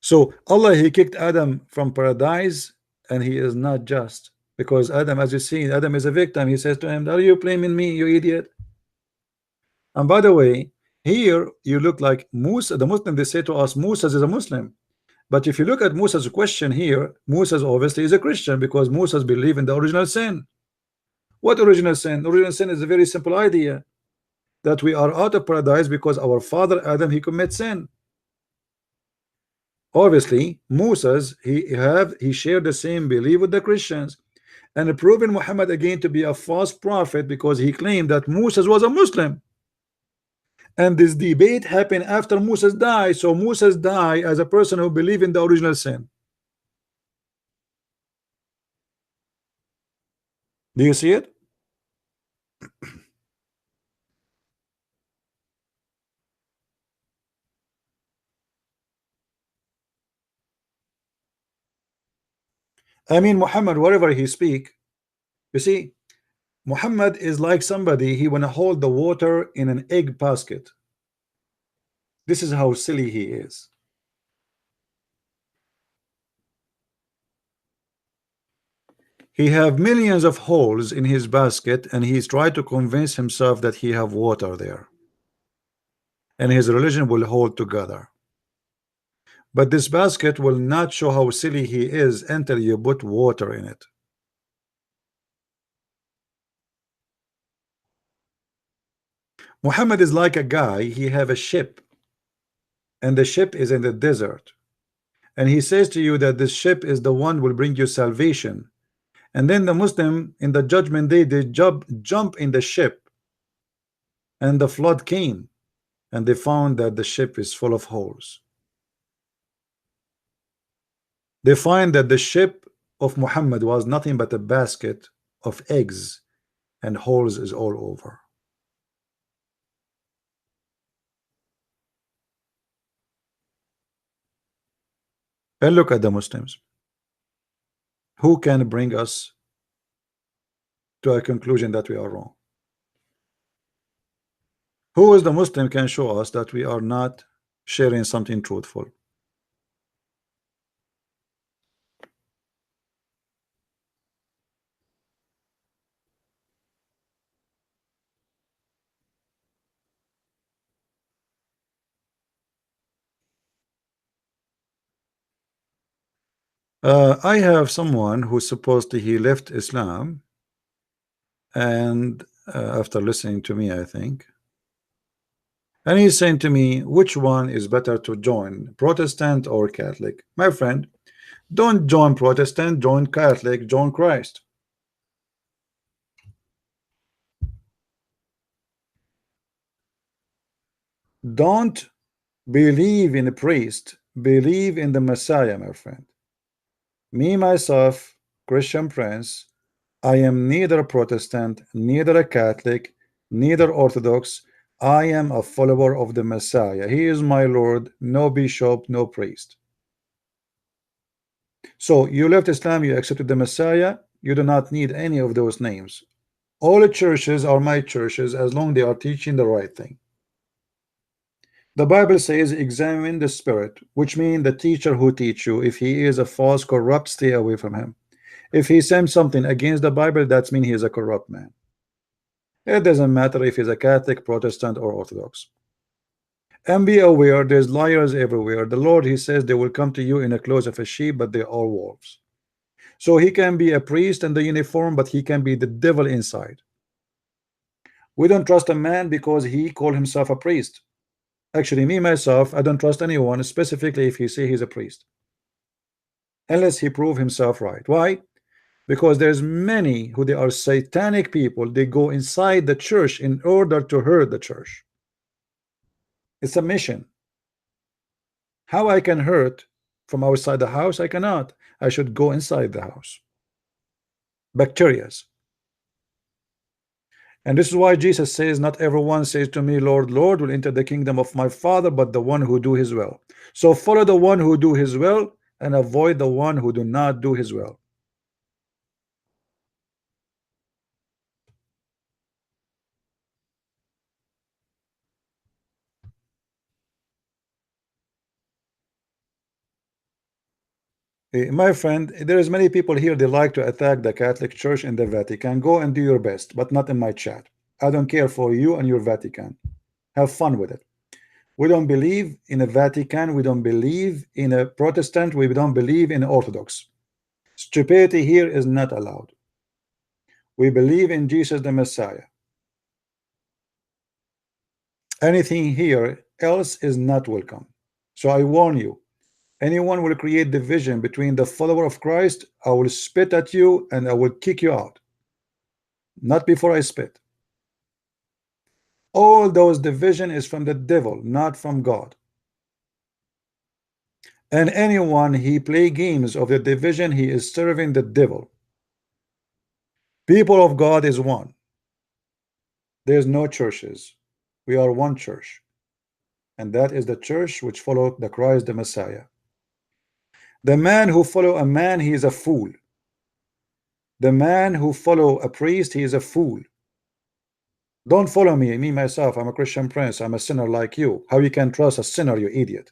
So Allah, he kicked Adam from paradise, and he is not just, because Adam, as you see, Adam is a victim. He says to him, are you blaming me, you idiot? And by the way, here you look like Musa, the Muslim. They say to us, Musa is a Muslim. But if you look at Musa's question here, Musa obviously is a Christian, because Musa believes in the original sin. What original sin? Original sin is a very simple idea, that we are out of paradise because our father Adam, he commits sin. Obviously, Moses, he shared the same belief with the Christians, and proven Muhammad again to be a false prophet because he claimed that Moses was a Muslim. And this debate happened after Moses died. So Moses died as a person who believed in the original sin. Do you see it? I mean, Muhammad, whatever he speak, you see, Muhammad is like somebody, he wanna hold the water in an egg basket. This is how silly he is. He have millions of holes in his basket, and he's trying to convince himself that he have water there, and his religion will hold together. But this basket will not show how silly he is until you put water in it. Muhammad is like a guy, he have a ship, and the ship is in the desert, and he says to you that this ship is the one will bring you salvation. And then the Muslim in the judgment day, they jump in the ship, and the flood came, and they found that the ship is full of holes. They find that the ship of Muhammad was nothing but a basket of eggs, and holes is all over. And look at the Muslims. Who can bring us to a conclusion that we are wrong? Who is the Muslim can show us that we are not sharing something truthful? I have someone who supposedly he left Islam, and after listening to me, I think, and he's saying to me, which one is better to join, Protestant or Catholic? My friend, don't join Protestant, join Catholic, join Christ. Don't believe in a priest, believe in the Messiah, my friend. Me, myself, Christian Prince, I am neither a Protestant, neither a Catholic, neither Orthodox. I am a follower of the Messiah. He is my Lord, no bishop, no priest. So you left Islam, you accepted the Messiah, you do not need any of those names. All the churches are my churches as long they are teaching the right thing. The Bible says, examine the spirit, which means the teacher who teach you. If he is a false, corrupt, stay away from him. If he says something against the Bible, that means he is a corrupt man. It doesn't matter if he's a Catholic, Protestant, or Orthodox. And be aware, there's liars everywhere. The Lord, he says, they will come to you in the clothes of a sheep, but they are wolves. So he can be a priest in the uniform, but he can be the devil inside. We don't trust a man because he called himself a priest. Actually, me myself, I don't trust anyone, specifically if he say he's a priest, unless he prove himself right. Why? Because there's many who they are satanic people. They go inside the church in order to hurt the church. It's a mission. How I can hurt from outside the house? I cannot. I should go inside the house. Bacterias. And this is why Jesus says, not everyone says to me, Lord, Lord, will enter the kingdom of my Father, but the one who do his will. So follow the one who do his will and avoid the one who do not do his will. My friend, there is many people here, they like to attack the Catholic Church in the Vatican. Go and do your best, but not in my chat. I don't care for you and your Vatican. Have fun with it. We don't believe in a Vatican. We don't believe in a Protestant. We don't believe in Orthodox. Stupidity here is not allowed. We believe in Jesus the Messiah. Anything here else is not welcome. So I warn you, anyone will create division between the follower of Christ, I will spit at you and I will kick you out. Not before I spit. All those division is from the devil, not from God. And anyone he play games of the division, he is serving the devil. People of God is one. There's no churches. We are one church. And that is the church which followed the Christ the Messiah. The man who follow a man, he is a fool. The man who follow a priest, he is a fool. Don't follow me myself, I'm a Christian prince, I'm a sinner like you. How you can trust a sinner, you idiot?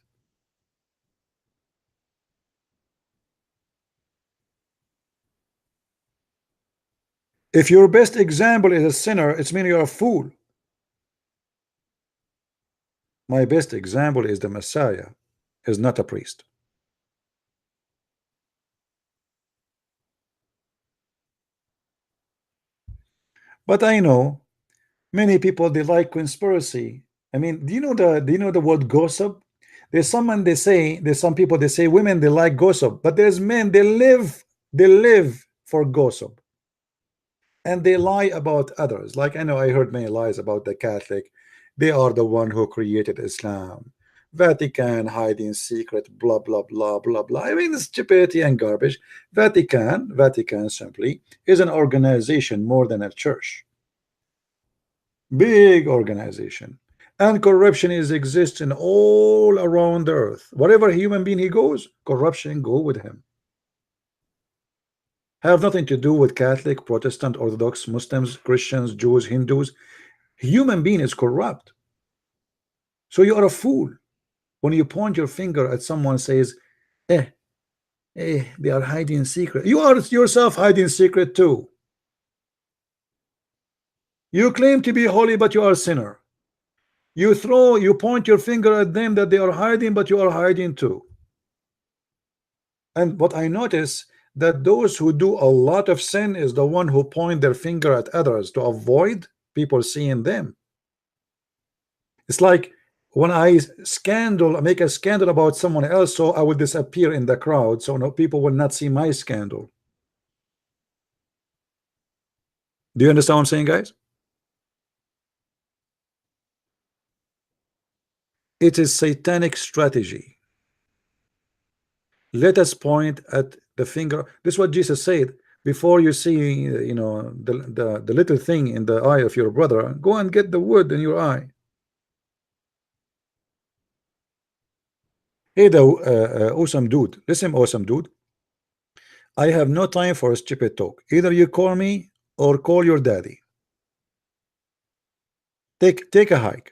If your best example is a sinner, it's mean you're a fool. My best example is the Messiah, is not a priest. But I know many people, they like conspiracy. I mean, do you know the word gossip? There's some people they say women they like gossip, but there's men they live for gossip. And they lie about others. Like I know I heard many lies about the Catholic. They are the one who created Islam. Vatican hiding secret, blah blah blah blah blah. I mean, stupidity and garbage. Vatican simply is an organization more than a church. Big organization. And corruption is existing all around the earth. Whatever human being he goes, corruption go with him. Have nothing to do with Catholic, Protestant, Orthodox, Muslims, Christians, Jews, Hindus. Human being is corrupt. So you are a fool when you point your finger at someone says, they are hiding secret. You are yourself hiding secret too. You claim to be holy, but you are a sinner. You point your finger at them that they are hiding, but you are hiding too. And what I notice that those who do a lot of sin is the one who point their finger at others to avoid people seeing them. It's like when I make a scandal about someone else, so I will disappear in the crowd, so no people will not see my scandal. Do you understand what I'm saying, guys? It is satanic strategy. Let us point at the finger. This is what Jesus said. Before you see, the little thing in the eye of your brother, go and get the wood in your eye. Hey, the awesome dude. Listen, awesome dude. I have no time for a stupid talk. Either you call me or call your daddy. Take a hike.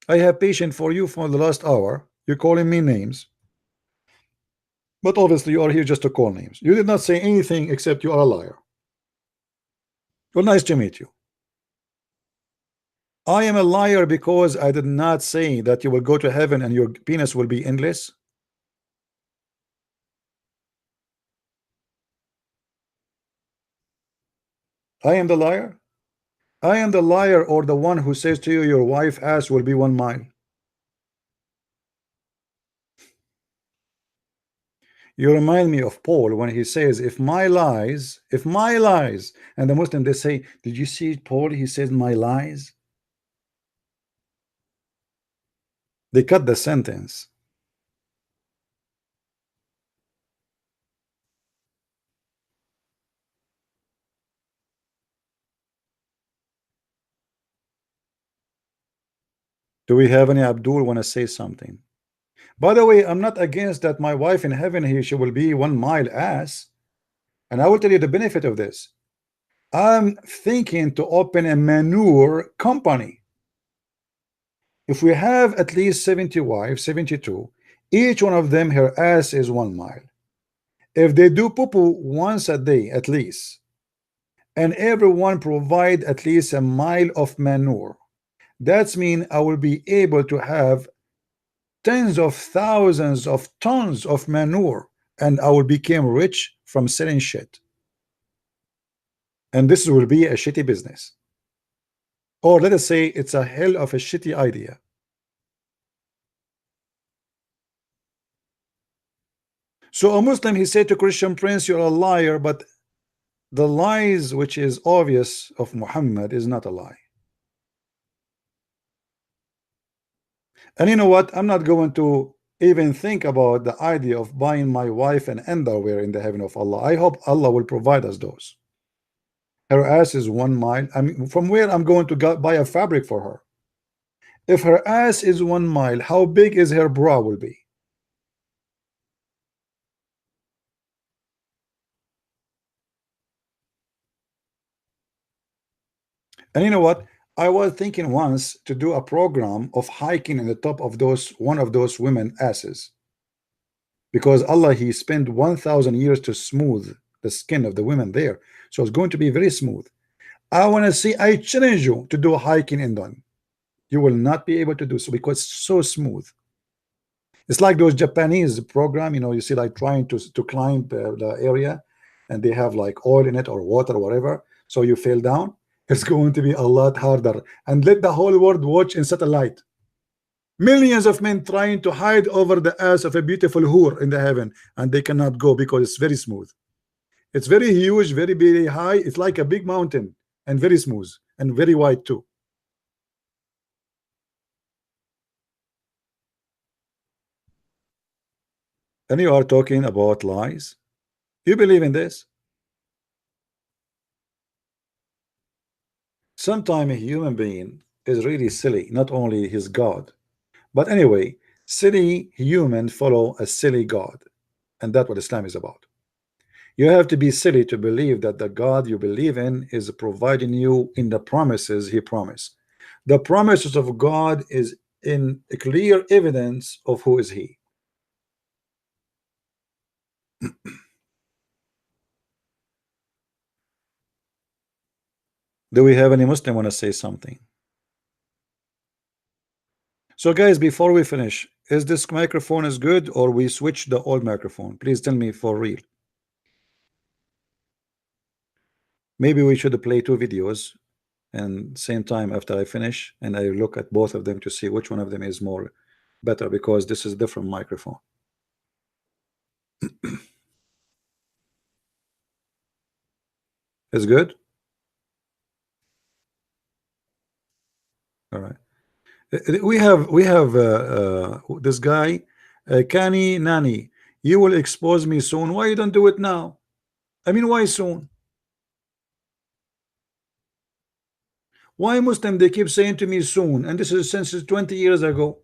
I have patience for you for the last hour. You're calling me names. But obviously you are here just to call names. You did not say anything except you are a liar. Well, nice to meet you. I am a liar because I did not say that you will go to heaven and your penis will be endless. I am the liar. I am the liar or the one who says to you your wife ass will be 1 mile. You remind me of Paul when he says, if my lies, and the Muslim they say, did you see Paul? He says my lies. They cut the sentence. Do we have any Abdul want to say something? By the way, I'm not against that my wife in heaven here, she will be 1 mile ass. And I will tell you the benefit of this. I'm thinking to open a manure company. If we have at least 70 wives, 72, each one of them, her ass is 1 mile. If they do poo-poo once a day at least, and everyone provide at least a mile of manure, that's mean I will be able to have tens of thousands of tons of manure, and I will become rich from selling shit. And this will be a shitty business, or let us say it's a hell of a shitty idea. So a Muslim, he said to Christian Prince, you're a liar, but the lies which is obvious of Muhammad is not a lie. And you know what? I'm not going to even think about the idea of buying my wife an underwear in the heaven of Allah. I hope Allah will provide us those. Her ass is 1 mile. I mean, from where I'm going to buy a fabric for her? If her ass is 1 mile, how big is her bra will be? And you know what? I was thinking once to do a program of hiking in the top of one of those women asses, because Allah, he spent 1,000 years to smooth the skin of the women there, so it's going to be very smooth. I want to see, I challenge you to do a hiking in them. You will not be able to do so because it's so smooth. It's like those Japanese program, you know, you see like trying to climb the area, and they have like oil in it or water or whatever, so you fell down. It's going to be a lot harder. And let the whole world watch in satellite. Millions of men trying to hide over the ass of a beautiful whore in the heaven, and they cannot go because it's very smooth. It's very huge, very, very high. It's like a big mountain, and very smooth and very wide too. And you are talking about lies. You believe in this? Sometimes a human being is really silly, not only his God. But anyway, silly human follow a silly God. And that's what Islam is about. You have to be silly to believe that the God you believe in is providing you in the promises he promised. The promises of God is in clear evidence of who is he. Do we have any Muslim want to say something? So guys, before we finish, is this microphone is good or we switch the old microphone? Please tell me for real. Maybe we should play two videos and same time after I finish, and I look at both of them to see which one of them is more better, because this is different microphone. Is good. All right. We have this guy, Kani Nani. You will expose me soon. Why you don't do it now? I mean, why soon? Why Muslim they keep saying to me soon, and this is since 20 years ago?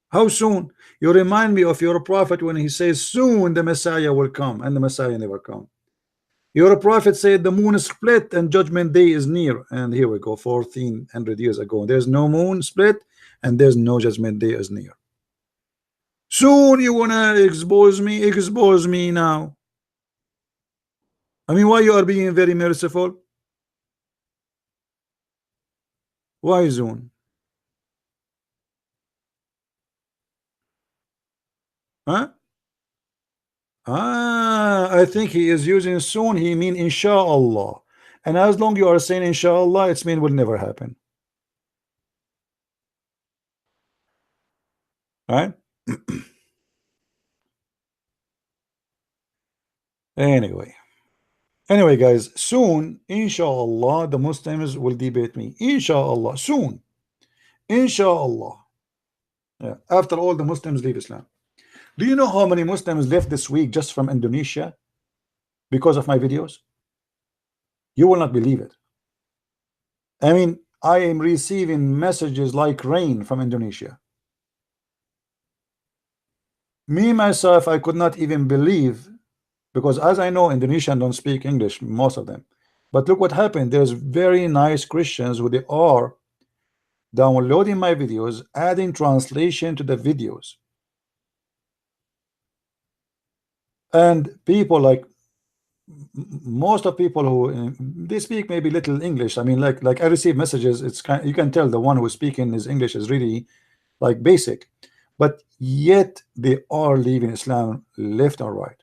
How soon? You remind me of your prophet when he says soon the Messiah will come, and the Messiah never come. Your prophet said the moon is split and judgment day is near, and here we go, 1400 years ago. There's no moon split and there's no judgment day is near. Soon you wanna expose me? Expose me now. I mean, why you are being very merciful? Why soon? Huh? I think he is using soon. He mean inshallah, And as long you are saying inshallah, it's mean will never happen. Right? Anyway, guys, soon, inshallah, the Muslims will debate me. Inshallah, soon. Inshallah. Yeah. After all the Muslims leave Islam. Do you know how many Muslims left this week just from Indonesia because of my videos? You will not believe it. I mean, I am receiving messages like rain from Indonesia. Me, myself, I could not even believe, because as I know, Indonesians don't speak English, most of them. But look what happened. There's very nice Christians who they are downloading my videos, adding translation to the videos. And people like most of people who they speak maybe little English. I mean, like I receive messages. It's kind, you can tell the one who is speaking his English is really like basic, but yet they are leaving Islam left and right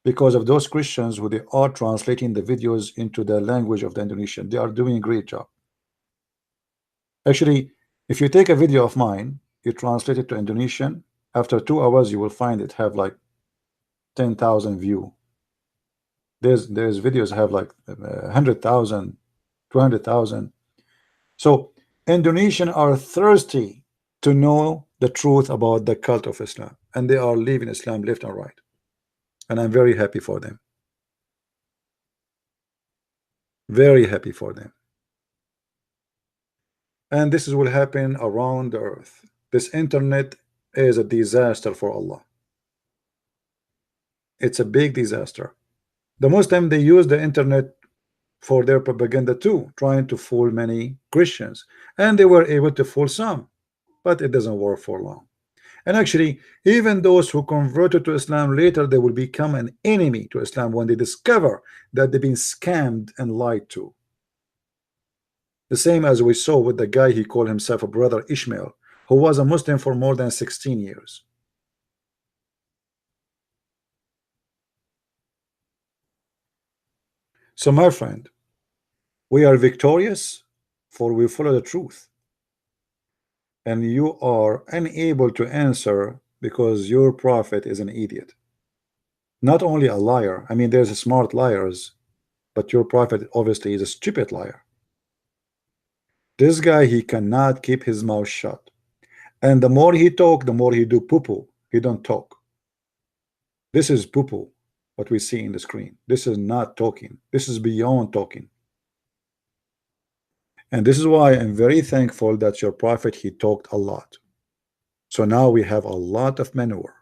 because of those Christians who they are translating the videos into the language of the Indonesian. They are doing a great job. Actually, if you take a video of mine, you translate it to Indonesian, after 2 hours you will find it have like 10,000 view. There's videos have like 100,000, 200,000. So Indonesians are thirsty to know the truth about the cult of Islam, and they are leaving Islam left and right, and I'm very happy for them. Very happy for them. And this will happen around the earth. This internet is a disaster for Allah. It's a big disaster. The Muslim, they use the internet for their propaganda too, trying to fool many Christians, and they were able to fool some, but it doesn't work for long. And actually, even those who converted to Islam later, they will become an enemy to Islam when they discover that they've been scammed and lied to. The same as we saw with the guy, he called himself a brother Ishmael, who was a Muslim for more than 16 years. So my friend, we are victorious, for we follow the truth. And you are unable to answer because your prophet is an idiot. Not only a liar, I mean, there's smart liars, but your prophet obviously is a stupid liar. This guy, he cannot keep his mouth shut. And the more he talk, the more he do poo-poo. He don't talk. This is poo-poo, what we see in the screen. This is not talking. This is beyond talking. And this is why I'm very thankful that your prophet, he talked a lot. So now we have a lot of manure,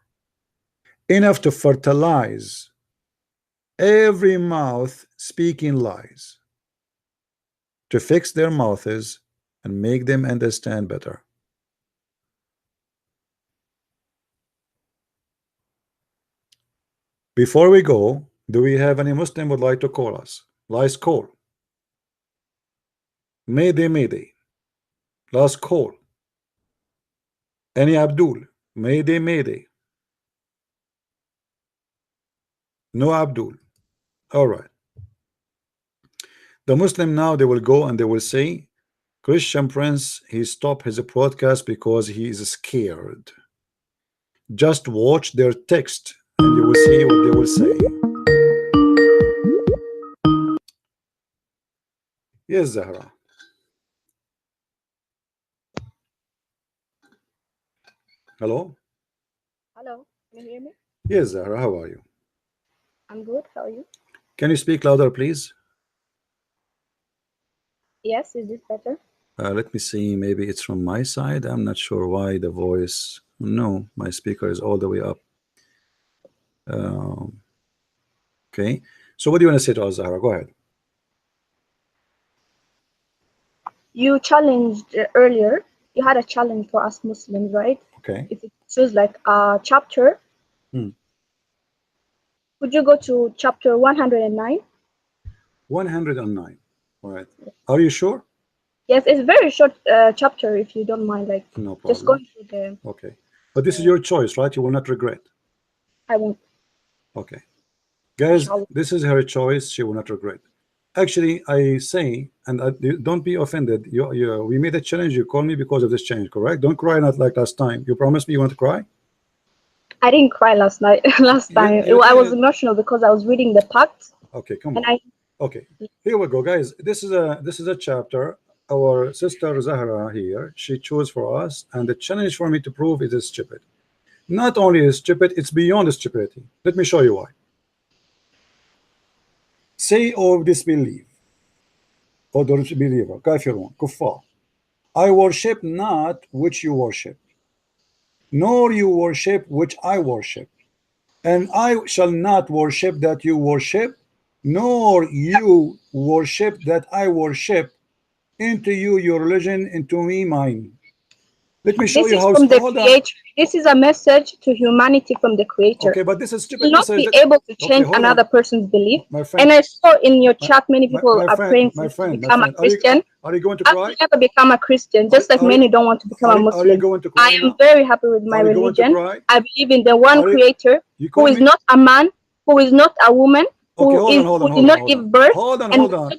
enough to fertilize every mouth speaking lies, to fix their mouths and make them understand better. Before we go, do we have any Muslim would like to call us? Last call. Mayday, Mayday. Last call. Any Abdul? Mayday, Mayday. No Abdul. All right. The Muslim now, they will go and they will say, Christian Prince, he stopped his broadcast because he is scared. Just watch their text and you will see what they will say. Yes, Zahra. Hello? Hello, can you hear me? Yes, Zahra, how are you? I'm good. How are you? Can you speak louder, please? Yes, is this better? Let me see, maybe it's from my side. I'm not sure why the voice. No, my speaker is all the way up. Okay, so what do you want to say to us, Zahra? Go ahead. You challenged earlier. You had a challenge for us Muslims, right? Okay. If it choose like a chapter, could you go to chapter 109? 109. All right. Are you sure? Yes, it's very short chapter. If you don't mind, like No problem. just going through the. Okay, but this is your choice, right? You will not regret. I won't. Okay, guys, Inshallah. this is her choice. She will not regret. Actually, I say, and don't be offended. We made a challenge. You call me because of this challenge, correct? Don't cry, not like last time. You promised me you want to cry. I didn't cry last night. Last time I was emotional because I was reading the pact. Okay, come and on. Okay, here we go, guys. This is a chapter. Our sister Zahra here, she chose for us, and the challenge for me to prove it is stupid. Not only is stupid, it's beyond stupidity. Let me show you why. Say or disbelieve, or disbeliever, kafirun, kuffar. I worship not which you worship, nor you worship which I worship, and I shall not worship that you worship, nor you worship that I worship. Into you your religion, into me mine. Let me show this you is how. from the creator. This is a message to humanity from the creator. Okay, but this is stupid. You will not be able to change another person's belief. And I saw in your chat many people are praying to become a Christian. Are you going to cry? I never become a Christian, just like many don't want to become a Muslim. Are you going to cry? I am very happy with my religion. I believe in the one creator who is not a man, who is not a woman, who did not give birth. Hold on.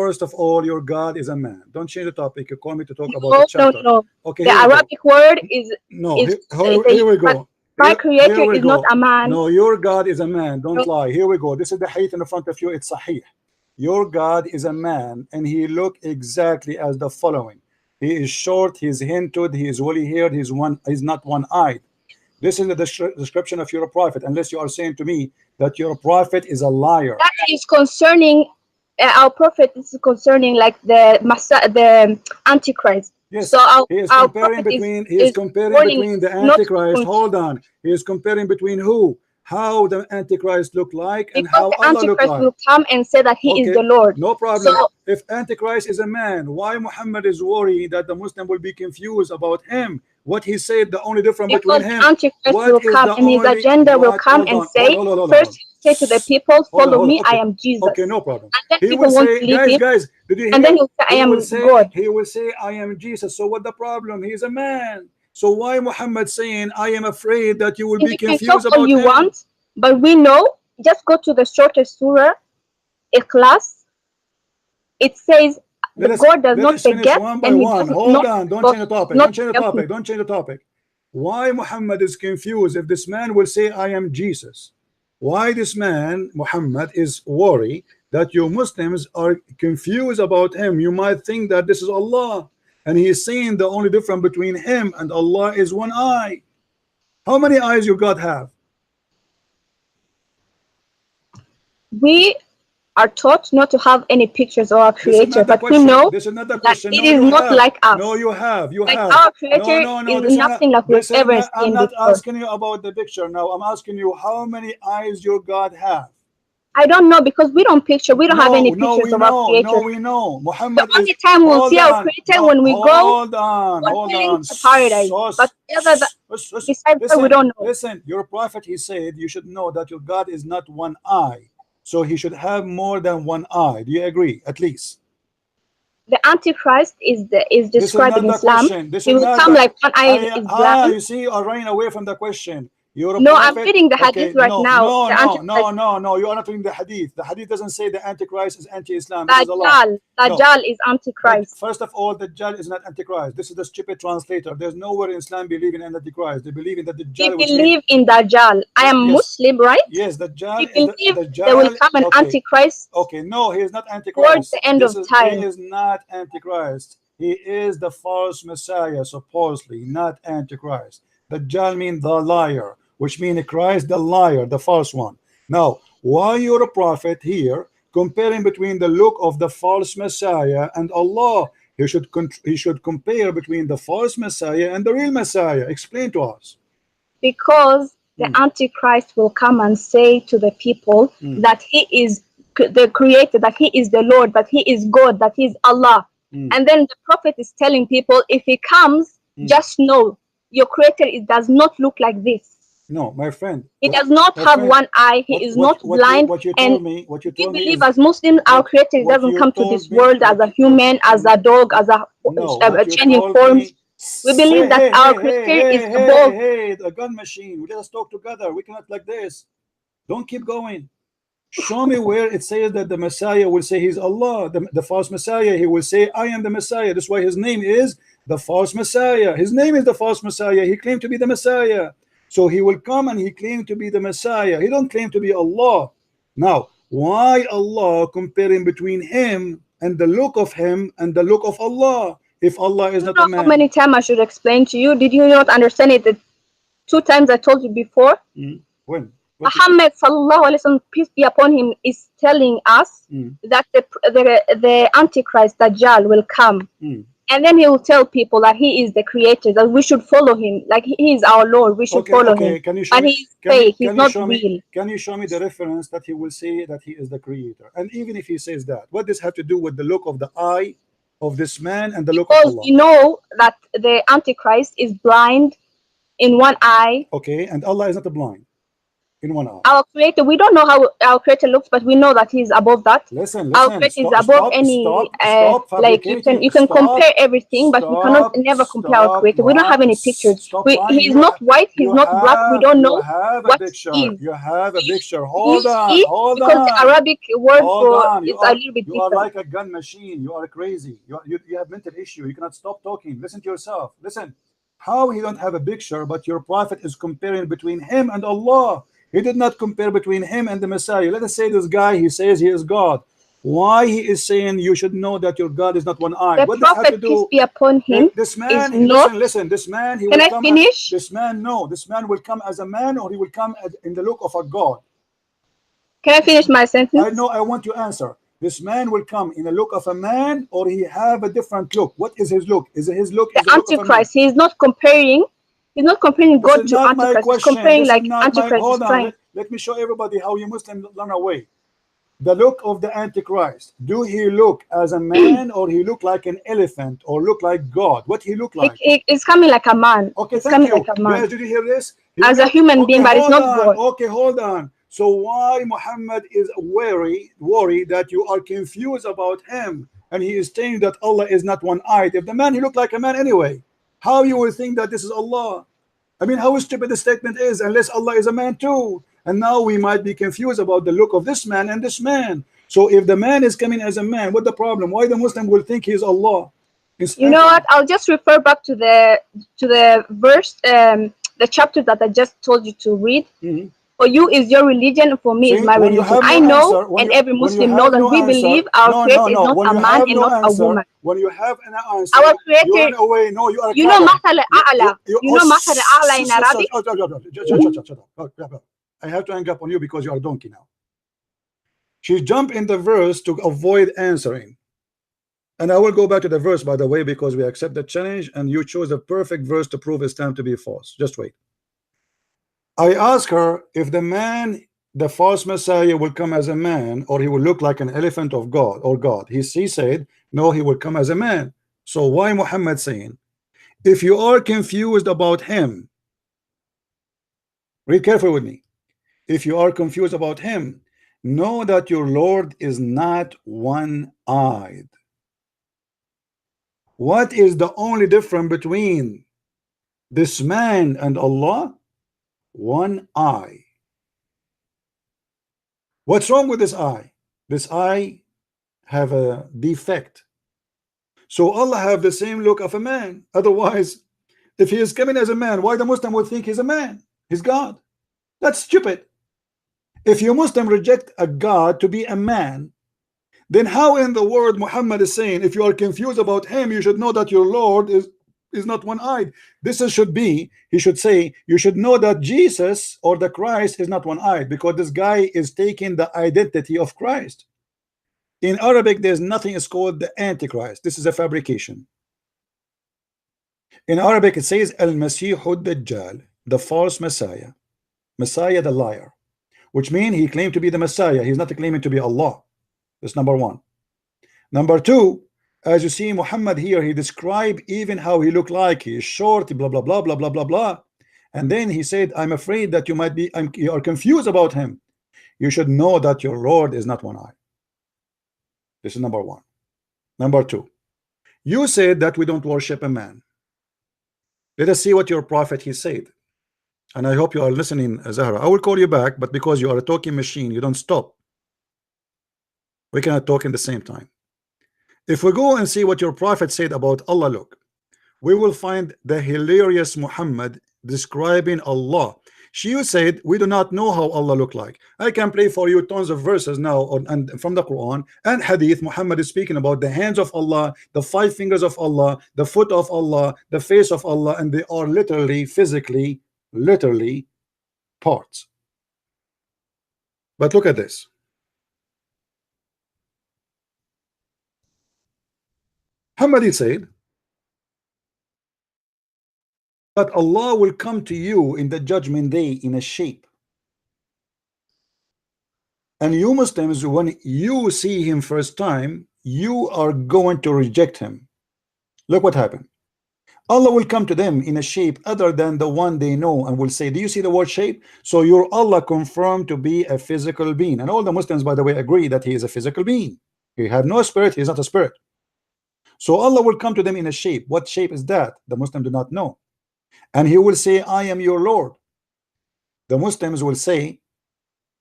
First of all, your God is a man. Don't change the topic. You call me to talk about the chapter. No. Okay, the Arabic word is here we go. My creator is not a man. No, your God is a man. Don't lie. Here we go. This is the hadith in front of you. It's sahih. Your God is a man, and he look exactly as the following. He is short, he's hinted, he is woolly haired, he's not one-eyed. This is the description of your prophet, unless you are saying to me that your prophet is a liar. That is concerning our prophet. Is concerning like the Antichrist. Yes. So he is comparing between the Antichrist. Hold on. He is comparing between who? How the Antichrist look like and how Allah look like. Will come and say that he is the Lord. No problem. So, if Antichrist is a man, why Muhammad is worried that the Muslim will be confused about him? What he said, the only difference between him. Antichrist will come and his agenda will come and say, first say to the people, follow me, I am Jesus. Okay, no problem. And then people won't believe him. Guys, did you hear? And then he'll say, I am God. He will say, I am Jesus. So what the problem? He is a man. So why Muhammad saying, I am afraid that you will be confused about you him? Want, but we know, just go to the shortest surah, Ikhlas. It says, God does not forget. One by one. Hold on, don't change the topic. Don't change the topic. Why Muhammad is confused if this man will say, I am Jesus? Why this man, Muhammad, is worried that you Muslims are confused about him? You might think that this is Allah, and he is saying the only difference between him and Allah is one eye. How many eyes you God have? We are taught not to have any pictures of our creator, but we know that it is not like us. No, you have. Our creator is nothing like we've ever seen. I'm not asking you about the picture now. I'm asking you how many eyes your God have. I don't know, because we don't picture. We don't have any pictures of our creator. No, we know. Muhammad the only time we'll see our creator when we go hold on to paradise. But besides that, we don't know. Listen, your prophet, he said you should know that your God is not one eye. So he should have more than one eye. Do you agree? At least. The Antichrist is described in Islam. He will come like one eye is black. You see, you are running away from the question. No, I'm reading the hadith right now. No, you are not reading the hadith. The hadith doesn't say the Antichrist is anti-Islam. Dajjal is Antichrist. First of all, Dajjal is not Antichrist. This is the stupid translator. There's nowhere in Islam believing in Antichrist. They believe in the Dajjal. We believe in Dajjal. I am Muslim, right? Yes, Dajjal. We believe there will come an Antichrist. Okay, no, he is not Antichrist. Towards the end of time. He is not Antichrist. He is the false Messiah, supposedly, not Antichrist. Dajjal means the liar, which means Christ the liar, the false one. Now, why you're a prophet here comparing between the look of the false Messiah and Allah? He should compare between the false Messiah and the real Messiah. Explain to us. Because the Antichrist will come and say to the people that he is the creator, that he is the Lord, that he is God, that he is Allah. And then the prophet is telling people, if he comes, just know your creator does not look like this. No, my friend. He does not have one eye. He is not blind. We believe as Muslims, our creator doesn't come to this world as a human, as a dog, as a changing forms. We believe that our creator is above. Hey, the gun machine. Let us talk together. We cannot like this. Don't keep going. Show me where it says that the Messiah will say he's Allah. The false Messiah, he will say, I am the Messiah. That's why his name is the false Messiah. His name is the false Messiah. He claimed to be the Messiah. So he will come and he claimed to be the Messiah. He don't claim to be Allah. Now, why Allah comparing between him and the look of him and the look of Allah? If Allah is not a man. How many times I should explain to you? Did you not understand it? The 2 times I told you before. When? Muhammad sallallahu alaihi wasallam, peace be upon him, is telling us that the Antichrist Dajjal will come, and then he will tell people that he is the creator, that we should follow him, like he is our Lord, we should follow him. Can you show but me, he's fake, he's not real. Can you show me the reference that he will say that he is the creator? And even if he says that, what does have to do with the look of the eye of this man and the look of Allah? Because we know that the Antichrist is blind in one eye. Okay, and Allah is not blind in one eye. Our creator, we don't know how our creator looks, but we know that he's above that. Listen, our creator is above any like you can compare everything, but we cannot never compare our creator. We don't have any pictures. He's not white, he's not black, we don't know what he is. You have a picture. Hold on, because the Arabic word for it's a little bit different. You are like a gun machine. You are crazy. You have mental issue. You cannot stop talking. Listen to yourself. Listen. How he don't have a picture, but your prophet is comparing between him and Allah. He did not compare between him and the Messiah. Let us say this guy, he says he is God. Why he is saying you should know that your God is not one eye? The what prophet, have to do? Peace be upon him, this man, listen, this man, he can will I come finish? This man, no, this man will come as a man, or he will come in the look of a God. Can I finish my sentence? I know, I want to answer. This man will come in the look of a man, or he have a different look. What is his look? Is his look? The Antichrist. He is not comparing. He's not comparing God to Antichrist. He's comparing like Antichrist is trying. Let me show everybody how you Muslims run away. The look of the Antichrist. Do he look as a man, or he look like an elephant, or look like God? What he look like? It's coming like a man. Okay, it's thank you. Like a man. Guys, did you hear this? As a human being, but it's not God. Okay, hold on. So why Muhammad is worried that you are confused about him, and he is saying that Allah is not one-eyed? If the man, he looked like a man anyway, how you will think that this is Allah? I mean, how stupid the statement is, unless Allah is a man too. And now we might be confused about the look of this man and this man. So if the man is coming as a man, what the problem? Why the Muslim will think he is Allah? You know what? I'll just refer back to the verse, the chapter that I just told you to read. For you is your religion, for me is my religion. I know, and every Muslim knows, and we believe our creator is not a man and not a woman. When you have an answer, our creator, you run away. No, you are. You know Mathal al-A'la. You know Mathal al-A'la in Arabic. Shut up. I have to hang up on you because you are a donkey now. She jumped in the verse to avoid answering. And I will go back to the verse, by the way, because we accept the challenge, and you chose the perfect verse to prove Islam to be false. Just wait. I asked her if the man, the false Messiah, will come as a man, or he will look like an elephant of God or God. She said, no, he will come as a man. So why Muhammad saying, if you are confused about him, read carefully with me. If you are confused about him, know that your Lord is not one-eyed. What is the only difference between this man and Allah? One eye. What's wrong with this eye? This eye have a defect. So Allah have the same look of a man. Otherwise, if he is coming as a man, why the Muslim would think he's a man? He's God. That's stupid. If you Muslim reject a God to be a man, then how in the world Muhammad is saying, if you are confused about him, you should know that your Lord is not one-eyed? Should be, he should say, you should know that Jesus or the Christ is not one-eyed, because this guy is taking the identity of Christ. In Arabic, there's nothing is called the Antichrist. This is a fabrication. In Arabic, it says Al-Masihud Dajjal, the false Messiah, Messiah the liar, which means he claimed to be the Messiah. He's not claiming to be Allah. That's number one. Number two, as you see Muhammad here, he described even how he looked like. He is short, blah, blah, blah, blah, blah, blah, blah. And then he said, I'm afraid that you are confused about him. You should know that your Lord is not one eye. This is number one. Number two, you said that we don't worship a man. Let us see what your prophet he said. And I hope you are listening, Zahra. I will call you back, but because you are a talking machine, you don't stop. We cannot talk in the same time. If we go and see what your prophet said about Allah, look, we will find the hilarious Muhammad describing Allah. She said, we do not know how Allah look like. I can play for you tons of verses now and from the Quran and Hadith. Muhammad is speaking about the hands of Allah, the 5 fingers of Allah, the foot of Allah, the face of Allah, and they are literally, physically, literally parts. But look at this. Muhammad said that Allah will come to you in the judgment day in a shape. And you Muslims, when you see him first time, you are going to reject him. Look what happened. Allah will come to them in a shape other than the one they know and will say, do you see the word shape? So your Allah confirmed to be a physical being. And all the Muslims, by the way, agree that he is a physical being. He had no spirit, he is not a spirit. So Allah will come to them in a shape. What shape is that? The Muslims do not know. And he will say, I am your Lord. The Muslims will say,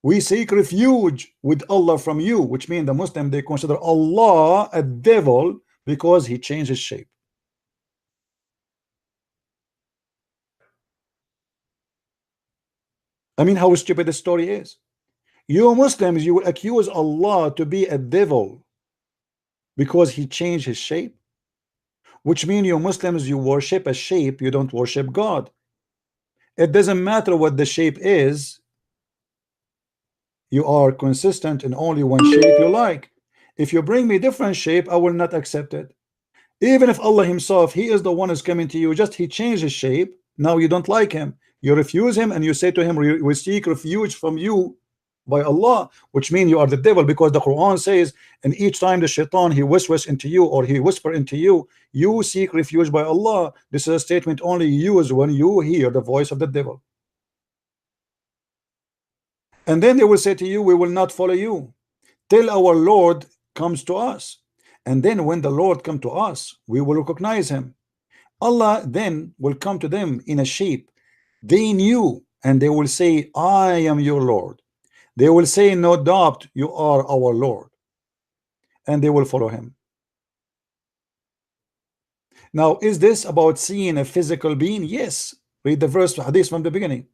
we seek refuge with Allah from you, which means the Muslim, they consider Allah a devil because he changed his shape. I mean, how stupid the story is. You Muslims, you will accuse Allah to be a devil because he changed his shape, which means you Muslims, you worship a shape, you don't worship God. It doesn't matter what the shape is, you are consistent in only one shape you like. If you bring me different shape, I will not accept it. Even if Allah himself, he is the one who's coming to you, just he changed his shape, now you don't like him, you refuse him and you say to him, we seek refuge from you by Allah, which means you are the devil, because the Quran says, and each time the shaitan he whispers into you or he whisper into you, you seek refuge by Allah. This is a statement only used when you hear the voice of the devil. And then they will say to you, we will not follow you till our Lord comes to us. And then when the Lord come to us, we will recognize him. Allah then will come to them in a shape they knew, and they will say, I am your Lord. They will say, no doubt you are our Lord. And they will follow him. Now, is this about seeing a physical being? Yes. Read the verse, hadith from the beginning.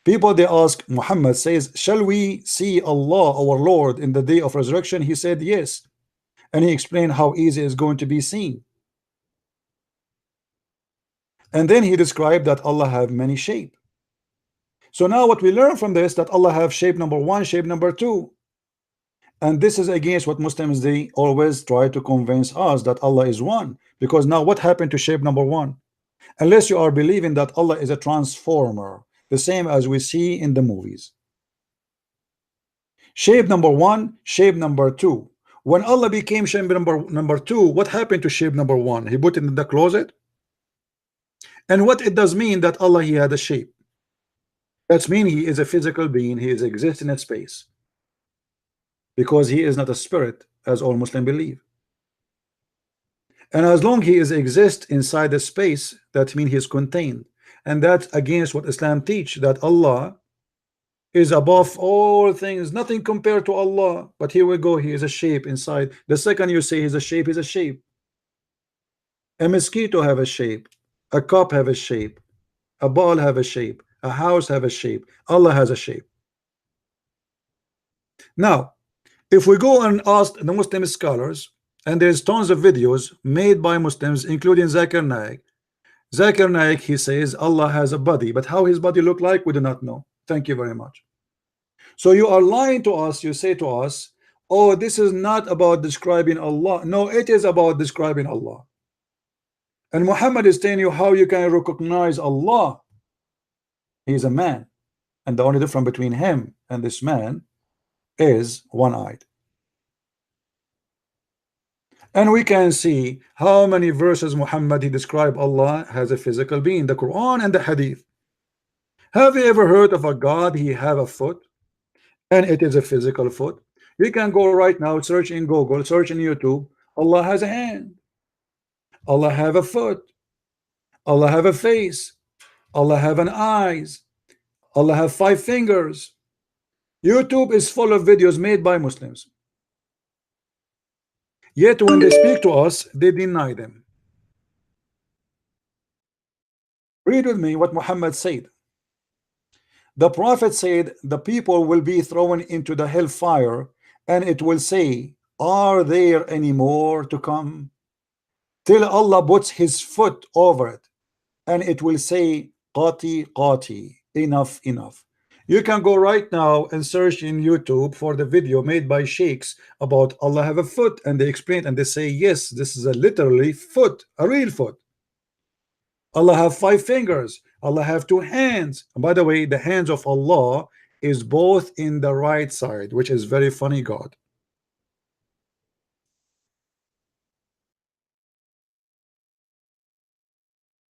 People, they ask, Muhammad says, shall we see Allah, our Lord, in the day of resurrection? He said, yes. And he explained how easy it's going to be seen. And then he described that Allah have many shape. So now what we learn from this, that Allah have shape number 1, shape number 2. And this is against what Muslims, they always try to convince us that Allah is one. Because now what happened to shape number 1? Unless you are believing that Allah is a transformer, the same as we see in the movies. Shape number 1, shape number 2. When Allah became shape number 2, what happened to shape number 1? He put it in the closet. And what it does mean that Allah, he had a shape. That's mean he is a physical being, he is existing in space. Because he is not a spirit, as all Muslims believe. And as long he is exist inside the space, that means he is contained. And that's against what Islam teach, that Allah is above all things, nothing compared to Allah. But here we go, he is a shape inside. The second you say he's a shape, he's a shape. A mosquito have a shape, a cup have a shape, a ball have a shape, a house have a shape. Allah has a shape. Now, if we go and ask the Muslim scholars, and there's tons of videos made by Muslims, including Zakir Naik. Zakir Naik, he says Allah has a body, but how his body look like, we do not know. Thank you very much. So you are lying to us. You say to us, oh, this is not about describing Allah. No, it is about describing Allah. And Muhammad is telling you how you can recognize Allah. He is a man, and the only difference between him and this man is one-eyed. And we can see how many verses Muhammad he described Allah as a physical being, the Quran and the Hadith. Have you ever heard of a God he have a foot and it is a physical foot? You can go right now, search in Google, search in YouTube. Allah has a hand, Allah have a foot, Allah have a face, Allah have an eyes, Allah have 5 fingers. YouTube is full of videos made by Muslims. Yet when they speak to us, they deny them. Read with me what Muhammad said. The Prophet said, the people will be thrown into the hellfire, and it will say, are there any more to come? Till Allah puts his foot over it, and it will say, Qati, Qati, enough, enough. You can go right now and search in YouTube for the video made by sheikhs about Allah have a foot, and they explain and they say, yes, this is a literally foot, a real foot. Allah have 5 fingers, Allah have 2 hands. And by the way, the hands of Allah is both in the right side, which is very funny, God.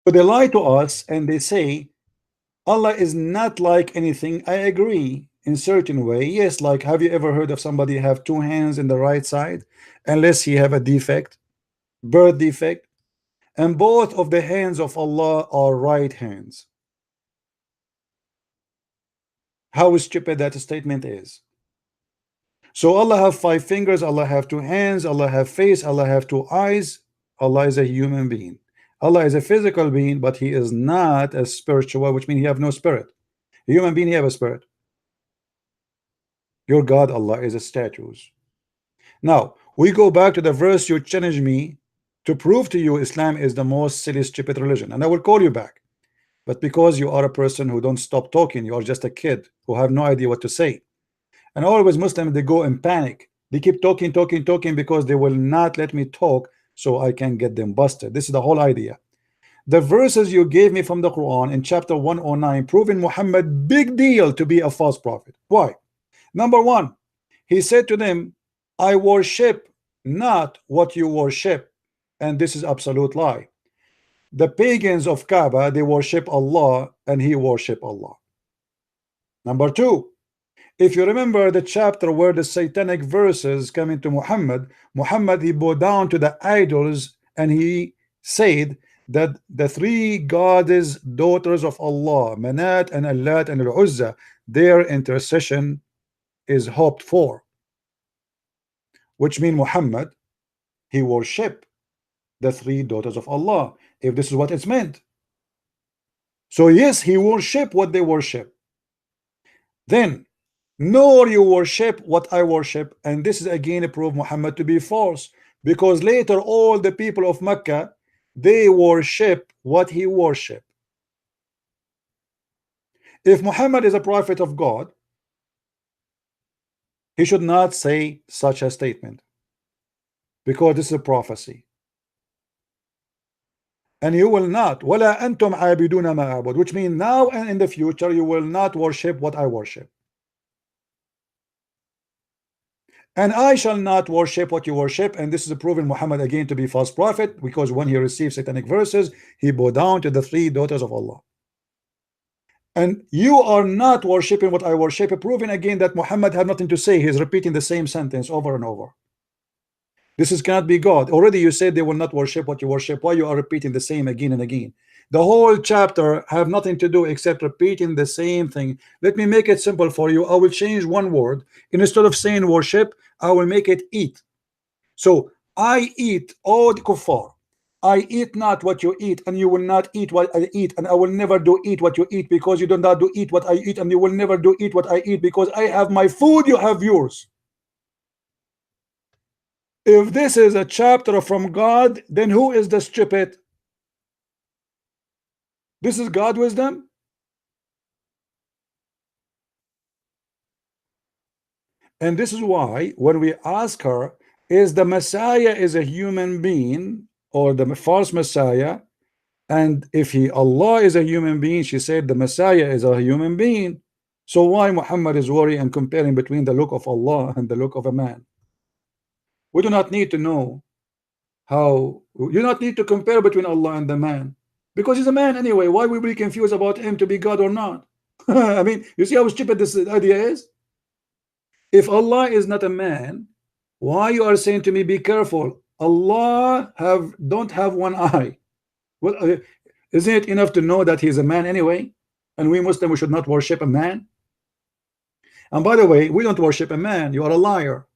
But they lie to us and they say Allah is not like anything. I agree in certain way. Yes, like have you ever heard of somebody have 2 hands in the right side unless he have a defect, birth defect? And both of the hands of Allah are right hands. How stupid that statement is. So Allah have 5 fingers, Allah have 2 hands, Allah have face, Allah have 2 eyes. Allah is a human being. Allah is a physical being, but he is not a spiritual, which means he have no spirit. A human being, he have a spirit. Your God, Allah, is a statues. Now, we go back to the verse you challenged me to prove to you Islam is the most silly, stupid religion. And I will call you back. But because you are a person who don't stop talking, you are just a kid who have no idea what to say. And always Muslims, they go in panic. They keep talking because they will not let me talk so I can get them busted. This is the whole idea. The verses you gave me from the Quran in chapter 109 proving Muhammad big deal to be a false prophet. Why? Number 1, he said to them, I worship not what you worship, and this is absolute lie. The pagans of Kaaba, they worship Allah and he worship Allah. Number 2, if you remember the chapter where the satanic verses come into Muhammad, he bowed down to the idols and he said that the 3 goddess daughters of Allah, Manat and Allat and Al-Uzza, their intercession is hoped for, which means Muhammad, he worship the 3 daughters of Allah, if this is what it's meant. So yes, he worship what they worship. Then nor you worship what I worship, and this is again a proof Muhammad to be false, because later all the people of Mecca, they worship what he worship. If Muhammad is a prophet of God, he should not say such a statement, because this is a prophecy. And you will not, وَلَا أَنْتُمْ عَابِدُونَ مَا أَعْبُدُ, which means now and in the future you will not worship what I worship. And I shall not worship what you worship, and this is proven Muhammad again to be false prophet, because when he received satanic verses, he bowed down to the 3 daughters of Allah. And you are not worshiping what I worship, proving again that Muhammad had nothing to say. He's repeating the same sentence over and over. This is cannot be God. Already you said they will not worship what you worship. Why you are repeating the same again and again? The whole chapter have nothing to do except repeating the same thing. Let me make it simple for you. I will change one word. Instead of saying worship, I will make it eat. So I eat, all the kuffar. I eat not what you eat, and you will not eat what I eat, and I will never do eat what you eat, because you do not do eat what I eat, and you will never do eat what I eat, because I have my food, you have yours. If this is a chapter from God, then who is the stupid? This is God wisdom. And this is why when we ask her, is the Messiah is a human being or the false Messiah? And if Allah is a human being, she said the Messiah is a human being. So why Muhammad is worrying and comparing between the look of Allah and the look of a man? We do not need to know how. You do not need to compare between Allah and the man, because he's a man anyway. Why we be confused about him to be God or not? I mean, you see how stupid this idea is? If Allah is not a man, why you are saying to me, be careful? Allah don't have one eye. Well, isn't it enough to know that he is a man anyway? And we Muslims, we should not worship a man. And by the way, we don't worship a man. You are a liar.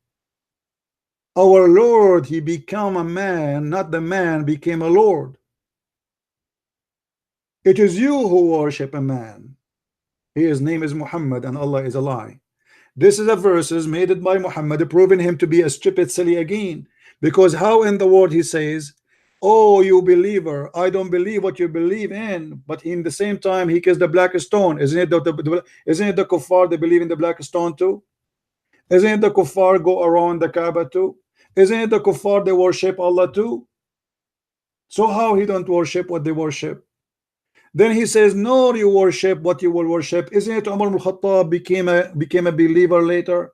Our Lord, he became a man, not the man became a Lord. It is you who worship a man. His name is Muhammad and Allah is a lie. This is a verses made by Muhammad, proving him to be a stupid silly again. Because how in the world he says, oh, you believer, I don't believe what you believe in, but in the same time he kissed the black stone. Isn't it isn't it the kuffar they believe in the black stone too? Isn't it the kuffar go around the Kaaba too? Isn't it the kuffar they worship Allah too? So how he don't worship what they worship? Then he says, no, you worship what you will worship. Isn't it Umar al-Khattab became a believer later?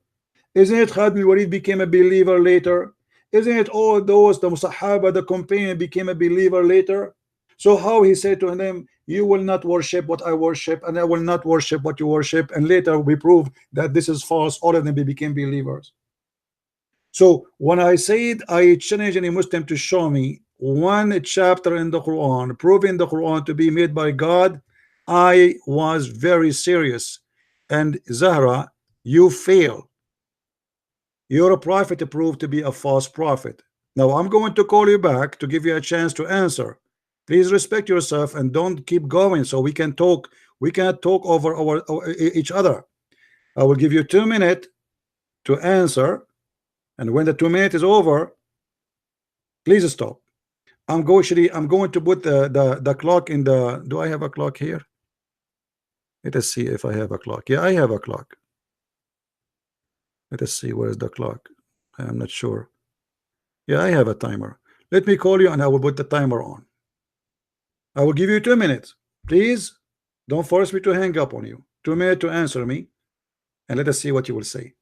Isn't it Khalid bin Walid became a believer later? Isn't it all those, the Sahaba, the companion became a believer later? So how he said to them, you will not worship what I worship, and I will not worship what you worship, and later we prove that this is false, all of them became believers. So when I said I challenge any Muslim to show me one chapter in the Quran proving the Quran to be made by God, I was very serious. And Zahra, you fail. Your prophet proved to be a false prophet. Now I'm going to call you back to give you a chance to answer. Please respect yourself and don't keep going so we can talk. We can't talk over each other. I will give you 2 minutes to answer, and when the 2 minutes is over, please stop. I'm going to put the clock in the. Do I have a clock here? Let us see if I have a clock. Yeah, I have a clock. Let us see, where is the clock? I'm not sure. Yeah, I have a timer. Let me call you and I will put the timer on. I will give you 2 minutes. Please don't force me to hang up on you. 2 minutes to answer me, and let us see what you will say.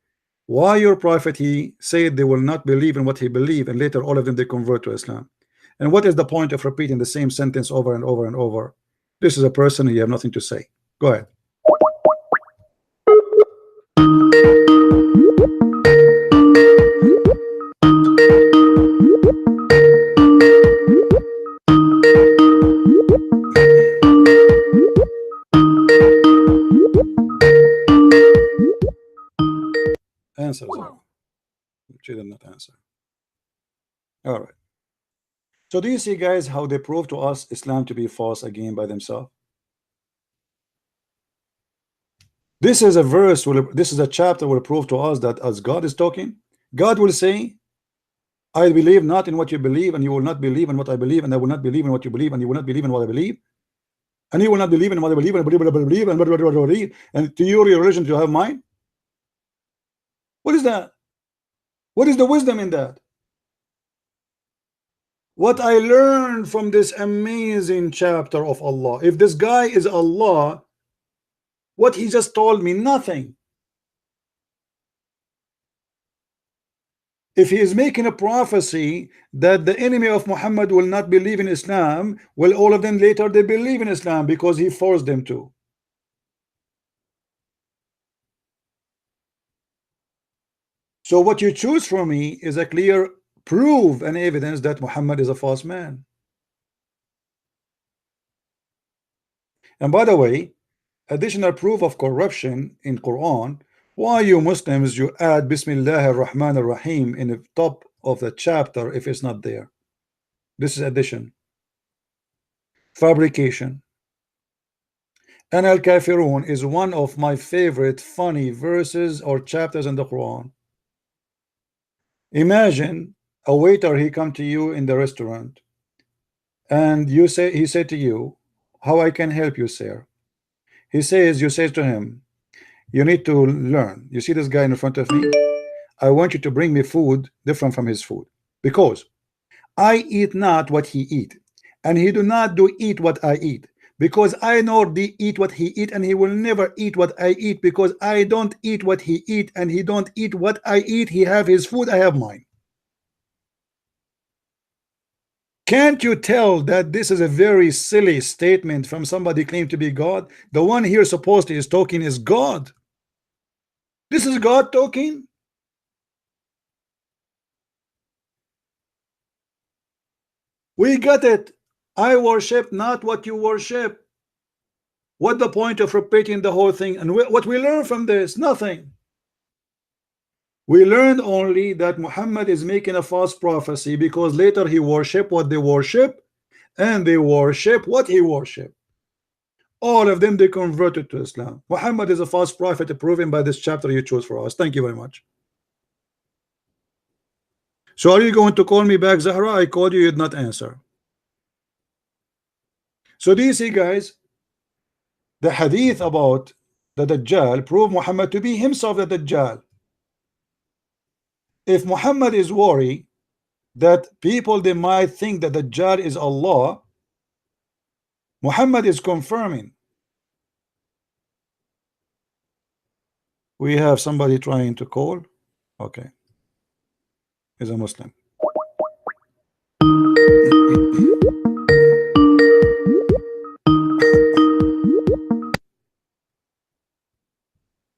Why your prophet, he said they will not believe in what he believed, and later all of them they convert to Islam. And what is the point of repeating the same sentence over and over and over? This is a person you have nothing to say. Go ahead. Answer. She did not answer. All right. So do you see, guys, how they prove to us Islam to be false again by themselves? This is a verse, this is a chapter will prove to us that as God is talking, God will say, I believe not in what you believe, and you will not believe in what I believe, and I will not believe in what you believe, and you will not believe in what I believe, and you will not believe in what I believe, and believe, and to your religion to have mine. What is that? What is the wisdom in that? What I learned from this amazing chapter of Allah, if this guy is Allah, what he just told me, nothing. If he is making a prophecy that the enemy of Muhammad will not believe in Islam, well, all of them later they believe in Islam because he forced them to. So what you choose from me is a clear proof and evidence that Muhammad is a false man. And by the way, additional proof of corruption in Quran, why you Muslims you add Bismillah ar-Rahman ar-Rahim in the top of the chapter if it's not there? This is addition. Fabrication. And Al-Kafirun is one of my favorite funny verses or chapters in the Quran. Imagine a waiter, he come to you in the restaurant and he said to you, how I can help you, sir? You say to him, you need to learn. You see this guy in front of me? I want you to bring me food different from his food, because I eat not what he eat, and he do not do eat what I eat, because I know the eat what he eat, and he will never eat what I eat, because I don't eat what he eat, and he don't eat what I eat. He have his food, I have mine. Can't you tell that this is a very silly statement from somebody claimed to be God? The one here supposedly is talking is God. This is God talking. We got it. I worship not what you worship. What the point of repeating the whole thing? And what we learn from this? Nothing. We learned only that Muhammad is making a false prophecy because later he worship what they worship, and they worship what he worship. All of them, they converted to Islam. Muhammad is a false prophet, proven by this chapter you chose for us. Thank you very much. So are you going to call me back, Zahra? I called you, you did not answer. So do you see, guys, the hadith about the Dajjal prove Muhammad to be himself the Dajjal. If Muhammad is worried that people, they might think that Dajjal is Allah, Muhammad is confirming. We have somebody trying to call. Okay, he's a Muslim.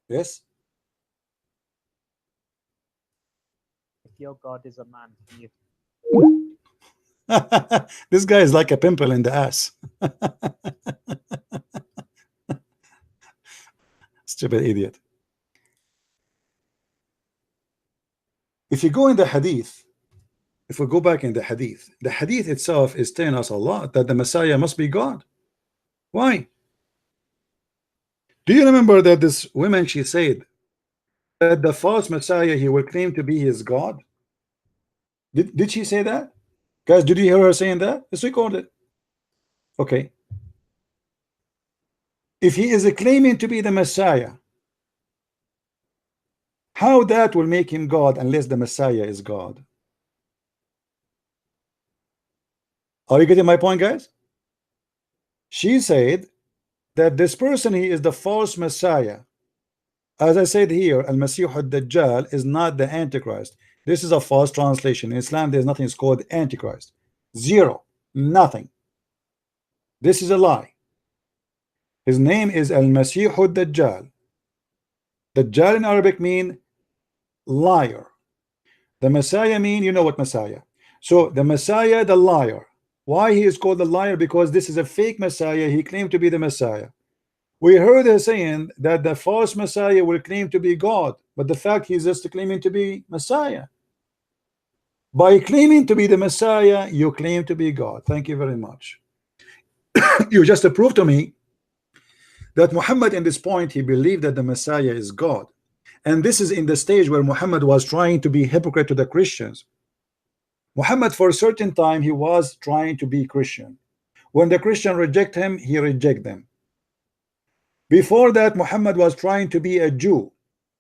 Yes. If your God is a man, can you? This guy is like a pimple in the ass. Stupid idiot. If you go in the hadith, if we go back in the hadith itself is telling us a lot that the Messiah must be God. Why? Do you remember that this woman, she said that the false Messiah, he will claim to be his God? Did she say that? Guys, did you hear her saying that? It's recorded. Okay. If he is claiming to be the Messiah, how that will make him God unless the Messiah is God? Are you getting my point, guys? She said that this person, he is the false Messiah. As I said here, Al-Masih al-Dajjal is not the Antichrist. This is a false translation. In Islam, there's nothing called Antichrist. Zero. Nothing. This is a lie. His name is Al-Masih al-Dajjal. Dajjal in Arabic mean liar. The Messiah mean, you know what Messiah. So the Messiah, the liar. Why he is called the liar? Because this is a fake Messiah. He claimed to be the Messiah. We heard her saying that the false Messiah will claim to be God, but the fact he's just claiming to be Messiah. By claiming to be the Messiah, you claim to be God. Thank you very much. You just proved to me that Muhammad in this point, he believed that the Messiah is God. And this is in the stage where Muhammad was trying to be hypocrite to the Christians. Muhammad, for a certain time, he was trying to be Christian. When the Christian reject him, he reject them. Before that, Muhammad was trying to be a Jew.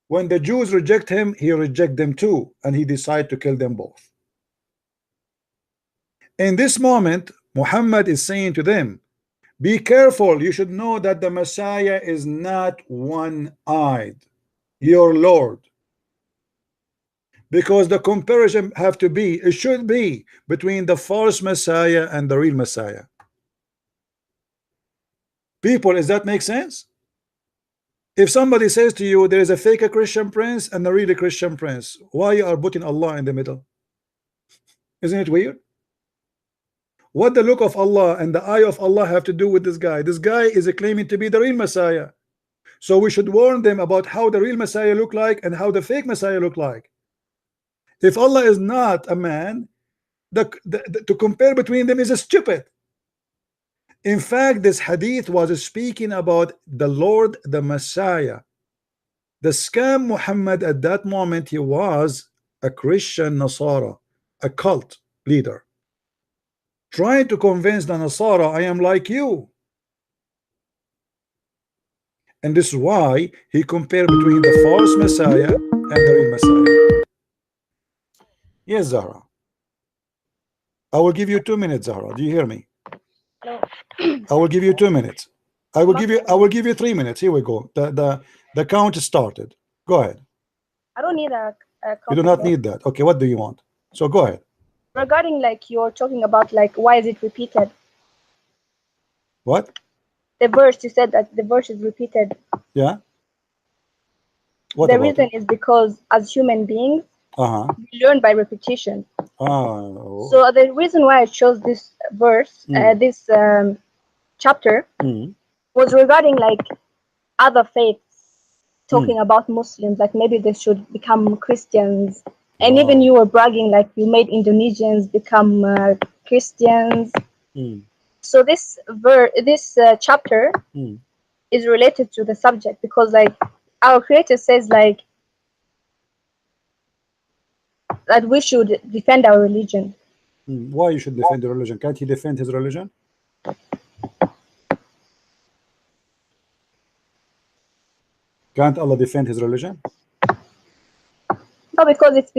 When the Jews reject him, he reject them too, and he decided to kill them both. In this moment, Muhammad is saying to them, be careful, you should know that the Messiah is not one-eyed, your Lord. Because the comparison have to be, it should be between the false Messiah and the real Messiah. People, does that make sense? If somebody says to you there is a fake Christian prince and a really Christian prince, why you are putting Allah in the middle? Isn't it weird? What the look of Allah and the eye of Allah have to do with this guy? This guy is claiming to be the real Messiah. So we should warn them about how the real Messiah look like and how the fake Messiah look like. If Allah is not a man, to compare between them is stupid. In fact, this hadith was speaking about the Lord, the Messiah. The scam Muhammad at that moment, he was a Christian Nasara, a cult leader, trying to convince the Nasara, I am like you. And this is why he compared between the false Messiah and the real Messiah. Yes, Zahra. I will give you 2 minutes, Zahra. Do you hear me? No. I will give you 2 minutes. I will give you 3 minutes. Here we go. The count started. Go ahead. I don't need a You do not need that. Okay, what do you want? So go ahead. Regarding, like, you're talking about, like, why is it repeated? What? The verse, you said that the verse is repeated. Yeah. What the about reason it? is because as human beings, we learn by repetition. Oh. So the reason why I chose this verse, this chapter, was regarding like other faiths talking about Muslims, like maybe they should become Christians. And even you were bragging like you made Indonesians become Christians. So this chapter is related to the subject, because like our Creator says like that we should defend our religion. Why you should defend the religion? Can't he defend his religion? Can't Allah defend his religion? No, because it's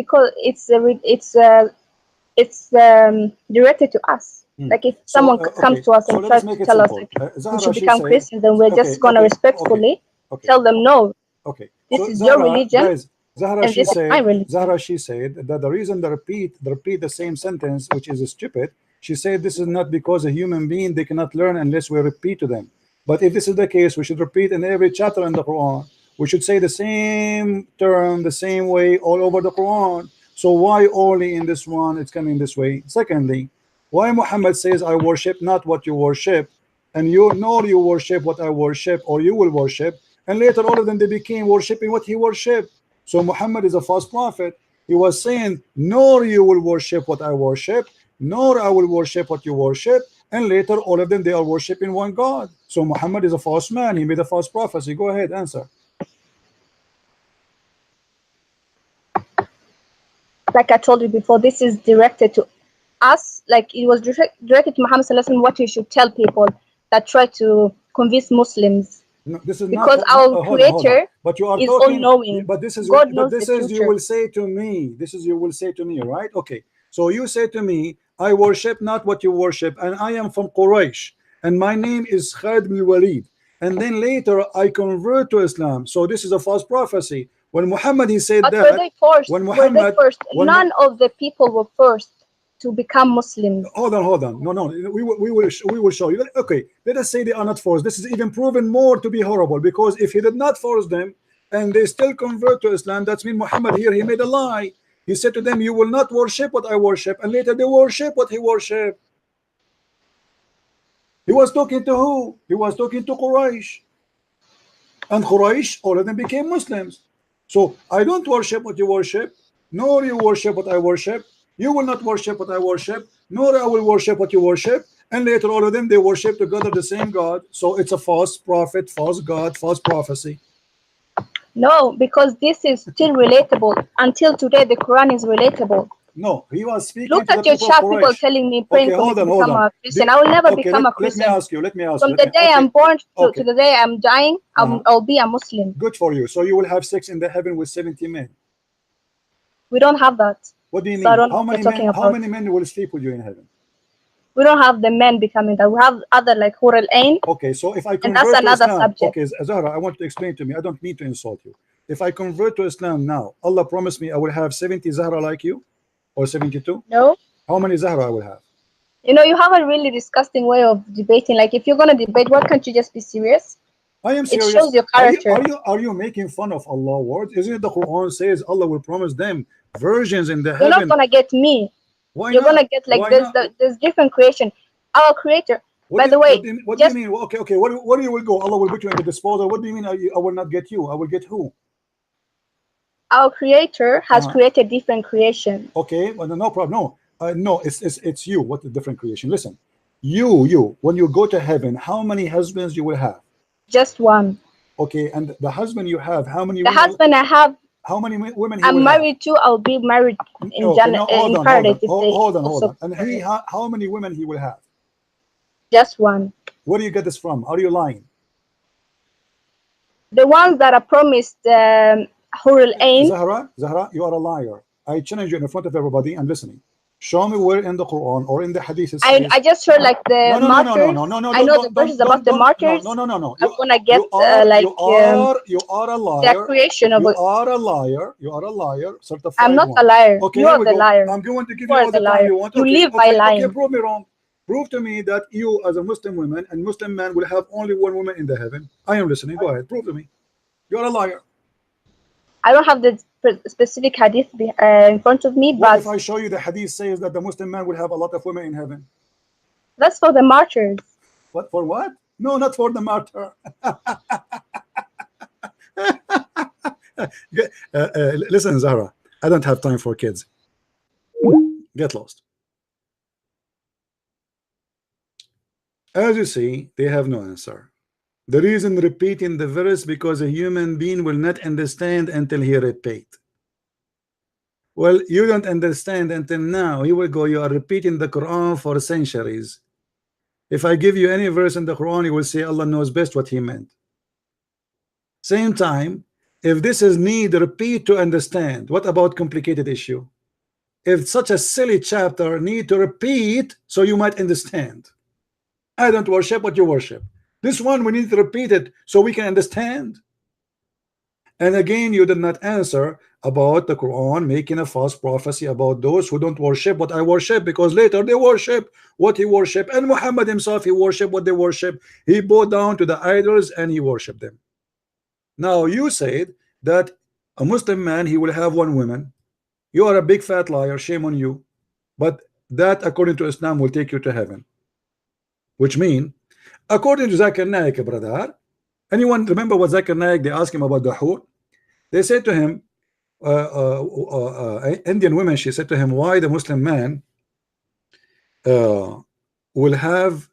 directed to us. Like if someone comes to us and tries to tell us like, we should become Christians, then we're just gonna respectfully tell them no. Okay. This is your religion. Guys, Zahra, and she this is my religion. Zahra, she said that the reason they repeat the same sentence, which is stupid, she said this is not because a human being they cannot learn unless we repeat to them. But if this is the case, we should repeat in every chapter in the Quran. We should say the same term the same way all over the Quran. So why only in this one it's coming this way? Secondly, why Muhammad says I worship not what you worship, and you nor you worship what I worship, or you will worship, and later all of them they became worshiping what he worshiped. So Muhammad is a false prophet. He was saying nor you will worship what I worship, nor I will worship what you worship, and later all of them they are worshiping one God. So Muhammad is a false man. He made a false prophecy. Go ahead, answer. Like I told you before, this is directed to us. Like it was directed to Muhammad Sallallahu Alaihi Wasallam, what he should tell people that try to convince Muslims. No, this is because not, our Creator but you are is talking, all-knowing. but this is God knows but this the is you future. will say to me. This is you will say to me, right? Okay. So you say to me, I worship not what you worship, and I am from Quraysh, and my name is Khalid bin Walid. And then later I convert to Islam. So this is a false prophecy. When Muhammad he said But that, were they forced? None of the people were forced to become Muslims. Hold on. No. We will show you. Okay, let us say they are not forced. This is even proven more to be horrible, because if he did not force them and they still convert to Islam, that's mean Muhammad here he made a lie. He said to them, you will not worship what I worship, and later they worship what he worshiped. He was talking to who? He was talking to Quraysh, and Quraysh all of them became Muslims. So I don't worship what you worship, nor you worship what I worship. You will not worship what I worship, nor I will worship what you worship. And later all of them they worship together the same God. So it's a false prophet, false God, false prophecy. No, because this is still relatable. Until today the Quran is relatable. No, he was speaking. Look to at your chat, people telling me, praying for me to become a Christian. I will never become a Christian. Let me ask you. From the day I'm born to the day I'm dying, I'll be a Muslim. Good for you. So you will have sex in the heaven with 70 men. We don't have that. What do you mean? So I don't know what you're talking about. How many men will sleep with you in heaven? We don't have the men becoming that. We have other like Hur al-Ain. Okay, so if I convert and that's another to Islam, subject. okay, Zahra, I want to explain to me. I don't mean to insult you. If I convert to Islam now, Allah promised me I will have 70 Zahra like you, or 72. No. How many Zahra I will have? You know, you have a really disgusting way of debating. Like, if you're gonna debate, why can't you just be serious? I am serious. It shows your character. Are you making fun of Allah's words? Isn't it the Quran says Allah will promise them virgins in the You're heaven? not gonna get me. Why You're not? gonna get like Why there's different creation. Our Creator. What By the way, what do you mean? Okay. Where do you will go? Allah will put you in the disposal. What do you mean? I will not get you. I will get who? Our Creator has created different creation. Okay, well, no problem. No, it's you. What the different creation? Listen, you when you go to heaven, how many husbands you will have? Just one. Okay, and the husband you have, how many? The husband I have. How many women? I'm married to. I'll be married in in paradise. Hold on. And he, how many women he will have? Just one. Where do you get this from? Are you lying? The ones that are promised Hur al-Ain. Zahra, you are a liar. I challenge you in front of everybody and listening. Show me where in the Quran or in the Hadith. I just heard like the martyrs. I know the verses about the martyrs. No. I'm gonna get you are a liar. The creation of you are a liar. You are a liar. Certified. I'm not a liar. Okay, you are the liar. I'm going to give you all the time you want. You live by lying. Okay, prove me wrong. Prove to me that you, as a Muslim woman and Muslim man, will have only one woman in the heaven. I am listening. Go ahead. Prove to me. You are a liar. I don't have the specific hadith in front of me, what but if I show you the hadith says that the Muslim man will have a lot of women in heaven? That's for the martyrs. What for? What? No, not for the martyr. Listen, Zahra, I don't have time for kids. Get lost. As you see, they have no answer. The reason repeating the verse because a human being will not understand until he repeat. Well, you don't understand until now. He will go, you are repeating the Quran for centuries. If I give you any verse in the Quran, you will say Allah knows best what he meant. Same time, if this is need repeat to understand, what about complicated issue? If such a silly chapter need to repeat so you might understand. I don't worship what you worship. This one we need to repeat it so we can understand. And again, you did not answer about the Quran making a false prophecy about those who don't worship what I worship, because later they worship what he worship, and Muhammad himself, he worship what they worship. He bowed down to the idols and he worshiped them. Now you said that a Muslim man, he will have one woman. You are a big fat liar, shame on you. But that according to Islam will take you to heaven. Which mean, according to Zakir Naik, brother, anyone remember what Zakir Naik, they asked him about the hur? They said to him, Indian women, she said to him, why the Muslim man will have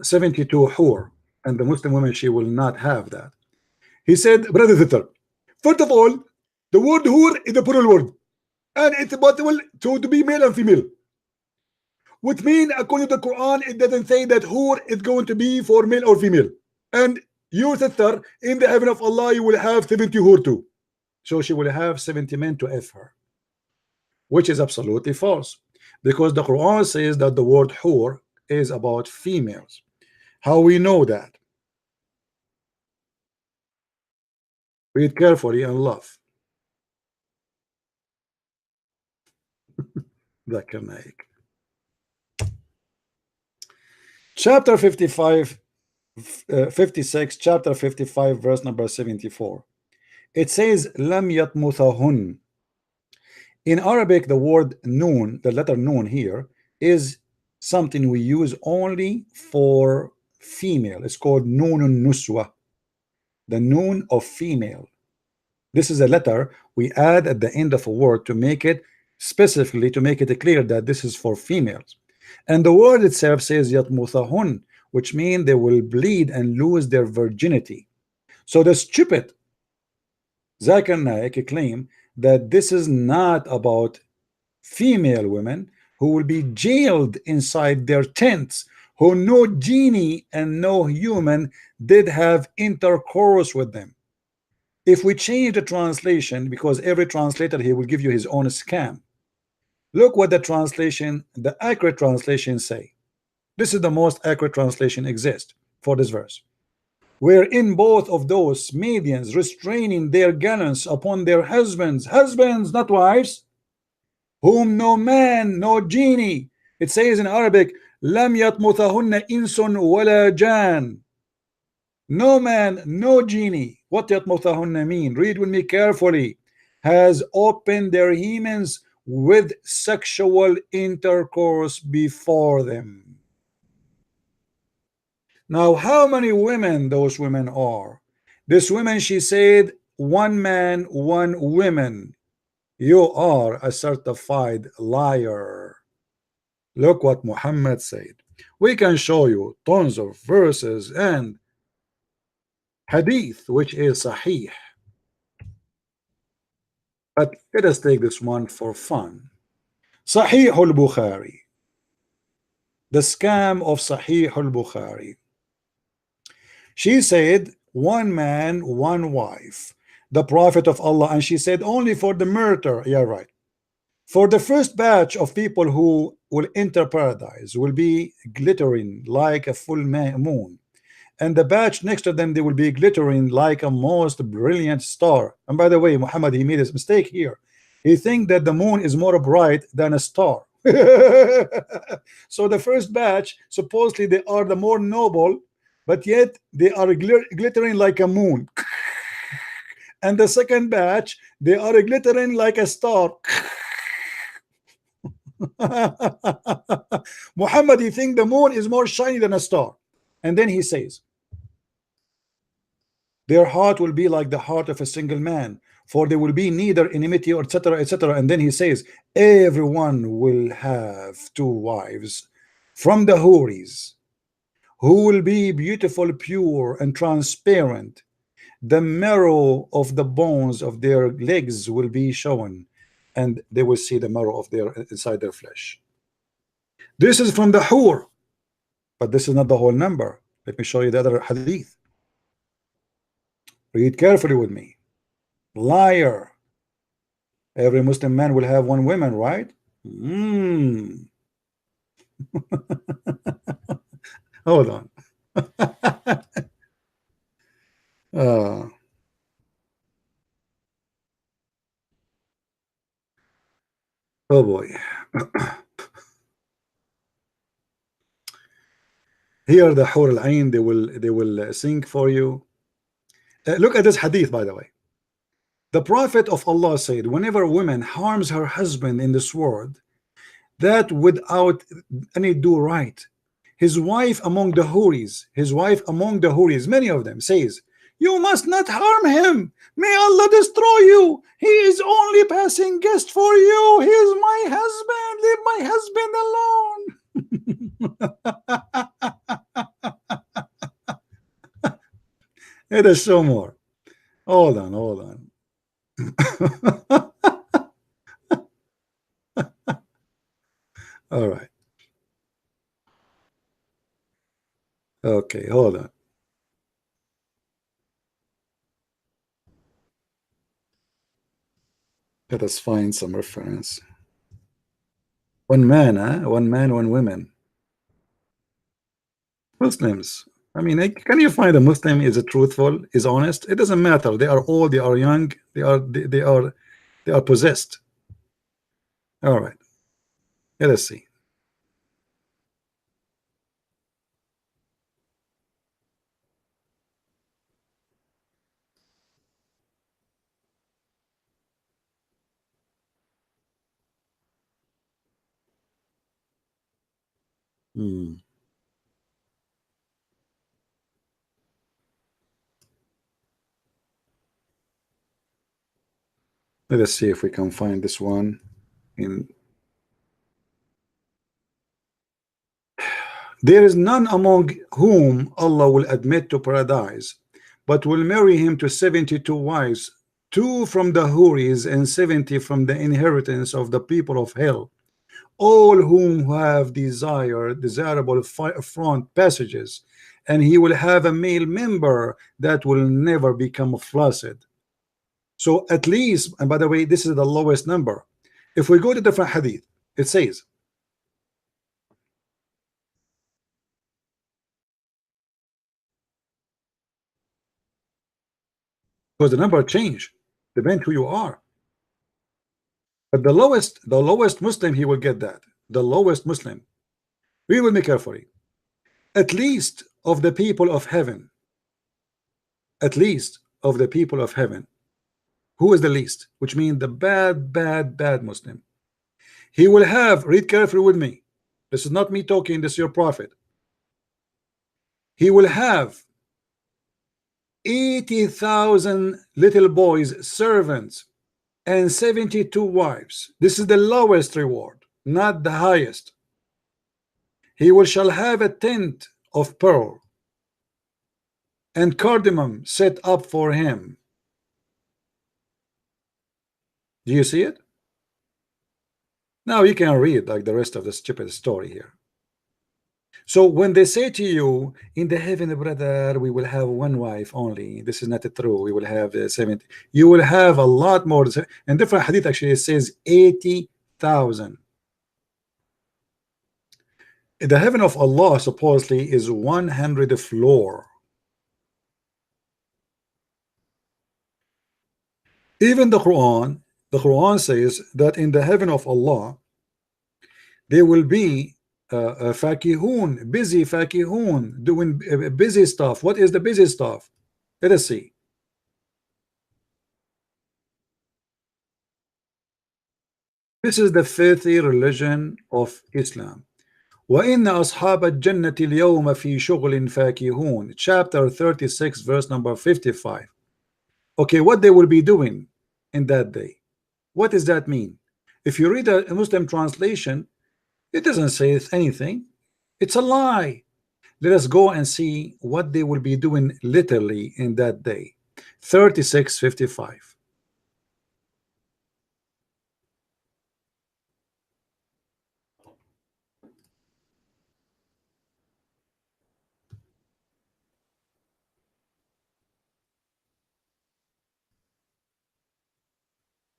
72 hur, and the Muslim woman, she will not have that. He said, brother sister, first of all, the word hur is a plural word, and it's possible to be male and female, which means according to the Quran, it doesn't say that hur is going to be for male or female. And your sister, in the heaven of Allah, you will have 70 hur too. So she will have 70 men to F her, which is absolutely false, because the Quran says that the word hur is about females. How we know that? Read carefully and love. Zakir Naik. Chapter 55, 56, chapter 55, verse number 74. It says, Lam yatmuthahun. In Arabic, the word noon, the letter noon here, is something we use only for female. It's called noonun nuswa, the noon of female. This is a letter we add at the end of a word to make it specifically, to make it clear that this is for females. And the word itself says yatmuthahun, which means they will bleed and lose their virginity. So the stupid Zakir Naik claim that this is not about female women who will be jailed inside their tents, who no genie and no human did have intercourse with them. If we change the translation, because every translator here will give you his own scam, look what the translation, the accurate translation say. This is the most accurate translation exist for this verse. Wherein both of those maidens restraining their gallants upon their husbands, not wives, whom no man, no genie. It says in Arabic, Lam yatmuthahunna insun wala jan. No man, no genie. What yatmuthahunna mean? Read with me carefully. Has opened their hymens with sexual intercourse before them. Now, how many women those women are? This women, she said, one man, one woman. You are a certified liar. Look what Muhammad said. We can show you tons of verses and hadith, which is sahih. But let us take this one for fun. Sahih al-Bukhari. The scam of Sahih al-Bukhari. She said, one man, one wife, the Prophet of Allah, and she said only for the murder. Yeah, right. For the first batch of people who will enter paradise will be glittering like a full moon, and the batch next to them, they will be glittering like a most brilliant star. And by the way, Muhammad, he made a mistake here. He think that the moon is more bright than a star. So the first batch, supposedly they are the more noble, but yet they are glittering like a moon. And the second batch, they are glittering like a star. Muhammad, you think the moon is more shiny than a star. And then he says, their heart will be like the heart of a single man, for there will be neither enmity or etc etc. And then he says everyone will have two wives from the houris, who will be beautiful, pure and transparent. The marrow of the bones of their legs will be shown, and they will see the marrow of their inside their flesh. This is from the hur, but this is not the whole number. Let me show you the other hadith. Read carefully with me. Liar. Every Muslim man will have one woman, right? Hold on. Oh boy. Here the Hur al-Ain, they will sing for you. Look at this hadith, by the way. The Prophet of Allah said, whenever a woman harms her husband in this world, that without any do right, his wife among the Houris, many of them says, you must not harm him. May Allah destroy you. He is only passing guest for you. He is my husband. Leave my husband alone. Let us show more. Hold on. All right. Okay, hold on. Let us find some reference. One man, one woman. Muslims. I mean, can you find a Muslim is truthful, is honest? It doesn't matter. They are old, they are young, they are possessed. All right. Let us see. Let us see if we can find this one in. There is none among whom Allah will admit to paradise, but will marry him to 72 wives, 2 from the Houris and 70 from the inheritance of the people of hell, all whom have desirable front passages, and he will have a male member that will never become flaccid. So at least, and by the way, this is the lowest number. If we go to different hadith, it says, because the number change depends who you are. But the lowest Muslim, he will get that. The lowest Muslim. We will make carefully. At least of the people of heaven. At least of the people of heaven. Who is the least? Which means the bad Muslim. He will have, read carefully with me. This is not me talking, this is your prophet. He will have 80,000 little boys, servants, and 72 wives. This is the lowest reward, not the highest. He shall have a tent of pearl and cardamom set up for him. Do you see it? Now you can read like the rest of the stupid story here. So when they say to you, in the heaven, brother, we will have one wife only, this is not true. We will have 70. You will have a lot more. And different hadith actually it says 80,000. The heaven of Allah supposedly is 100 floor. Even the Quran says that in the heaven of Allah there will be fakihun, busy fakihun, doing busy stuff. What is the busy stuff? Let us see. This is the filthy religion of Islam. وَإِنَّ أَصْحَابَ الْجَنَّةِ الْيَوْمَ فِي شُغْلٍ فَاكِهُونَ, chapter 36 verse number 55. Okay, what they will be doing in that day, what does that mean? If you read a Muslim translation, it doesn't say anything. It's a lie. Let us go and see what they will be doing literally in that day. 36:55.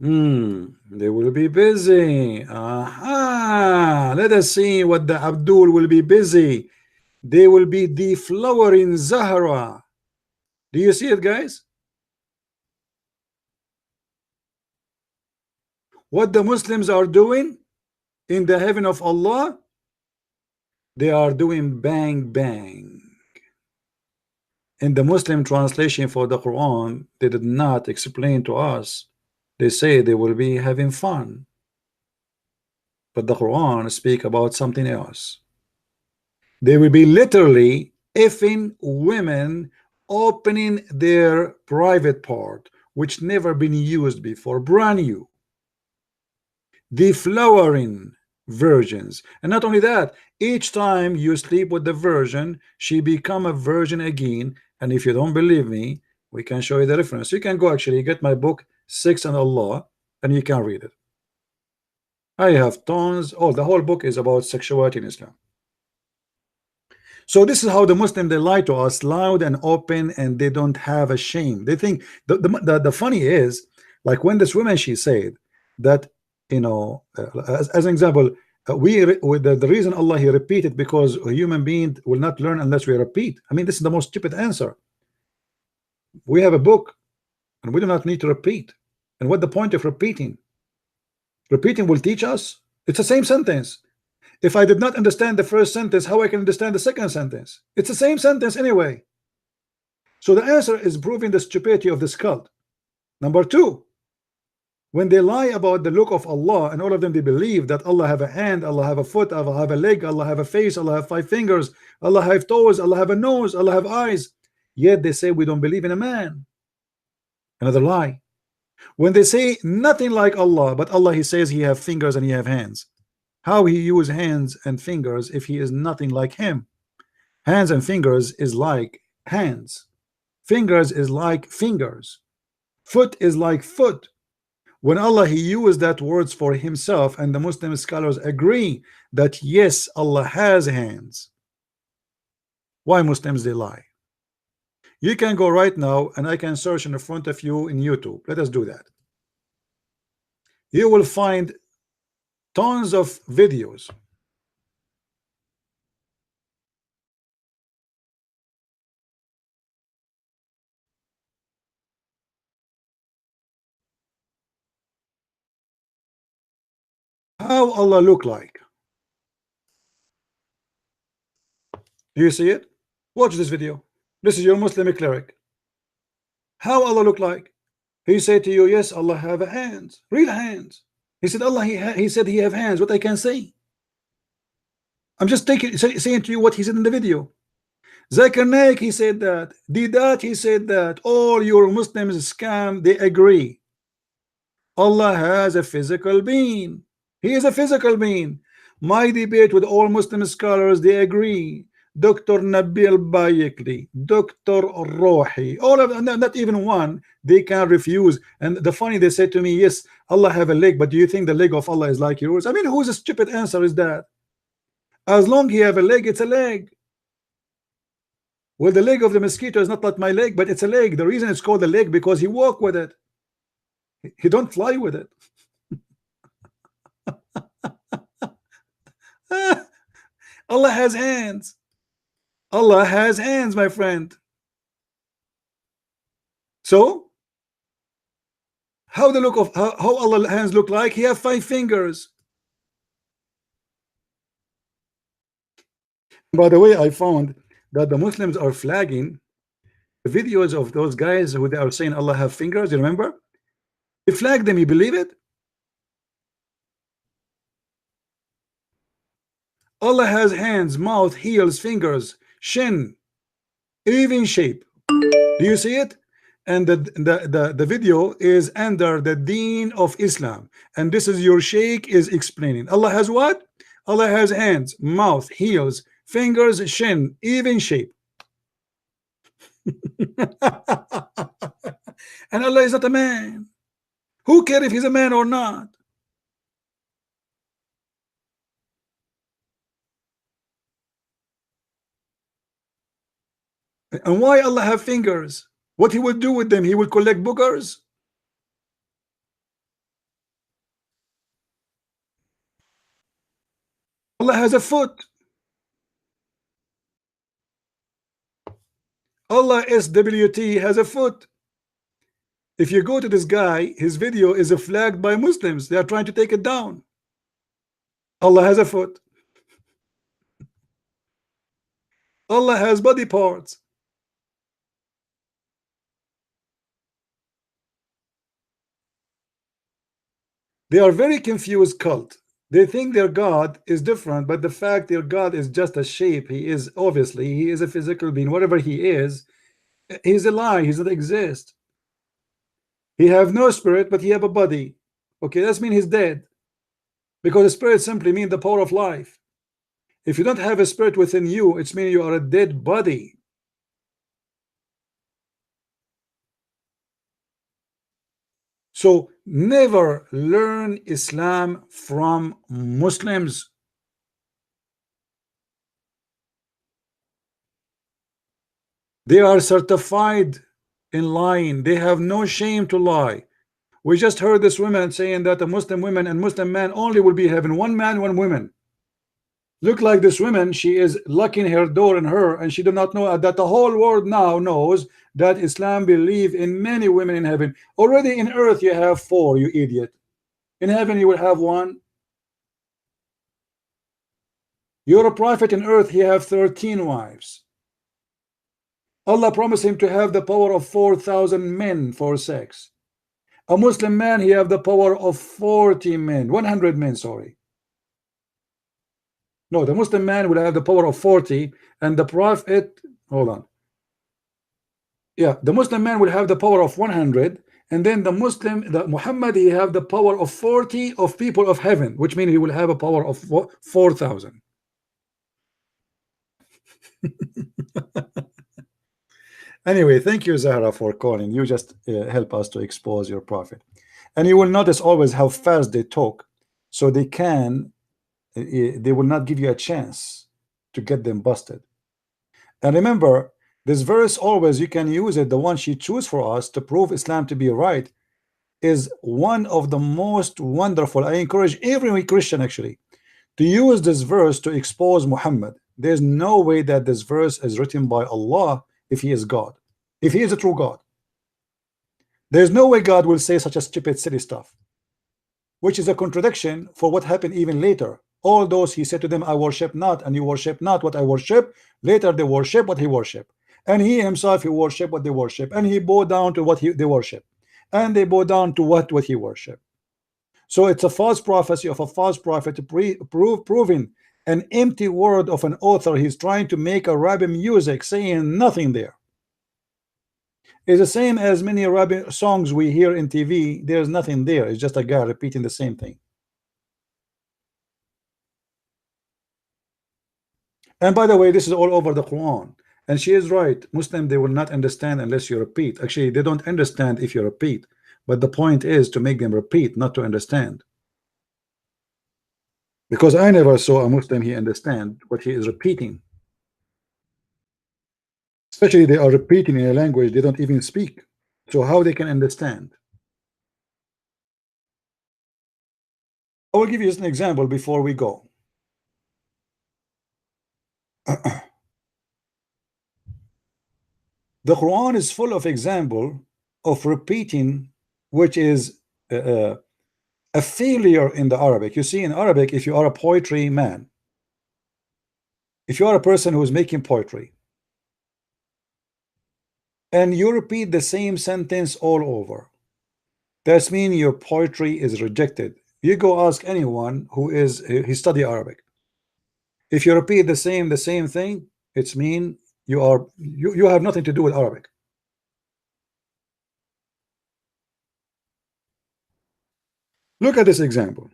They will be busy. Aha. Let us see what the Abdul will be busy. They will be deflowering Zahra. Do you see it, guys? What the Muslims are doing in the heaven of Allah, they are doing bang bang. In the Muslim translation for the Quran, they did not explain to us. They say they will be having fun, but the Quran speak about something else. They will be literally effing women, opening their private part, which never been used before, brand new, deflowering virgins. And not only that, each time you sleep with the virgin, she become a virgin again. And if you don't believe me, we can show you the reference. You can go actually get my book Sex and Allah, and you can read it. I have tons. Oh, the whole book is about sexuality in Islam. So this is how the Muslim, they lie to us loud and open, and they don't have a shame. They think the funny is, like when this woman, she said that, you know, as an example, the reason Allah he repeated because a human being will not learn unless we repeat. I mean, this is the most stupid answer. We have a book and we do not need to repeat. And what the point of repeating? Repeating will teach us. It's the same sentence. If I did not understand the first sentence, how I can understand the second sentence? It's the same sentence anyway. So the answer is proving the stupidity of this cult. Number two, when they lie about the look of Allah, and all of them, they believe that Allah have a hand, Allah have a foot, Allah have a leg, Allah have a face, Allah have 5 fingers, Allah have toes, Allah have a nose, Allah have eyes. Yet they say we don't believe in a man. Another lie. When they say nothing like Allah, but Allah he says he have fingers and he have hands. How he use hands and fingers if he is nothing like him? Hands and fingers is like hands. Fingers is like fingers. Foot is like foot. When Allah he used that words for himself, and the Muslim scholars agree that yes, Allah has hands. Why Muslims they lie? You can go right now and I can search in front of you in YouTube. Let us do that. You will find tons of videos. How Allah look like? Do you see it? Watch this video. This is your Muslim cleric. How Allah look like? He said to you, yes, Allah have a hands, real hands. He said Allah he said he have hands. What I can say? I'm just saying to you what he said in the video. Zakir Naik, he said that. Didat, he said that. All your Muslims scam, they agree. Allah has a physical being. He is a physical being. My debate with all Muslim scholars, they agree. Dr. Nabil Bayekli, Dr. Rohi, all of them, not even one, they can refuse. And the funny, they said to me, yes, Allah have a leg, but do you think the leg of Allah is like yours? I mean, whose a stupid answer is that? As long he have a leg, it's a leg. Well, the leg of the mosquito is not like my leg, but it's a leg. The reason it's called a leg because he walk with it. He don't fly with it. Allah has hands. Allah has hands, my friend. So how the look of how Allah's hands look like? He have 5 fingers. By the way, I found that the Muslims are flagging the videos of those guys who they are saying Allah have fingers. You remember? They flagged them. You believe it? Allah has hands, mouth, heels, fingers, shin, even shape. Do you see it? And the video is under the Deen of Islam, and this is your Sheikh is explaining. Allah has what? Allah has hands, mouth, heels, fingers, shin, even shape. And Allah is not a man. Who cares if he's a man or not? And why Allah have fingers? What he would do with them? He would collect boogers. Allah has a foot. Allah SWT has a foot. If you go to this guy, his video is flagged by Muslims. They are trying to take it down. Allah has a foot. Allah has body parts. They are very confused cult. They think their God is different, but the fact their God is just a shape. He is obviously, he is a physical being. Whatever he is, he's a lie. He doesn't exist. He have no spirit, but he have a body. Okay, that means he's dead, because the spirit simply means the power of life. If you don't have a spirit within you, it's mean you are a dead body. So never learn Islam from Muslims. They are certified in lying. They have no shame to lie. We just heard this woman saying that the Muslim women and Muslim men only will be heaven. One man, one woman. Look like this woman, she is locking her door in her, and she do not know that the whole world now knows that Islam believe in many women in heaven. Already in earth you have 4, you idiot. In heaven you will have 1. You're a prophet in earth, he have 13 wives. Allah promised him to have the power of 4,000 men for sex. A Muslim man, he have the power of 40 men, 100 men, sorry. No, the Muslim man will have the power of 40, and the Prophet, hold on. Yeah, the Muslim man will have the power of 100, and then the Muhammad, he have the power of 40 of people of heaven, which means he will have a power of 4,000. Anyway, thank you, Zahra, for calling. You just help us to expose your prophet. And you will notice always how fast they talk, so they will not give you a chance to get them busted. And remember, this verse always, you can use it, the one she chose for us to prove Islam to be right, is one of the most wonderful. I encourage every Christian actually to use this verse to expose Muhammad. There's no way that this verse is written by Allah if he is God, if he is a true God. There's no way God will say such a stupid silly stuff, which is a contradiction for what happened even later. All those he said to them, I worship not, and you worship not what I worship. Later they worship what he worship, and he himself, he worship what they worship, and he bowed down to what they worship, and they bow down to what he worship. So it's a false prophecy of a false prophet, proving an empty word of an author. He's trying to make Arabian music, saying nothing there. It's the same as many Arabian songs we hear in TV. There's nothing there. It's just a guy repeating the same thing. And by the way, this is all over the Quran. And she is right. Muslim, they will not understand unless you repeat. Actually, they don't understand if you repeat. But the point is to make them repeat, not to understand. Because I never saw a Muslim he understand what he is repeating. Especially they are repeating in a language they don't even speak. So how they can understand? I will give you an example before we go. The Quran is full of example of repeating, which is a failure in the Arabic. You see, in Arabic, if you are a poetry man, if you are a person who is making poetry, and you repeat the same sentence all over, that means your poetry is rejected. You go ask anyone who is he study Arabic. If you repeat the same thing, it's mean you have nothing to do with Arabic. Look at this example.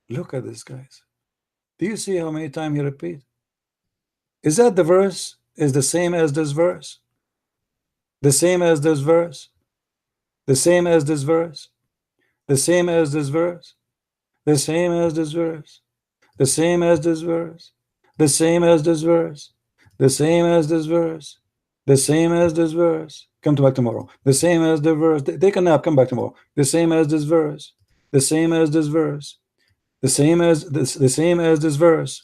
Look at this, guys. Do you see how many times he repeat? Is that the verse is the same as this verse? The same as this verse? The same as this verse? The same as this verse? The same as this verse? The same as this verse? The same as this verse? The same as this verse? The same as this verse? Come back tomorrow. The same as the verse. Take a nap. Come back tomorrow. The same as this verse. The same as this verse. The same as this. The same as this verse.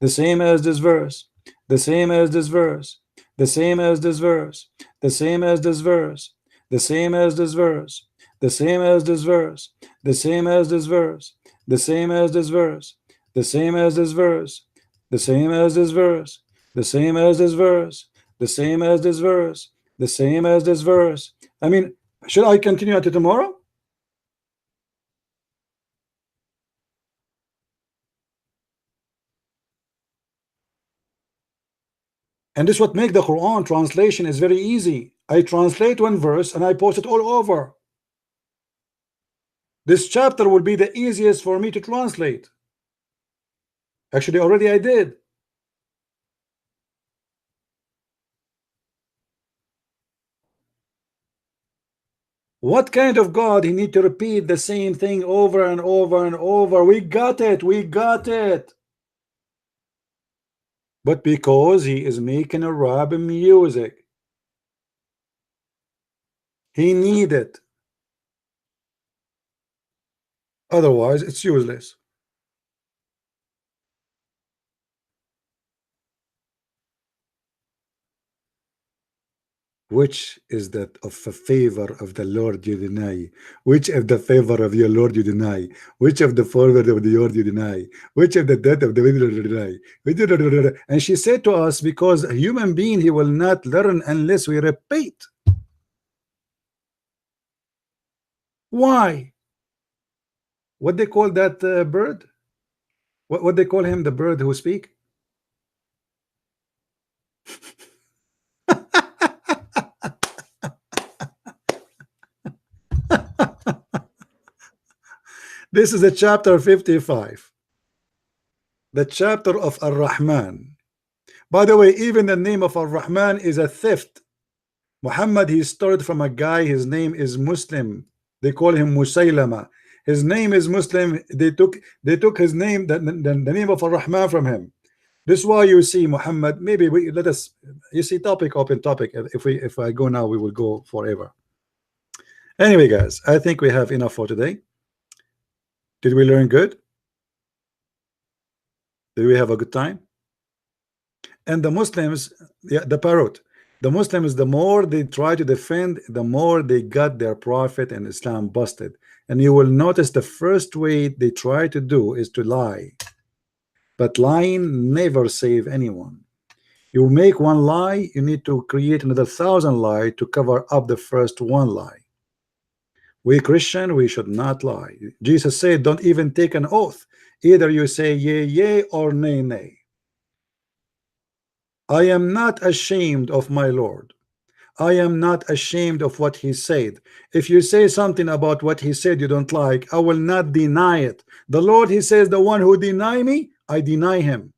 The same as this verse. The same as this verse. The same as this verse. The same as this verse. The same as this verse. The same as this verse. The same as this verse. The same as this verse. The same as this verse. The same as this verse. The same as this verse. The same as this verse. The same as this verse. I mean, should I continue until tomorrow? And this what make the Quran translation is very easy. I translate one verse and I post it all over. This chapter will be the easiest for me to translate. Actually, already I did. What kind of God he need to repeat the same thing over and over and over? We got it. We got it. But because he is making Arabian music, he need it. Otherwise, it's useless. Which is that of a favor of the Lord you deny? Which of the favor of your Lord you deny? Which of the favor of the Lord you deny? Which of the death of the you deny? And she said to us, because a human being, he will not learn unless we repeat. Why? What they call that bird? What they call him, the bird who speak? This is the chapter 55, the chapter of Ar-Rahman. By the way, even the name of Ar-Rahman is a theft. Muhammad, he started from a guy, his name is Muslim. They call him Musaylama. His name is Muslim. They took his name, the name of Ar-Rahman from him. This is why you see Muhammad. Maybe we let us. You see, open topic. If I go now, we will go forever. Anyway, guys, I think we have enough for today. Did we learn good? Did we have a good time? And the Muslims, yeah, the parrot. The Muslims, the more they try to defend, the more they got their prophet and Islam busted. And you will notice the first way they try to do is to lie. But lying never save anyone. You make one lie, you need to create another 1,000 lies to cover up the first one lie. We Christian, we should not lie. Jesus said, don't even take an oath. Either you say yea, yea, or nay, nay. I am not ashamed of my Lord. I am not ashamed of what he said. If you say something about what he said you don't like, I will not deny it. The Lord, he says, the one who deny me, I deny him.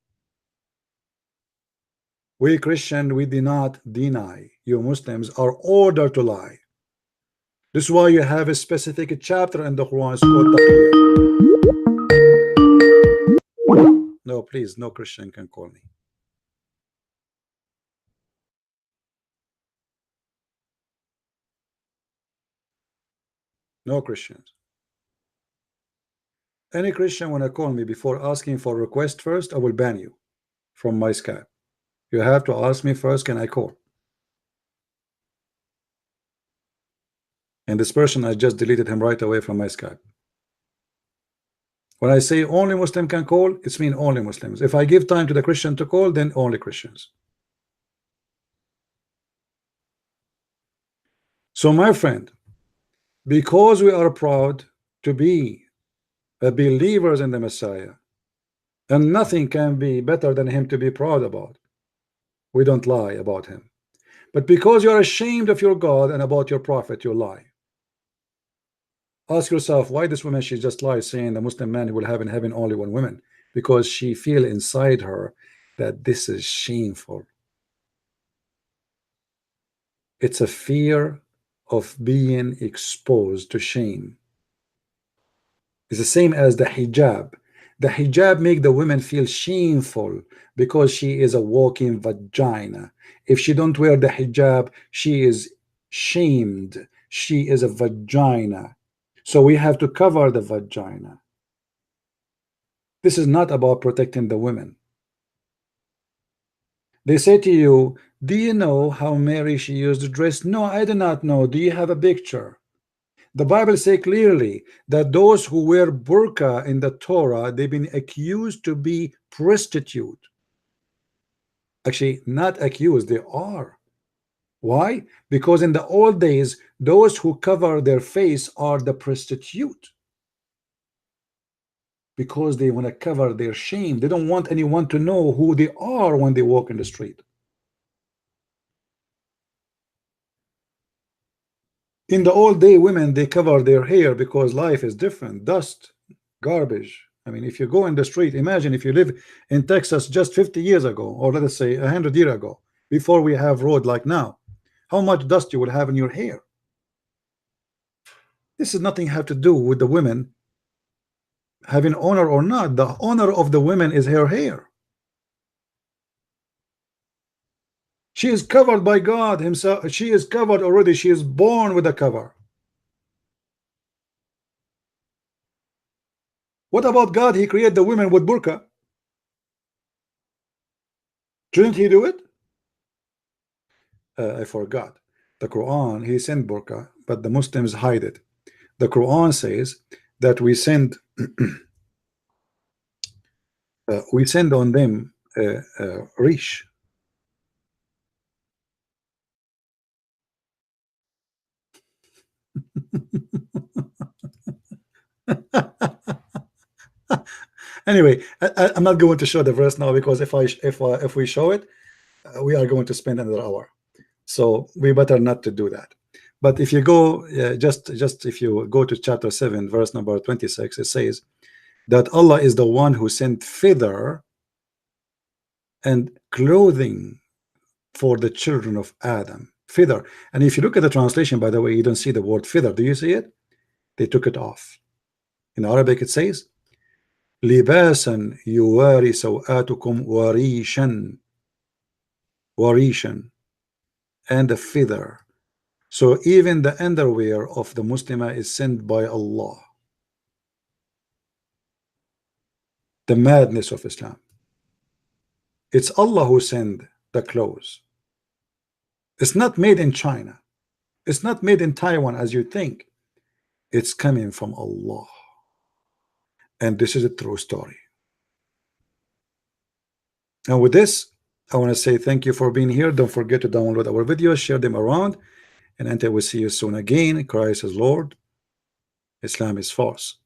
We Christian, we do not deny. You Muslims are ordered to lie. This is why you have a specific chapter in the Quran. It's called Taqwiyah. No, please, no Christian can call me. No Christians. Any Christian want to call me before asking for a request first, I will ban you from my Skype. You have to ask me first, can I call? And this person, I just deleted him right away from my Skype. When I say only Muslim can call, it's mean only Muslims. If I give time to the Christian to call, then only Christians. So my friend, because we are proud to be believers in the Messiah, and nothing can be better than him to be proud about, we don't lie about him. But because you're ashamed of your God and about your prophet, you lie. Ask yourself why this woman, she just lies saying the Muslim man will have in heaven only one woman, because she feel inside her that this is shameful. It's a fear of being exposed to shame. It's the same as the hijab. The hijab make the women feel shameful because she is a walking vagina. If she don't wear the hijab, she is shamed. She is a vagina. So we have to cover the vagina. This is not about protecting the women. They say to you, do you know how Mary she used to dress? No, I do not know. Do you have a picture? The Bible says clearly that those who wear burqa in the Torah, they've been accused to be prostitute. Actually, not accused, they are. Why? Because in the old days, those who cover their face are the prostitute. Because they want to cover their shame. They don't want anyone to know who they are when they walk in the street. In the old day, women, they cover their hair because life is different. Dust, garbage. I mean, if you go in the street, imagine if you live in Texas just 50 years ago, or let us say 100 years ago, before we have road like now, how much dust you would have in your hair. This is nothing have to do with the women having honor or not. The honor of the women is her hair. She is covered by God himself. She is covered already. She is born with a cover. What about God? He created the women with burqa. Shouldn't he do it? I forgot. The Quran, he sent burqa, but the Muslims hide it. The Quran says that we send on them rish. Anyway, I'm not going to show the verse now, because if we show it, we are going to spend another hour. So we better not to do that. But if you go just if you go to chapter 7, verse number 26, it says that Allah is the one who sent feather and clothing for the children of Adam. Feather. And if you look at the translation, by the way, you don't see the word feather. Do you see it? They took it off. In Arabic it says libasan yuwari sawatukum warishan, warishan, and a feather. So even the underwear of the Muslimah is sent by Allah. The madness of Islam. It's Allah who sent the clothes. It's not made in China. It's not made in Taiwan as you think. It's coming from Allah. And this is a true story. And with this, I want to say thank you for being here. Don't forget to download our videos, share them around, and until we see you soon again. Christ is Lord, Islam is false,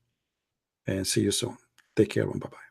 and see you soon. Take care and bye-bye.